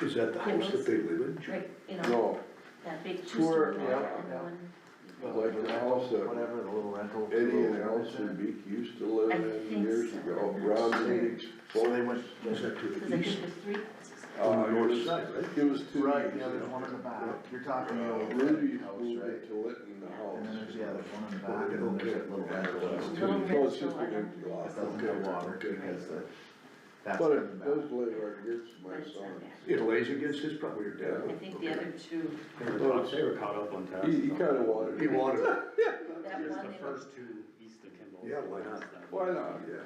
Is that the house that they live in? right, you know, No, that big Tour, two-story yeah, lot and the yeah. one. like the house that Whatever, the little rental. Eddie and Allison Beak used to live I in think years so. ago, around the So they went, Is that to Cause the I think east? there's three houses. On the it north was- side, right? It was two. right, yeah, there's one in the back. You're talking the old Ruby house, moved right? it to Lytton, the house. And then there's, yeah, there's one in the back, and then there's that little rental. Yeah, house. Little so it's just rental, an empty lot. It doesn't have water, because that's But in it the does back. lay right against my But it's son. not bad. It lays against his property or Yeah. down? I think the other two, they were caught up on taxes. He kinda wanted. He wanted it. that Just one, the they first two east of Kimball. Yeah, why not? Why not? Yeah,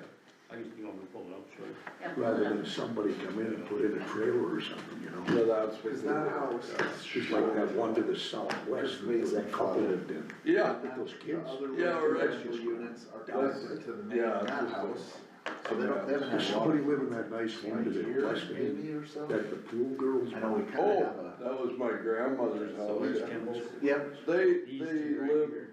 I can, you want me to pull it up, sure. Yeah, rather than somebody come in and put in a trailer or something, you know? Yeah, that's what. Is that house? It's just like that one to the southwest, that couple lived in. Yeah, With those kids. Other Yeah, right. residential units are That's- connected to the main yeah, rat it's house, so they haven't There's had somebody water living that nice in one to a the year, west of maybe me, or so. that the pool girls. I know we kinda oh, have a, that was my grandmother's So house. there's Kimball's. yep, These They two right live, here.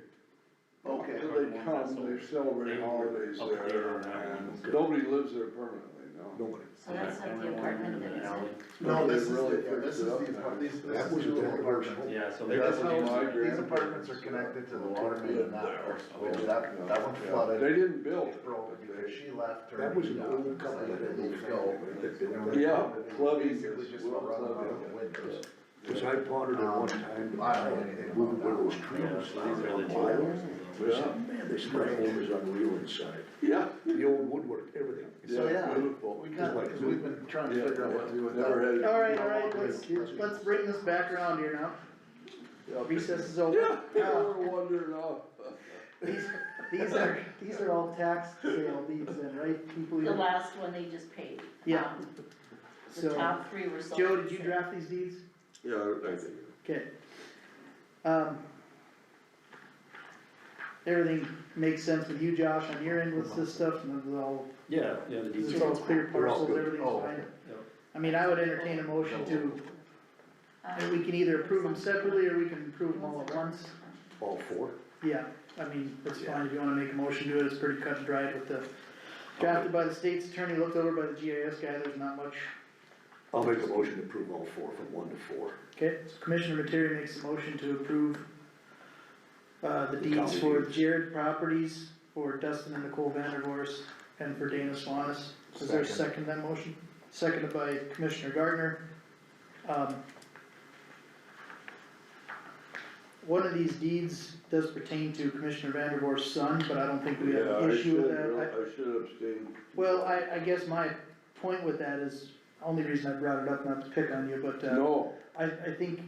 okay. they come, they celebrate holidays Update there, on that one. and nobody lives there permanently, no. Nobody. so that's not the apartment that is it? No, this is, Really yeah, this fixed is it up the, now. apart- these, this That is was the a new decoration. apartment. Yeah, so they're That's just how, my these grandparents apartments are connected to the water main in lived that there. house, which that one Yeah. flooded. They didn't build It broke because she left her. That was an maid old out, couple decided that they had needed to no go. family, that built And that. when Yeah, they did, it Clubby basically just was run Clubby. out of the windows. Cause I pondered at one time, to I don't know anything move about where that those one. trees Yeah, so these are the two are. houses. But I said, man, this new home is unreal inside. Yeah. The old woodwork, everything. So, yeah, Beautiful. we kinda, cause we've been trying to Yeah, figure out what to do with never that. had- Alright, let's bring this back around here now. Recess is over. Yeah, we're wondering, These are all tax sale deeds then, right? People, The last one they just paid. Yeah. The So, top three were sold. Joe, did you draft these deeds? Yeah, I think. Okay. Everything makes sense with you, Josh, on your end with this stuff, and this is all, Yeah, yeah, the this details. is all clear They're all parcels, good. everything's Oh, fine. okay. I mean, I would entertain a motion to, and we can either approve them separately, or we can approve them all at once. All four? Yeah, I mean, that's fine, if you wanna make a motion to it, it's pretty cut and dried with the, drafted by the state's attorney, looked over by the GIS guy, there's not much. I'll make a motion to approve all four from 1 to 4. Okay, so Commissioner Materi makes a motion to approve, the deeds county for deeds. Jared Properties, for Dustin and Nicole Vanderhorst, and for Dana Swanis. Is there a second to that motion? Seconded by Commissioner Gardner. One of these deeds does pertain to Commissioner Vanderhorst's son, but I don't think we have yeah, an I issue with should, that. I should abstain. Well, I guess my point with that is, only reason I brought it up, not to pick on you, but, No, I think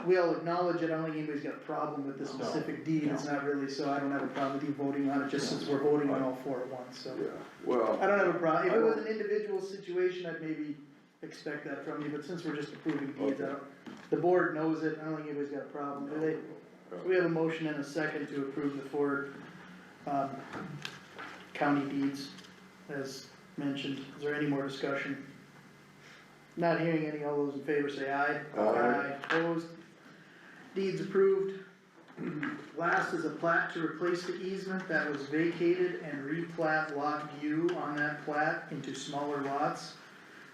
we all acknowledge it, I don't think anybody's got a problem with the specific deed, it's not really, so I don't have a problem with you voting on it, just since we're voting on all four at once, so. yeah, well, I don't have a problem, if it was an individual situation, I'd maybe expect that from you, but since we're just approving deeds, I don't, the board knows it, I don't think anybody's got a problem, do they? So we have a motion and a second to approve the four, county deeds, as mentioned, is there any more discussion? Not hearing any, all those in favor say aye. Aye. Opposed? Deeds approved. Last is a plat to replace the easement that was vacated and replat lot U on that plat into smaller lots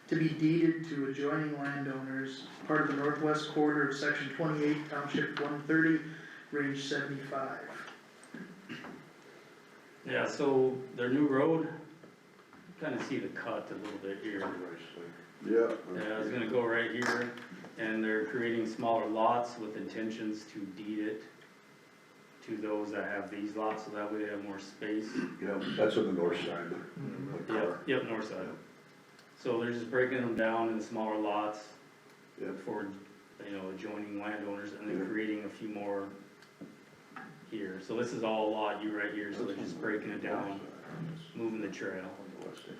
to be deeded to adjoining landowners, part of the northwest quarter of section 28, township 130, range 75. Yeah, so their new road, kinda see the cut a little bit here. yeah. Yeah, it's gonna go right here, and they're creating smaller lots with intentions to deed it to those that have these lots, so that way they have more space. Yeah, that's on the north side. of the car. Yep, north side. So they're just breaking them down into smaller lots Yep. for, adjoining landowners, and then Yeah. creating a few more here. So this is all lot U right here, so they're just breaking it down, moving the trail, so.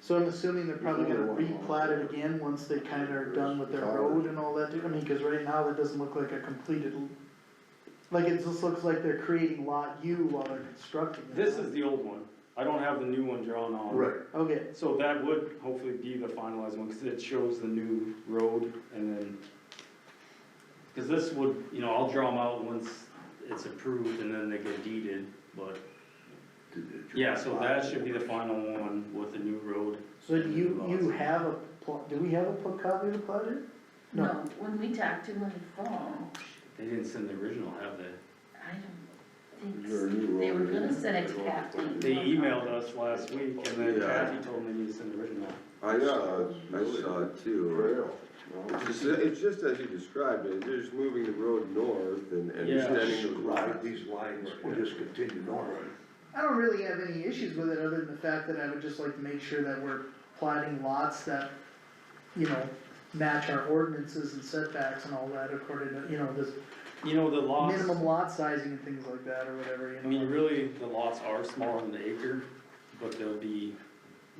So I'm assuming they're probably gonna replat it again once they kinda are done with their road and all that, too. I mean, cause right now that doesn't look like a completed, like it just looks like they're creating lot U while they're constructing it. This is the old one, I don't have the new one drawn on. Right, Okay, So that would hopefully be the finalized one, cause it shows the new road, and then, cause this would, I'll draw them out once it's approved, and then they get deeded, but, yeah, so that should be the final one with the new road. so do you have a do we have a copy of the plat here? No, when we talked to them in the fall, They didn't send the original, have they? I don't Is there a think, new they were road gonna in? send it to Kathleen. They emailed us last week, and then Yeah. Kathy told me to send the original. I saw it too. Trail, no. It's just as you described it, they're just moving the road north and Yeah. extending those right, lines. these lines will just continue north. I don't really have any issues with it, other than the fact that I would just like to make sure that we're platting lots that, match our ordinances and setbacks and all that according to, this You know, the lots, minimum lot sizing and things like that, or whatever, you know? I mean, really, the lots are smaller than the acre, but they'll be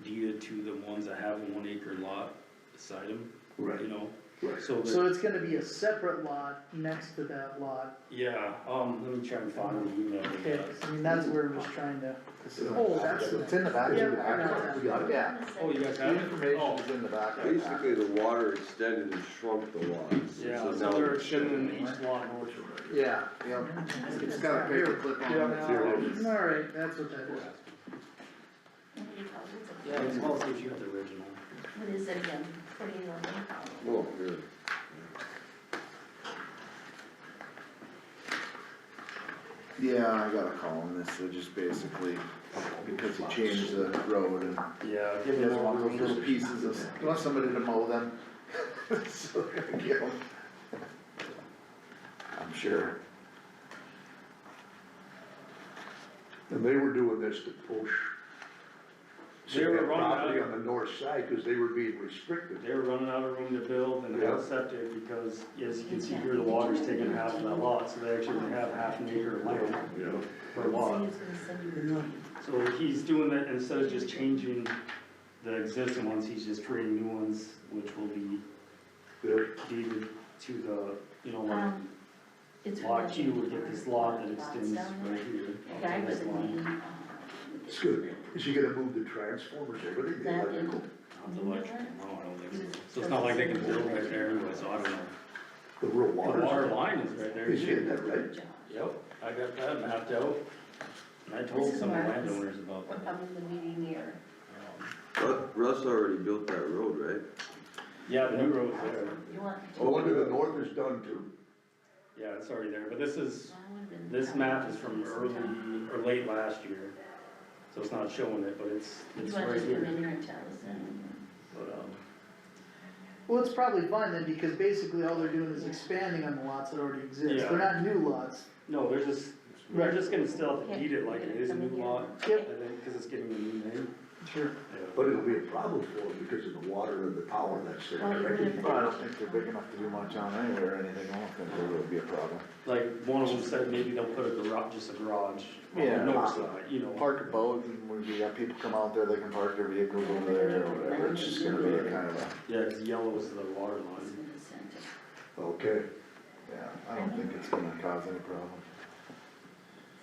deeded to the ones that have a 1 acre lot beside them, Right, you know? right. So, So it's gonna be a separate lot next to that lot. yeah, let me try and find the email. Okay, I mean, that's where we're just trying to, Oh, It's in the back. Yeah, we got it. Yeah, Oh, you guys the have it? information Oh, is in the back of the pack. Basically, the water extended and shrunk the lots. yeah, So so now they're extending each lot north. Yeah, yeah, it's got a paper clip on it. alright, that's what that is. Yeah, it's also if you have the original. What is it again? 2011? Oh, here. Yeah, I got a call on this, so just basically, because he changed the road and Yeah, he give me doesn't more want those little pieces of, he wants somebody to mow them. So they're gonna give him. I'm sure. And they were doing this to push They were that running property out. on the north side, cause they were being restricted. They were running out of room to build and have Yeah. septic because, as you can see here, the water's taking half of that lot, so they actually only have half an acre of land per lot. So he's doing that, instead of just changing the existing ones, he's just creating new ones, which will be Yeah. deeded to the, you know, like It's lot Q would get this lot that extends right here. The guy up to was this line. named, It's good. Is he gonna move the transformers, everything, the that electrical? Not the electrical, no, I don't think so. So it's not like they can build right there anyway, so I don't know. The real The water? water line is right there. Is he in that, right? Yep, I got that mapped out. And I told This is some of the where I was- landowners about we're that. coming to the meeting here. Russ already built that road, right? Yeah, the new road's there. You want? Oh, one to the north is done too. Yeah, it's already there, but this is, Well, I would've been- this map is from early, or late last year. So it's not showing it, but it's You right want to just come here. in here and tell us then? But, Well, it's probably fine then, because basically all they're doing is expanding on the lots that already exist, Yeah. they're not new lots. no, they're just gonna still have to deed it like it is a new lot, I Yep. think, cause it's getting a new name. Sure. Yeah. But it'll be a problem for them because of the water and the power that's there. Well, you right? would've- Well, I don't think they're big enough to do much on anywhere or anything, I don't think there would be a problem. Like, one of them said maybe they'll put a garage, just a garage on the Yeah. north side, you know. Park a boat, and when you got people come out there, they can park their vehicles over there or whatever, it's just gonna be a kind of a, Yeah, cause yellow is the water It's line. in the center. Okay. yeah, I don't think it's gonna cause any problem.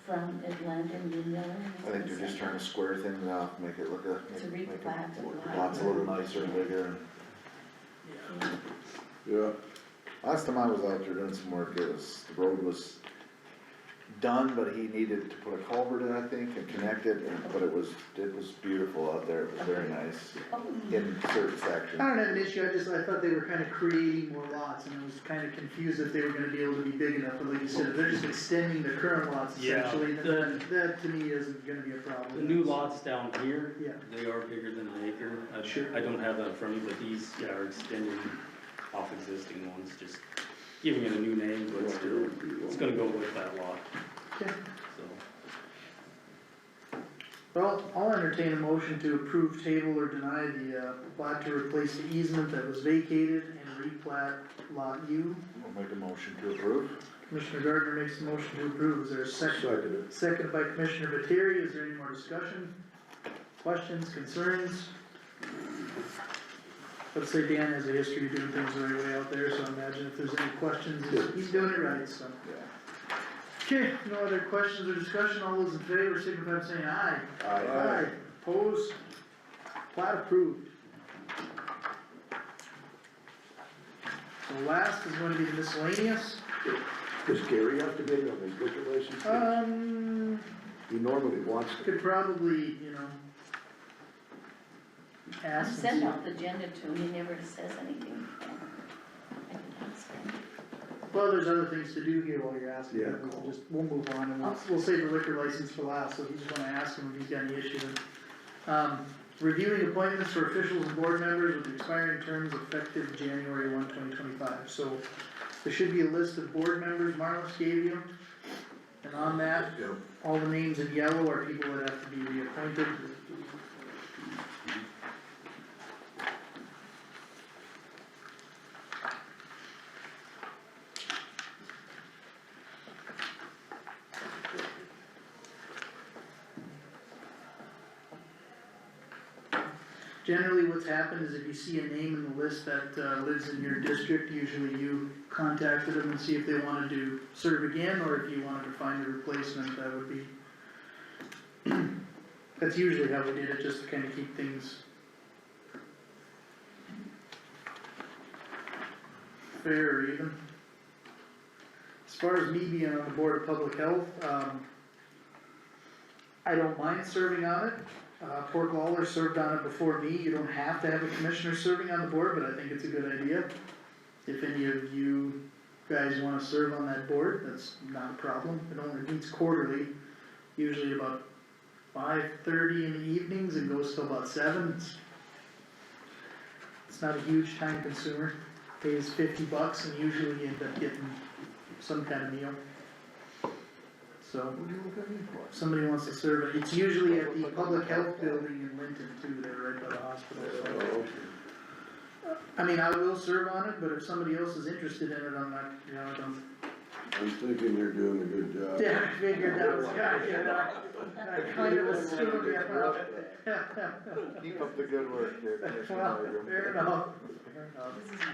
From Atlanta and Indiana. I think they're just trying to square things off, make it look To make replat the lot. lots a little nicer and bigger. Yeah, Last time I was out there doing some work, the road was done, but he needed to put a culvert in, I think, and connect it, but it was beautiful out there, it was very nice Oh, in certain I sections. don't have an issue, I thought they were kinda creating more lots, and I was kinda confused if they were gonna be able to be big enough, but like you said, if they're just extending the current lots Yeah, essentially, then that to me isn't gonna be a problem. The new lots down here, Yeah. they are bigger than an acre. Sure. I don't have that in front of me, but these, yeah, are extending off existing ones, just giving it a new name, but still, it's gonna go with that lot, Okay. so. Well, I'll entertain a motion to approve, table, or deny the, plat to replace the easement that was vacated and replat lot U. We'll make a motion to approve. Commissioner Gardner makes a motion to approve, is there a second? Seconded. Seconded by Commissioner Materi, is there any more discussion? Questions, concerns? Let's say Dan has a history of doing things the right way out there, so I imagine if there's any questions, he's doing it right, so. Okay, no other questions or discussion, all those in favor, signify by saying aye. Aye. Opposed? Plat approved. So last is going to be the miscellaneous. Does Gary have to be on his liquor license? He normally wants to. Could probably, I ask and sent see. out the agenda to him, he never says anything. I can ask him. Well, there's other things to do here while you're asking, Yeah. we'll move on, and we'll save the liquor license for last, so he's gonna ask him if he's got any issues. Reviewing appointments for officials and board members with expiring terms effective January 1, 2025. So, there should be a list of board members Marlis gave you, and on that, Yeah. all the names in yellow are people that have to be reappointed. Generally, what's happened is if you see a name in the list that, lives in your district, usually you contacted them and see if they wanted to serve again, or if you wanted to find a replacement, that would be. That's usually how we did it, just to kinda keep things fair or even. As far as me being on the Board of Public Health, I don't mind serving on it. Port Lawler served on it before me. You don't have to have a commissioner serving on the board, but I think it's a good idea. If any of you guys wanna serve on that board, that's not a problem. It only meets quarterly, usually about 5:30 in the evenings and goes till about 7. It's not a huge time consumer. Pays $50 and usually you end up getting some kind of meal. So, if somebody wants to serve, it's usually at the Public Health Building in Linton too, they're right by the hospital, so. I mean, I will serve on it, but if somebody else is interested in it, I'm not, you know, I don't. I'm thinking you're doing a good job. Yeah, I figured that was, I kind of assumed, yeah. Keep up the good work there, Commissioner Well, Magrum. fair enough, fair enough. This is nice.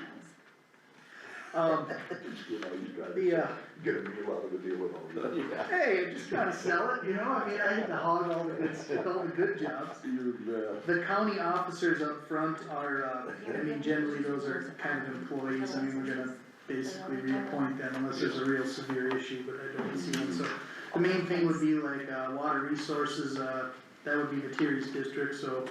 You know, he's got The, to get a meal out of the deal with all that. Hey, I'm just trying to sell it, you know, I mean, I hate to hog all the good jobs. You're best. The county officers up front are, I mean, generally those are kind of employees, I mean, we're gonna basically reappoint them unless there's a real severe issue, but I don't see one, so. The main thing would be like, water resources, that would be the Terry's district, so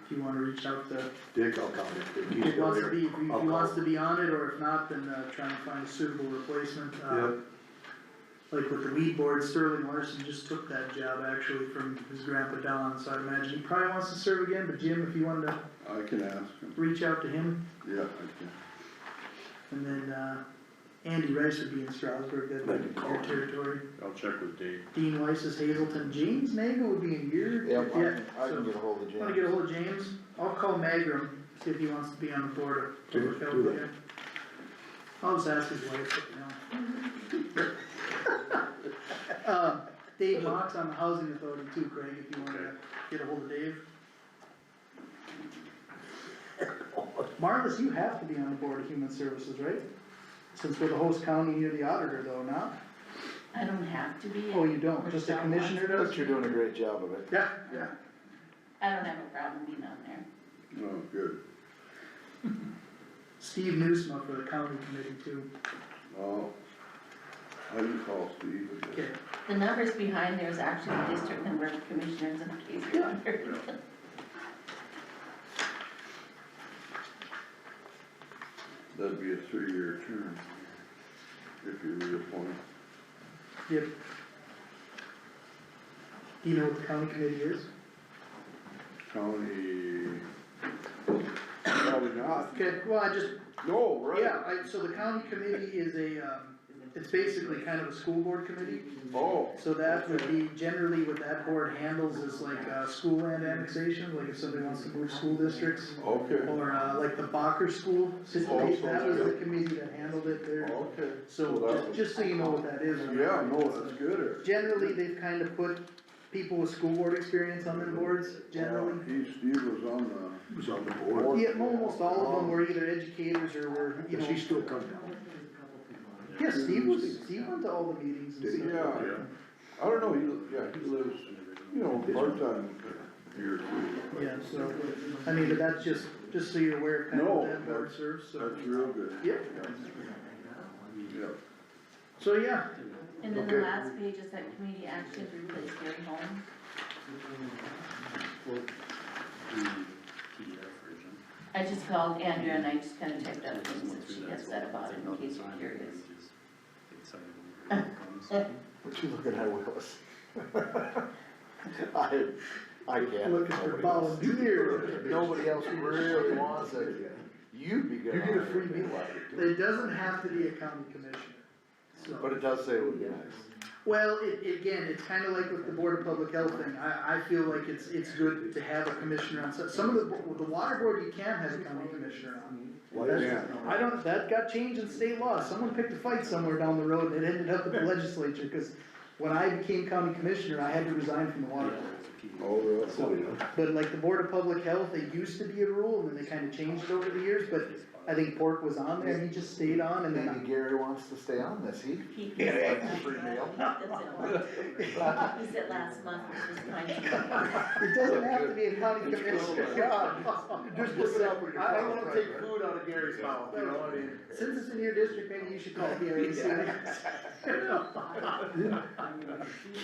if you wanna reach out to, Dick, I'll call it. if he wants to be, if he wants to be on it, or if not, then, try and find a suitable replacement. Yep. Like with the weed board, Sterling Larson just took that job actually from his grandpa Don, so I imagine he probably wants to serve again, but Jim, if you wanted to I can ask him. reach out to him, Yeah, I can. and then, Andy Rice would be in Strasburg, that'd be your territory. I'll check with Dave. Dean Weiss is Hazelton, James Nagel would be in your, Yeah, I so, can get a hold of wanna James. get a hold of James, I'll call Magrum, see if he wants to be on the board of public health Do that. again. I'll just ask his wife, but no. Dave Mox on the housing authority too, Craig, if you wanna get a hold of Dave. Marlis, you have to be on the board of human services, right? Since we're the host county, you're the auditor though, not? I don't have to be. Oh, you don't, just a commissioner does? But you're doing a great job of it. Yeah, yeah. I don't have a problem being on there. Oh, good. Steve Newsma for the county committee too. Oh, how do you call Steve again? Okay, The numbers behind there is actually the district number of commissioners in case you're wondering. That'd be a 3-year term, if you reappoint. yep. Do you know what the county committee is? County, probably not. Okay, well, I just, No, right? yeah, so the county committee is it's basically kind of a school board committee. Oh, So that would be, generally what that board handles is like, school land annexation, like if somebody wants to move school districts. okay, Or, like the Bacher School situation, that was the committee that handled it there. okay. So, just so you know what that is. Yeah, no, that's good. Generally, they've kind of put people with school board experience on their boards, generally. Steve was on He was on the board. Yeah, almost all of them were either educators or were, you Does know. he still come down? Yeah, Steve went to all the meetings and the, stuff. yeah, I don't know, he lives, you know, part-time here too. Yeah, so, I mean, but that's just so you're aware of kind of No, what that board that's- serves, so. That's real good. Yep, Yeah. so yeah, And then Okay. the last page is that community action to replace Gary Holmes. I just called Andrea and I just kinda typed up things that she had said about it in case you're curious. What you looking at, Willis? I can't. looking for Nobody else. volunteers. Nobody else really wants it. You'd be good. You get on a it. free meal out of it too. It doesn't have to be a county commissioner, so. But it does say it would be nice. Well, again, it's kinda like with the Board of Public Health thing, I feel like it's good to have a commissioner on, some of the water board, you can have a county commissioner on. Why That's- can't? I don't, that got changed in state law, someone picked a fight somewhere down the road, and it ended up at the legislature, cause when I became county commissioner, I had to resign from the water board. Oh, really? So, but like the Board of Public Health, it used to be a rule, and then they kinda changed it over the years, but I think Pork was on there, and he just stayed on, and then. Maybe Gary wants to stay on this, he He said likes a free meal. he said last month was his time to It doesn't have to be a county commissioner job. Just look it up when you're. I don't wanna take food out of Gary's mouth, you know, I mean, since it's in your district, maybe you should call Gary. and see what he-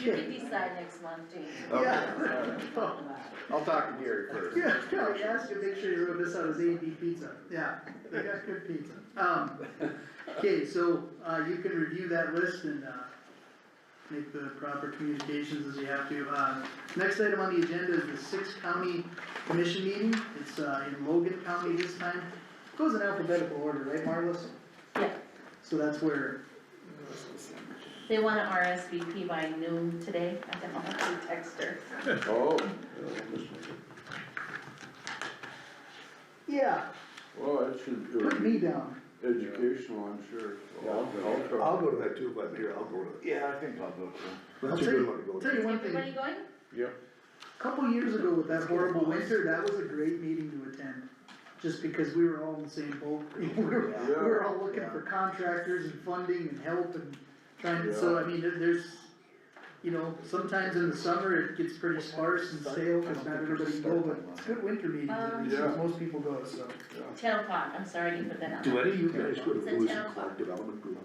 You can decide next month, James. Yeah. I'll talk to Gary first. Yeah, I asked you to make sure you wrote this out as A&B pizza, yeah, they got good pizza. Okay, so, you can review that list and, make the proper communications as you have to. Next item on the agenda is the 6 county commission meeting, it's, in Logan County this time. It goes in alphabetical order, right, Marlis? Yeah, So that's where, they want an RSVP by noon today, I don't know how to text her. Oh, yeah, well, that should put be me down. educational, I'm sure. I'll try. I'll go to that too, if I'm here, I'll go to it. Yeah, I think I'll go too. That's a good one to go Tell to. you one Everybody thing, going? Yeah. couple years ago with that horrible winter, that was a great meeting to attend. Just because we were all in the same boat, we were all looking for contractors and funding and help and trying to, so I mean, there's, you know, sometimes in the summer it gets pretty sparse and stale, cause not everybody can go, but it's good winter meetings, at least, 'cause most people go, so. 10 o'clock, I'm sorry, I didn't put that on. Do any of you guys go to It's at Lewis 10 and o'clock. Clark Development Group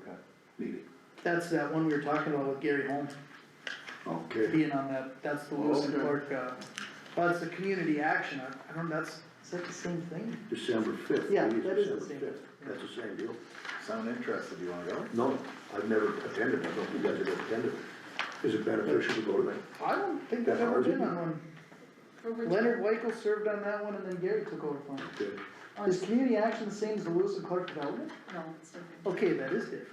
meeting? That's that one we were talking about with Gary Holmes, Okay. being on that, that's the Lewis and Okay. Clark, well, it's the community action, I don't, is that the same thing? December 5th. Yeah, meeting that is the December same. 5th. That's the same deal. Sound interested, you wanna go? No, I've never attended, I don't know if you guys have ever attended. Is it beneficial to go to that? I don't think I've ever been on one. For which Leonard Weichel served on that one, and then Gary took over from him. Okay. one? Is community action the same as the Lewis and Clark Development? No, it's different. Okay, that is different.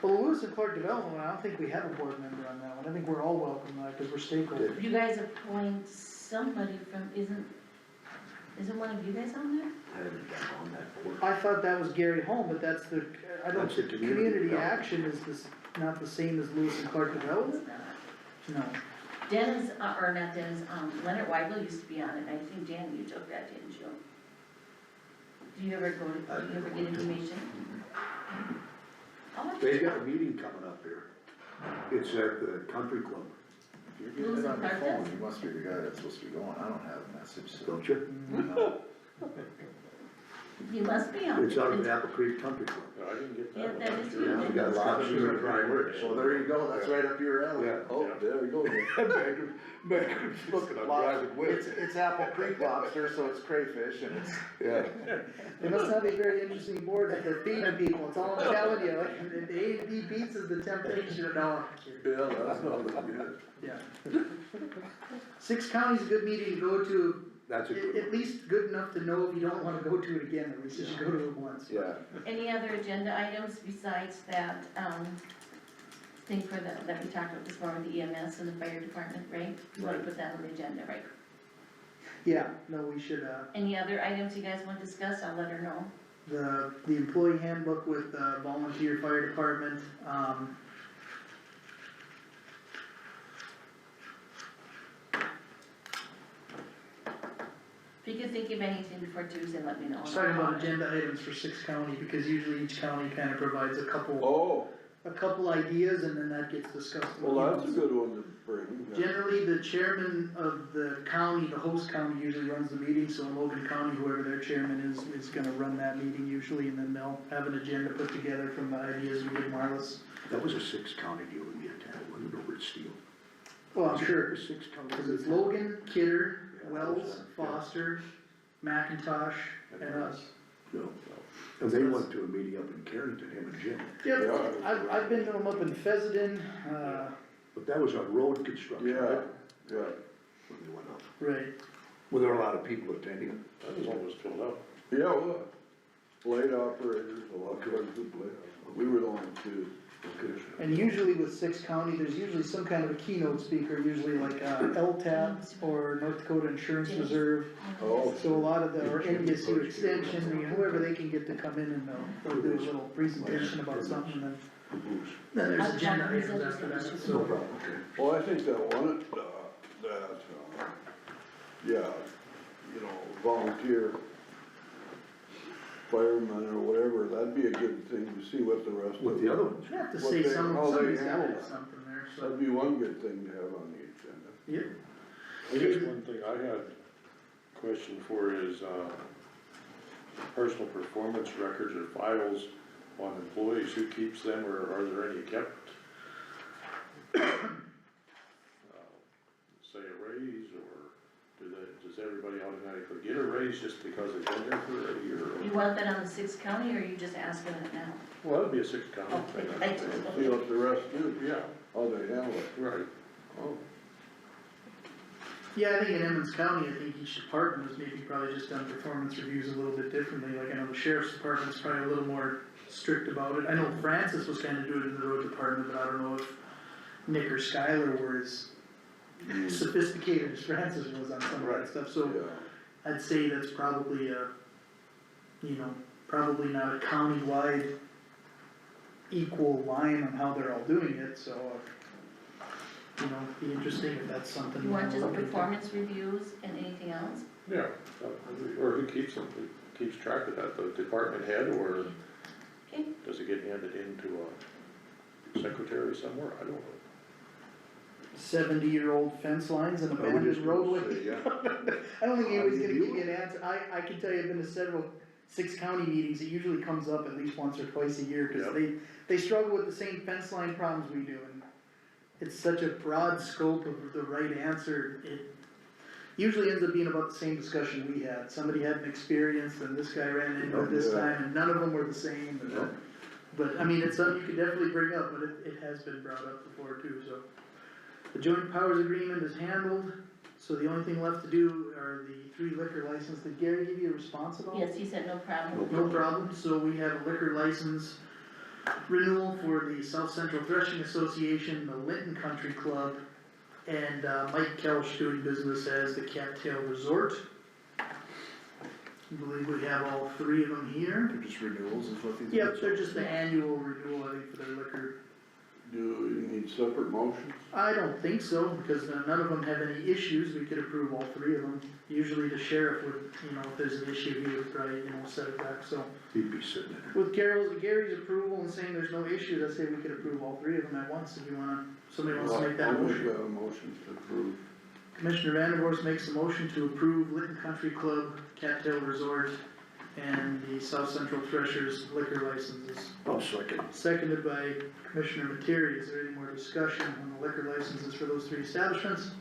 Well, the Lewis and Clark Development one, I don't think we have a board member on that one, I think we're all welcome, because we're stakeholders. You guys appoint somebody from, isn't one of you guys on there? I haven't been on that board. I thought that was Gary Holm, but that's the, I don't, That's the community community development. action is this, not the same as Lewis and Clark Development? It's not. No. Dennis, or not Dennis, Leonard Weigel used to be on it, and I think Dan, you took that, didn't you? Do you ever go, do you ever get information? I'll let you They got know. a meeting coming up here. It's at the country club, If you're getting it on your phone, you must be the guy that's supposed to be going, I don't have a message, so. don't you? No. You must be on. It's out at the Apple Creek Country Club. I didn't get Yeah, that. that is Yeah, you. we got lots of Well, there you go, that's right up your alley. Yeah. Oh, there we go. Megan's looking, I'm driving with. It's Apple Creek lobster, so it's crayfish and it's. Yeah. They must have a very interesting board that they're feeding people, that's all I'm telling you, like, the A&B pizza's the temptation, no. Yeah, that's not good. Yeah. 6 counties is a good meeting to go to, That's a good at one. least good enough to know if you don't wanna go to it again, at least you should go to it once. Yeah. Any other agenda items besides that, thing for the, that we talked about this morning, the EMS and the fire department, right? You wanna Right. put that on the agenda, right? Yeah, no, we should, Any other items you guys want to discuss, I'll let her know. the employee handbook with, volunteer fire department, If you can think of anything before Tuesday, let me know. just talking about agenda items for 6 county, because usually each county kinda provides a couple ideas, and then that gets discussed. Well, that's a good one to bring. Generally, the chairman of the county, the host county usually runs the meeting, so in Logan County, whoever their chairman is gonna run that meeting usually, and then they'll have an agenda put together from the ideas we did wireless. That was a 6 county deal we attended, wasn't it, over at Steel? Well, I'm sure, 6 county. cause it's Logan, Kidder, Yeah, Wells, yeah. Foster, McIntosh, and us. No. And they went to a meeting up in Carrington, him and Jim. Yep, I've been to them up in Fessenden, But that was on road construction, Yeah, right? yeah. When they went up. right, Were there a lot of people attending it? That was almost filled up. Yeah, well, blade operators, a lot of good blade. We were the only two. and usually with 6 county, there's usually some kind of a keynote speaker, usually like, LTAP or North Dakota Insurance Reserve. Oh. So a lot of the, or NDSU extension, I mean, whoever they can get to come in and they'll do a little presentation about something, and then there's agenda items after that, No so. problem, okay. Well, I think that one, that, yeah, volunteer firemen or whatever, that'd be a good thing to see what the rest of. With the other ones. You have to What say they- some, how they somebody's gotta handle have it. something there, so, That'd be one good thing to have on the agenda. yeah. I guess one thing I had a question for is, personal performance records or files on employees, who keeps them, or are there any kept? Say a raise, or does everybody automatically get a raise just because they've been there for a year? You want that on the 6th county, or are you just asking it now? Well, that'd be a six county Oh, thing. I See what the rest do, Yeah, how they handle it. right. Oh, Yeah, I think in Emmons County, I think each department has maybe probably just done performance reviews a little bit differently, like I know the sheriff's department's probably a little more strict about it. I know Francis was kinda doing it in the road department, but I don't know if Nick or Skylar were as sophisticated as Francis was on some of that stuff, so yeah. I'd say that's probably probably not a countywide equal line on how they're all doing it, so, it'd be interesting if that's something. You want just we'll look into. performance reviews and anything else? Yeah, or who keeps them, who keeps track of that, the department head, or Okay, does it get handed into a secretary somewhere? I don't know. 70-year-old fence lines and I would abandoned just gonna roadway. say, yeah. I don't think How anybody's do gonna you give do you an answer, I can tell you, I've been to several 6 county meetings, it usually comes up at least once or twice a year, cause Yep. they struggle with the same fence line problems we do, and it's such a broad scope of the right answer, it usually ends up being about the same discussion we had, somebody had an experience, and this guy ran into it this Yeah. time, and none of them were the same, but, I mean, it's something you could definitely bring up, but it has been brought up before too, so. The joint powers agreement is handled, so the only thing left to do are the 3 liquor licenses. Did Gary give you a response about? yes, he said no problem. No problem, so we have a liquor license renewal for the South Central Threshing Association, the Linton Country Club, and Mike Kelch doing business as the Cattail Resort. I believe we have all 3 of them here. They're just renewals is what these are? Yep, they're just the annual renewal, I think, for their liquor. Do you need separate motions? I don't think so, because none of them have any issues, we could approve all 3 of them. Usually the sheriff would, if there's an issue, he would probably, set it back, so. He'd be sitting there. With Gary's approval and saying there's no issues, I'd say we could approve all 3 of them at once, if you somebody wants to make that I'll make motion. a motion to approve. Commissioner Vanderhorst makes a motion to approve Linton Country Club, Cattail Resort, and the South Central Threshers liquor licenses. I'll second. Seconded by Commissioner Materi. Is there any more discussion on the liquor licenses for those 3 establishments?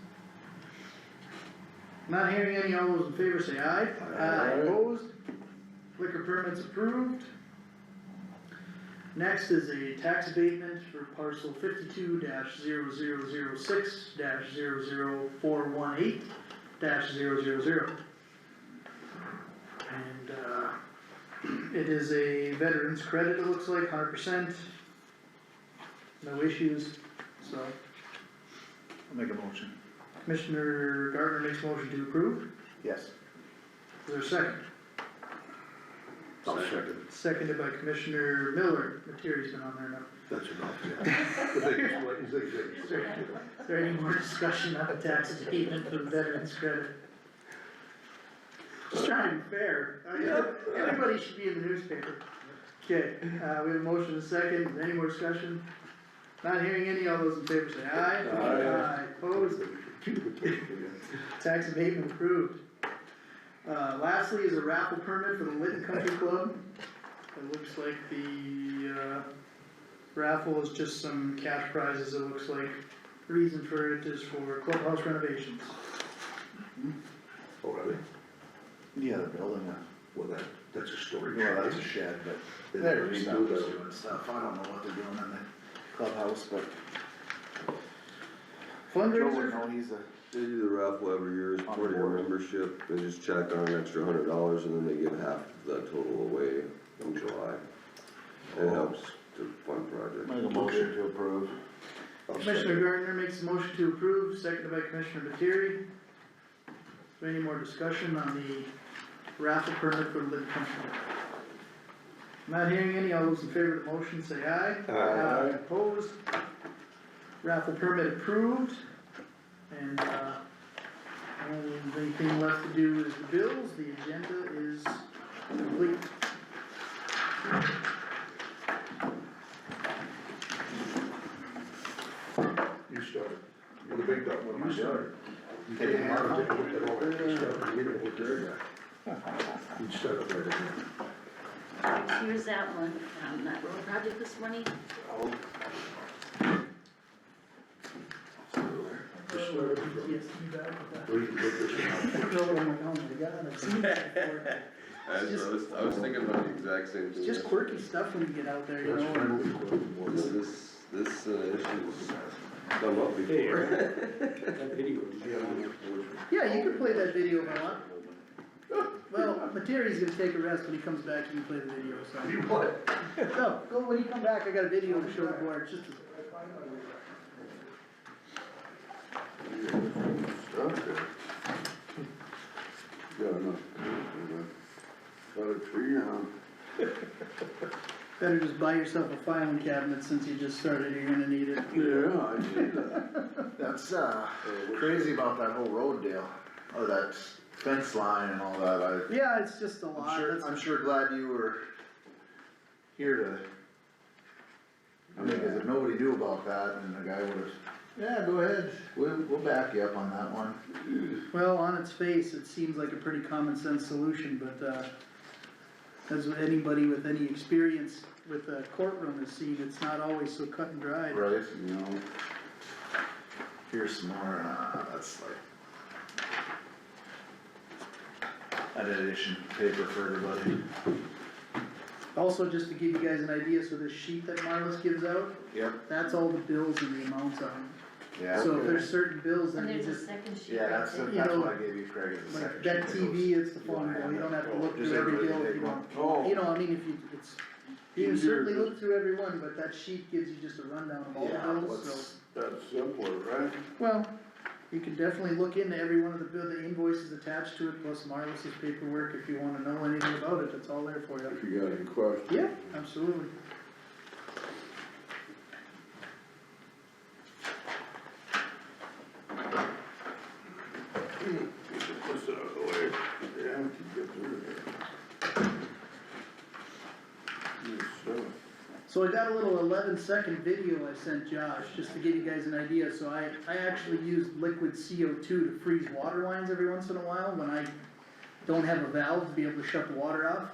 Not hearing any, all those in favor say aye. Aye. Opposed? Liquor permits approved. Next is a tax abatement for parcel 52-0006-00418-000. And, it is a veteran's credit, it looks like, 100%. No issues, so. I'll make a motion. Commissioner Gardner makes a motion to approve. Yes. Is there a second? I'll second. Seconded by Commissioner Miller. Materi's been on there now. That's enough, yeah. Is there any more discussion on the tax abatement for the veterans credit? Just trying to be fair. Everybody should be in the newspaper. Okay, we have a motion and a second. Any more discussion? Not hearing any. All those in favor say aye. Aye. Opposed? Tax abatement approved. Lastly is a raffle permit for the Linton Country Club. It looks like the, raffle is just some cash prizes, it looks like. Reason for it is for clubhouse renovations. Oh, really? Yeah, they're building Well, that's a story. well, that's a shed, but They they're never just do that. doing stuff, I don't know what they're doing in the clubhouse, but Joe would Fundraiser? know, he's a, They do the raffle every year as part of your membership, they just check on an extra $100 and then they give half of that total away in July. And it helps to fund projects. make a motion to approve. I'll Commissioner second. Gardner makes a motion to approve, seconded by Commissioner Materi. Is there any more discussion on the raffle permit for the Linton Country Club? Not hearing any, all those in favor of the motion say aye. Aye. Opposed? Raffle permit approved, and, Anything left to do is the bills, the agenda is complete. You started. What a big dog, what am I doing? You Take take a a hand. mark, take a look at all that, you start to get it with your guy. You'd start up right again. Here's that one, that road project this morning. Just start up from, PTSD back with that. or you can take this one out. No, oh my God, I've seen that before. I was thinking about the exact same thing. It's just quirky stuff when you get out there, you That's know. friendly, more This, than- this issue's come up before. That video. Yeah, you can play that video if I want. Well, Materi's gonna take a rest when he comes back, you can play the video, so. You what? No, go, when you come back, I got a video to show the board, it's just a. Got enough. Got a tree, huh? Better just buy yourself a filing cabinet since you just started, you're gonna need it. Yeah, I see that. That's, crazy about that whole road deal, or that fence line and all that, Yeah, it's just a lot, I'm sure glad you were here to, I mean, cause if nobody knew about that, then the guy would've, yeah, go ahead, we'll back you up on that one. well, on its face, it seems like a pretty common sense solution, but, as with anybody with any experience with a courtroom has seen, it's not always so cut and dried. Right, You know, here's some more, that's like addition paper for everybody. Also, just to give you guys an idea, so this sheet that Marlis gives out, Yep. that's all the bills and the amounts on them. Yeah. So if there's certain bills that And you there's a just, second sheet Yeah, right that's, there. that's what I gave you, Craig, is the like second. that sheet. TV, it's the phone bill, you don't have to look Just through every everybody bill if take you one. don't. Oh. You know, I mean, if you, it's, you can certainly look through every one, but that sheet gives you just a rundown of all Yeah, the bills, so. what's- that's simpler, right? Well, you can definitely look into every one of the invoices attached to it, plus Marlis's paperwork, if you wanna know anything about it, it's all there for you. If you got any questions. Yeah, absolutely. Get this out of the way. Yeah, you get through there. Good stuff. So I got a little 11-second video I sent Josh, just to give you guys an idea, so I actually use liquid CO2 to freeze water lines every once in a while, when I don't have a valve to be able to shut the water off.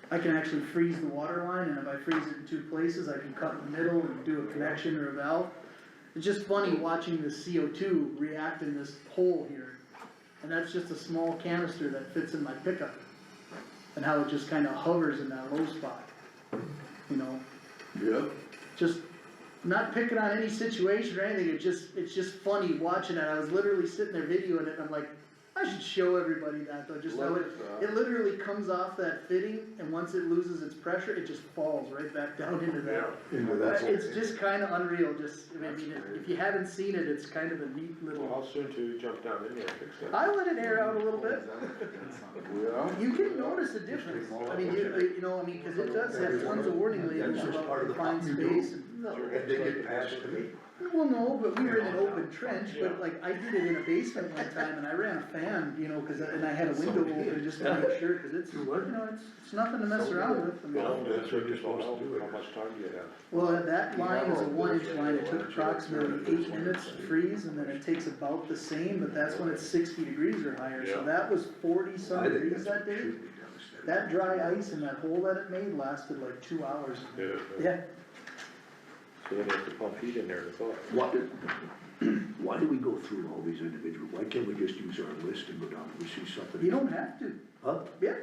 I can actually freeze the water line, and if I freeze it in two places, I can cut in the middle and do a connection or a valve. It's just funny watching the CO2 react in this hole here, and that's just a small canister that fits in my pickup, and how it just kinda hovers in that low spot, you know? Yeah, Just not picking on any situation or anything, it's just funny watching it, I was literally sitting there videoing it, and I'm like, I should show everybody that though, just how it literally comes off that fitting, and once it loses its pressure, it just falls right back down into that. Into that. It's just kinda unreal, just, I mean, if you haven't seen it, it's kind of a neat little, soon till you jump down in there and fix that? I let it air out a little bit. yeah. You can notice a difference, I mean, you know, I mean, cause it does have tons of warning labels That's just about part of the confined pump you do. space and. And they get passed to me. Well, no, but we were in an open trench, but like, I did it in a basement one time, and I ran a fan, you know, and I had a window open just to make sure, cause it's, you know, it's nothing to mess around with. I mean, That's what you're supposed to do. How much time do you have? well, that line is a 1-inch line, it took approximately 8 minutes to freeze, and then it takes about the same, but that's when it's 60 degrees or higher, so that was 40-some I think degrees that's that day. should be done instead. That dry ice in that hole that it made lasted like 2 hours. Yeah, So then you have to pump heat in there, that's all. Why do we go through all these individual, why can't we just use our list and go down and we see something? you don't have to, Huh? yeah.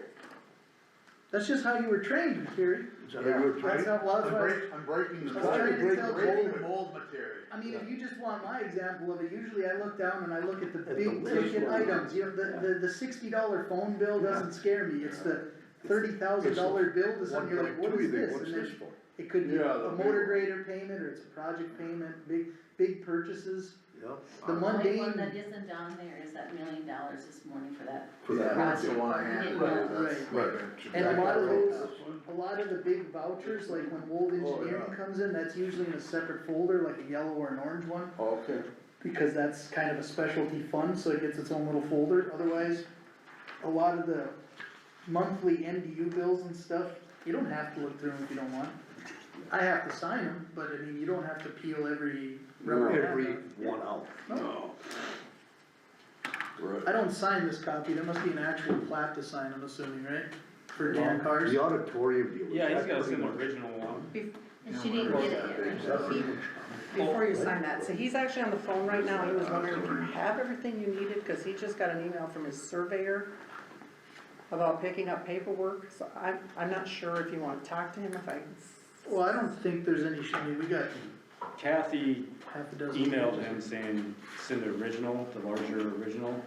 That's just how you were trained, Terry. Is that how you were That's trained? how, well, that's why- I'm breaking the I was trying to tell Jay. mold material. I mean, if you just want my example of it, usually I look down and I look at the At the big list ticket one. items, you know, the $60 phone bill doesn't scare me, it's the $30,000 bill to something, you're like, what is this? What's And this then for? it could be Yeah, a the motor big grader payment, or it's a project payment, big purchases. Yep. The The only one mundane, that isn't on there is that $1 million this morning for that. For that. That's the one I Right, handed, right, that's. right. and a lot of those, a lot of the big vouchers, like when Wold Oh, Engineering yeah. comes in, that's usually in a separate folder, like a yellow or an orange one. Okay, because that's kind of a specialty fund, so it gets its own little folder, otherwise, a lot of the monthly NDU bills and stuff, you don't have to look through them if you don't want. I have to sign them, but I mean, you don't have to peel every rubber band Every off. one out. No. Right. I don't sign this copy, there must be an actual plat to sign, I'm assuming, right? For Dan Cars? The auditorium deal. Yeah, he's that's got pretty some much- original one. And she didn't get it yet, That's right? pretty much- Before you sign that, so he's actually on the phone right now, he was wondering if you have everything you needed, cause he just got an email from his surveyor about picking up paperwork, so I'm not sure if you wanna talk to him, if I. Well, I don't think there's any, I mean, we got Kathy half a dozen. emailed pages. him saying, send the original, the larger original.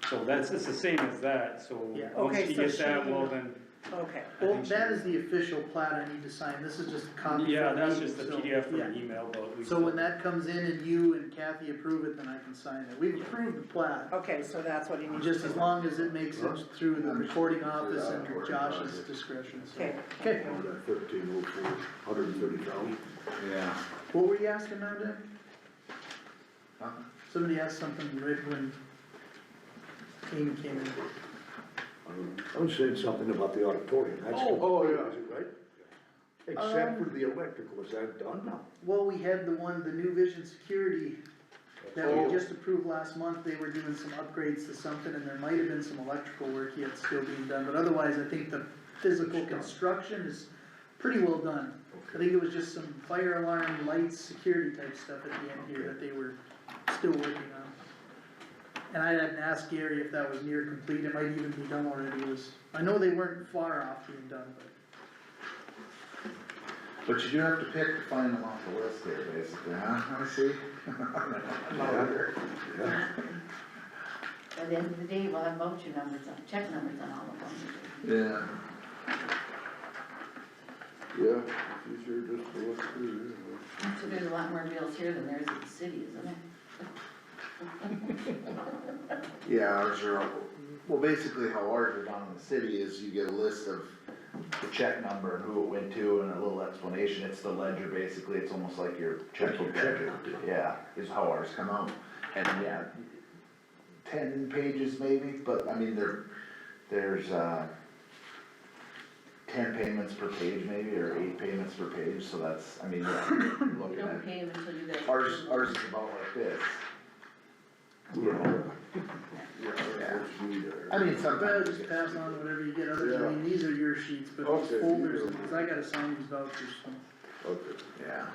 So it's the same as that, so Yeah. once Okay, she so gets that, she- well then, Okay, I Well, think that she- is the official plat I need to sign, this is just a copy. yeah, from that's me, just the so, PDF from yeah. an email, but we. So when that comes in and you and Kathy approve it, then I can sign it, we've approved the plat, okay, so that's what he needs to do. just as long as it makes it through the recording office and Josh's discretion, so. Okay. Okay, Oh, that 1304, 130,000. Yeah. what were you asking now, Dan? Somebody asked something right when Amy came in. I was saying something about the auditorium, that's complete, is it right? Except for the electrical, is that done now? Well, we had the new Vision Security that Oh. we just approved last month, they were doing some upgrades to something, and there might have been some electrical work yet still being done, but otherwise, I think the physical construction is pretty well done. I think it was just some fire alarm, lights, security type stuff at the end here that they were still working on. And I hadn't asked Gary if that was near complete, it might even be done already, I know they weren't far off being done, but. But you do have to pick the final off the list here, basically, huh? I see. Yeah. At the end of the day, we'll have voucher numbers, check numbers on all of them. Yeah. Yeah, it's easier just to look through, So there's a lot more bills here than there is at the city, isn't it? Yeah, ours are, well, basically how ours are done in the city is you get a list of the check number and who it went to and a little explanation, it's the ledger basically, it's almost like your checkbook ledger. Yeah, is how ours come out, and yeah, 10 pages maybe, but I mean, there's 10 payments per page maybe, or 8 payments per page, so that's, I mean, yeah, you're You looking don't at, pay them until you guys. ours is about like this. You know, yeah, that's what you need there. I mean, But sometimes. just pass on whatever you get, others, I mean, these are your sheets, but Okay, these folders, you do. cause I gotta sign these vouchers, so. Okay. Yeah.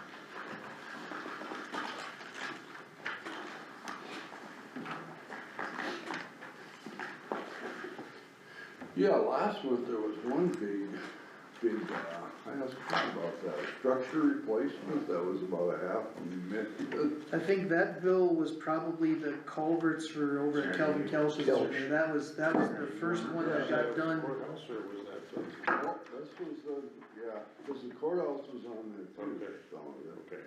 Yeah, last month there was one big, I asked him about that, structure replacement, that was about $500,000. I think that bill was probably the culverts for over at Calvin Kelch's, that was the first one that got done. Courthouse, or was that, Well, this was, yeah, cause the courthouse was on there too, some of it. okay.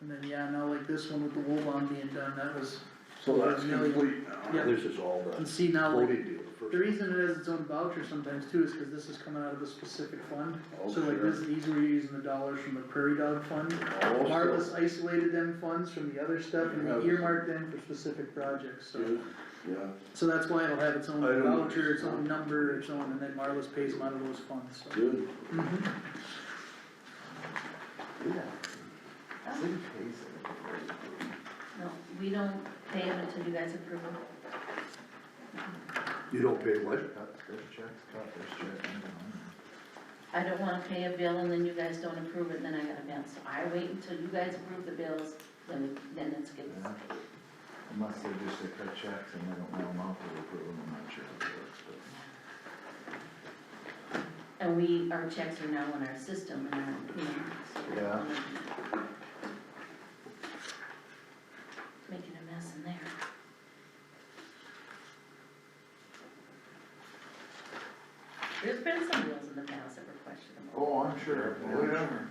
And then, yeah, now like this one with the wool bomb being done, that was, So that's $1 million. complete now. Yeah. This is all and the see now, like, voting deal, the first. the reason it has its own voucher sometimes too is cause this is coming out of a specific fund. Oh, So like sure. these were using the dollars from the prairie dog fund. Oh, Marlis isolated them funds from the other stuff and they earmarked them for specific projects, so. Good, yeah. So that's why it'll have its own I don't voucher, its own number, its own, and then Marlis pays them out of those funds, so. Good. Mhm. City pays it before you do it. No, we don't pay them until you guys approve them. You don't pay what? There's checks, there's checks. I don't wanna pay a bill and then you guys don't approve it, then I gotta bill, so I wait until you guys approve the bills, then it's gets Yeah. Unless they just say cut checks and they don't mail them out to the approval, I'm not sure how it works, but. And our checks are now in our system and so. Yeah. Making a mess in there. There's been some bills in the past that were questionable. Oh, I'm sure, Oh, yeah. sure.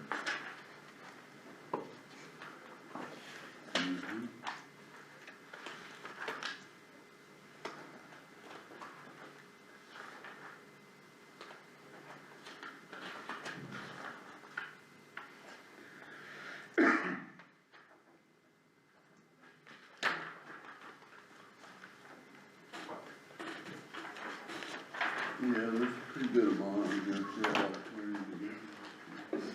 Yeah, there's a pretty good amount on here, yeah, where did you get?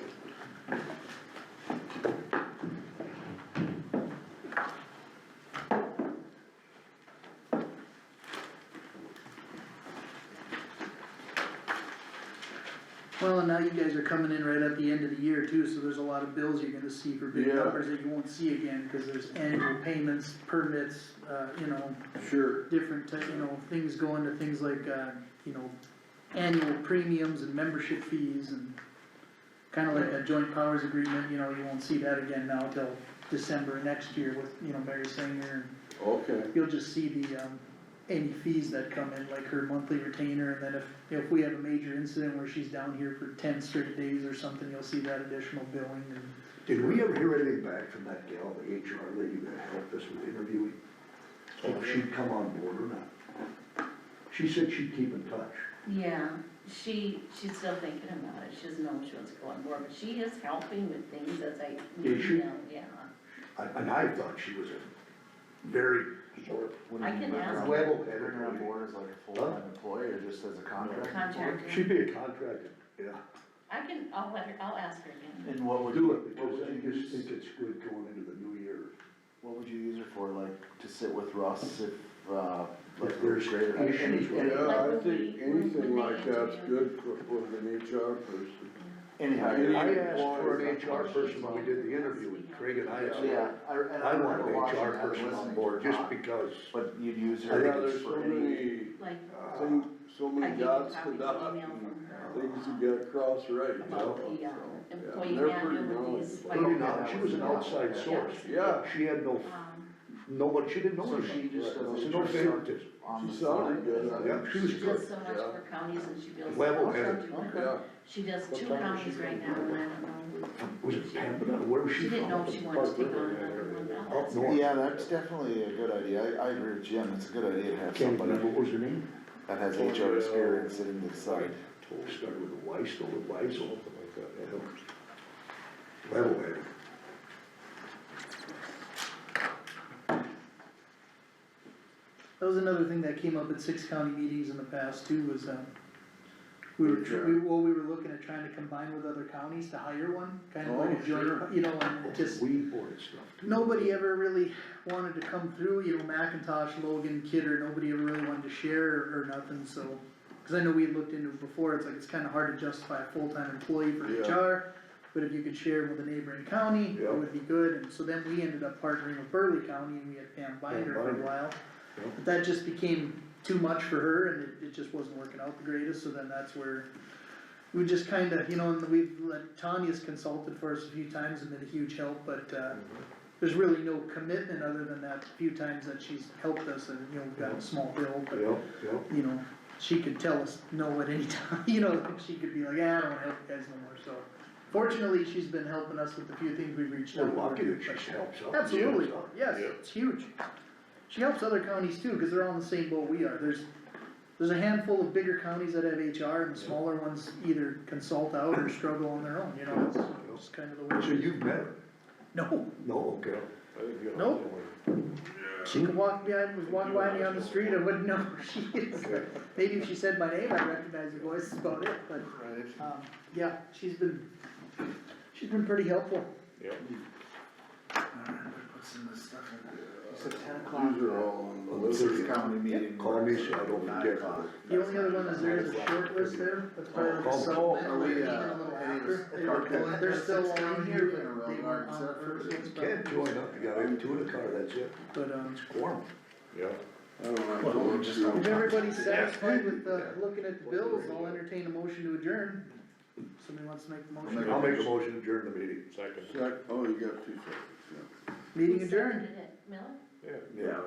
Well, and now you guys are coming in right at the end of the year too, so there's a lot of bills you're gonna see for big Yeah. numbers that you won't see again, cause there's annual payments, permits, you know, Sure. different, things go into things like, annual premiums and membership fees and kinda like a joint powers agreement, you won't see that again now till December next year with, Mary Sanger. Okay, You'll just see the, any fees that come in, like her monthly retainer, and then if we have a major incident where she's down here for 10 straight days or something, you'll see that additional billing and. Did we ever hear anything back from that gal, the HR lady that helped us with interviewing? If she'd come on board or not? She said she'd keep in touch. Yeah, she's still thinking about it, she doesn't know if she wants to go on board, but she is helping with things as I, Is she? yeah. And I thought she was a very short, I can ask her. level-headed Bring her on lady. board as like a full-time employee or just as a contractor? Contractor. She'd be a contractor, yeah. I'll ask her again. And what would Do you, it, what because would I you just use, think it's good going into the new year. what would you use her for, like, to sit with Russ if, like, If there's greater? issues with yeah, Like I when think we- anything when they like that's interview. good with an HR person. Anyhow, I asked for an HR person when we did the interview, Craig and I asked. yeah, and I want remember an watching HR that, person on listening board, to her just talk, because, but you'd use Yeah, her there's for so any, many, Like, so I many gave you dots to copies of dot, email and from her things you gotta cross right, you know, about the, so, employee they're pretty manual with these. knowledgeable. like, she was an outside source. Yeah. She had no, nobody, she didn't know so anybody. she just does So no HR favoritism. on the She sounded side? good, Yeah, she was She good. does so much for counties and she builds. Level-headed. Yeah. She does What two time is counties she right now, and I don't know. Was it Pembina, where was She she didn't know from? if she wanted to take on another one. Now Up that's- north. Yeah, that's definitely a good idea, I agree with Jim, it's a good idea to have Can't somebody remember, what was her name? that has HR experience sitting to the side. Started with a Y, still with Y, something like that, yeah. Level-headed. That was another thing that came up at 6 county meetings in the past too, was, we were looking at trying to combine with other counties to hire one, kind of like Oh, a joint, sure. and it just, Weed board stuff too. nobody ever really wanted to come through, McIntosh, Logan, Kidder, nobody ever really wanted to share or nothing, so. Cause I know we had looked into it before, it's like, it's kinda hard to justify a full-time employee for Yeah. HR, but if you could share with a neighboring county, Yeah. it would be good, and so then we ended up partnering with Burley County, and we had Pam Binder for a Binder. while. Yeah. But that just became too much for her, and it just wasn't working out the greatest, so then that's where we just kinda, and we've let, Tanya's consulted for us a few times and been a huge help, but, there's really no commitment other than that few times that she's helped us and, we've got a small bill, but, Yeah, yeah. she could tell us no at any time, she could be like, I don't wanna help you guys no more, so. Fortunately, she's been helping us with the few things we've reached We're out. lucky for. that she helps out. Absolutely, Helps out. yes, it's huge. She helps other counties too, cause they're all in the same boat we are, there's a handful of bigger counties that have HR and the smaller ones either consult out or struggle on their own, it's just kind of the way. So you've met her? No, No, okay. nope. She could walk by me on the street, I wouldn't know who she is. Maybe if she said my name, I'd recognize her voice, that's about it, but, yeah, she's been pretty helpful. What's in this stuff? You said 10 o'clock. These are all on the On the list. Sixth county meeting. Call me so I don't Nine forget. o'clock. The only other one is there is a short list there, that's probably like a supplemental, Are we, even a little any of after. us going They're to still sixth on county here, meeting or but they we'll weren't guard on the set for first it? ones, Can't join up, you gotta have two in the car, that's it. but, Quorum. I don't know. Well, we just don't- if everybody's satisfied with, looking at the bills, I'll entertain a motion to adjourn. Somebody wants to make the motion? I'll make a motion to adjourn the meeting. Oh, you got 2 seconds, yeah. Meeting Who adjourned. seconded it? Miller? Yeah.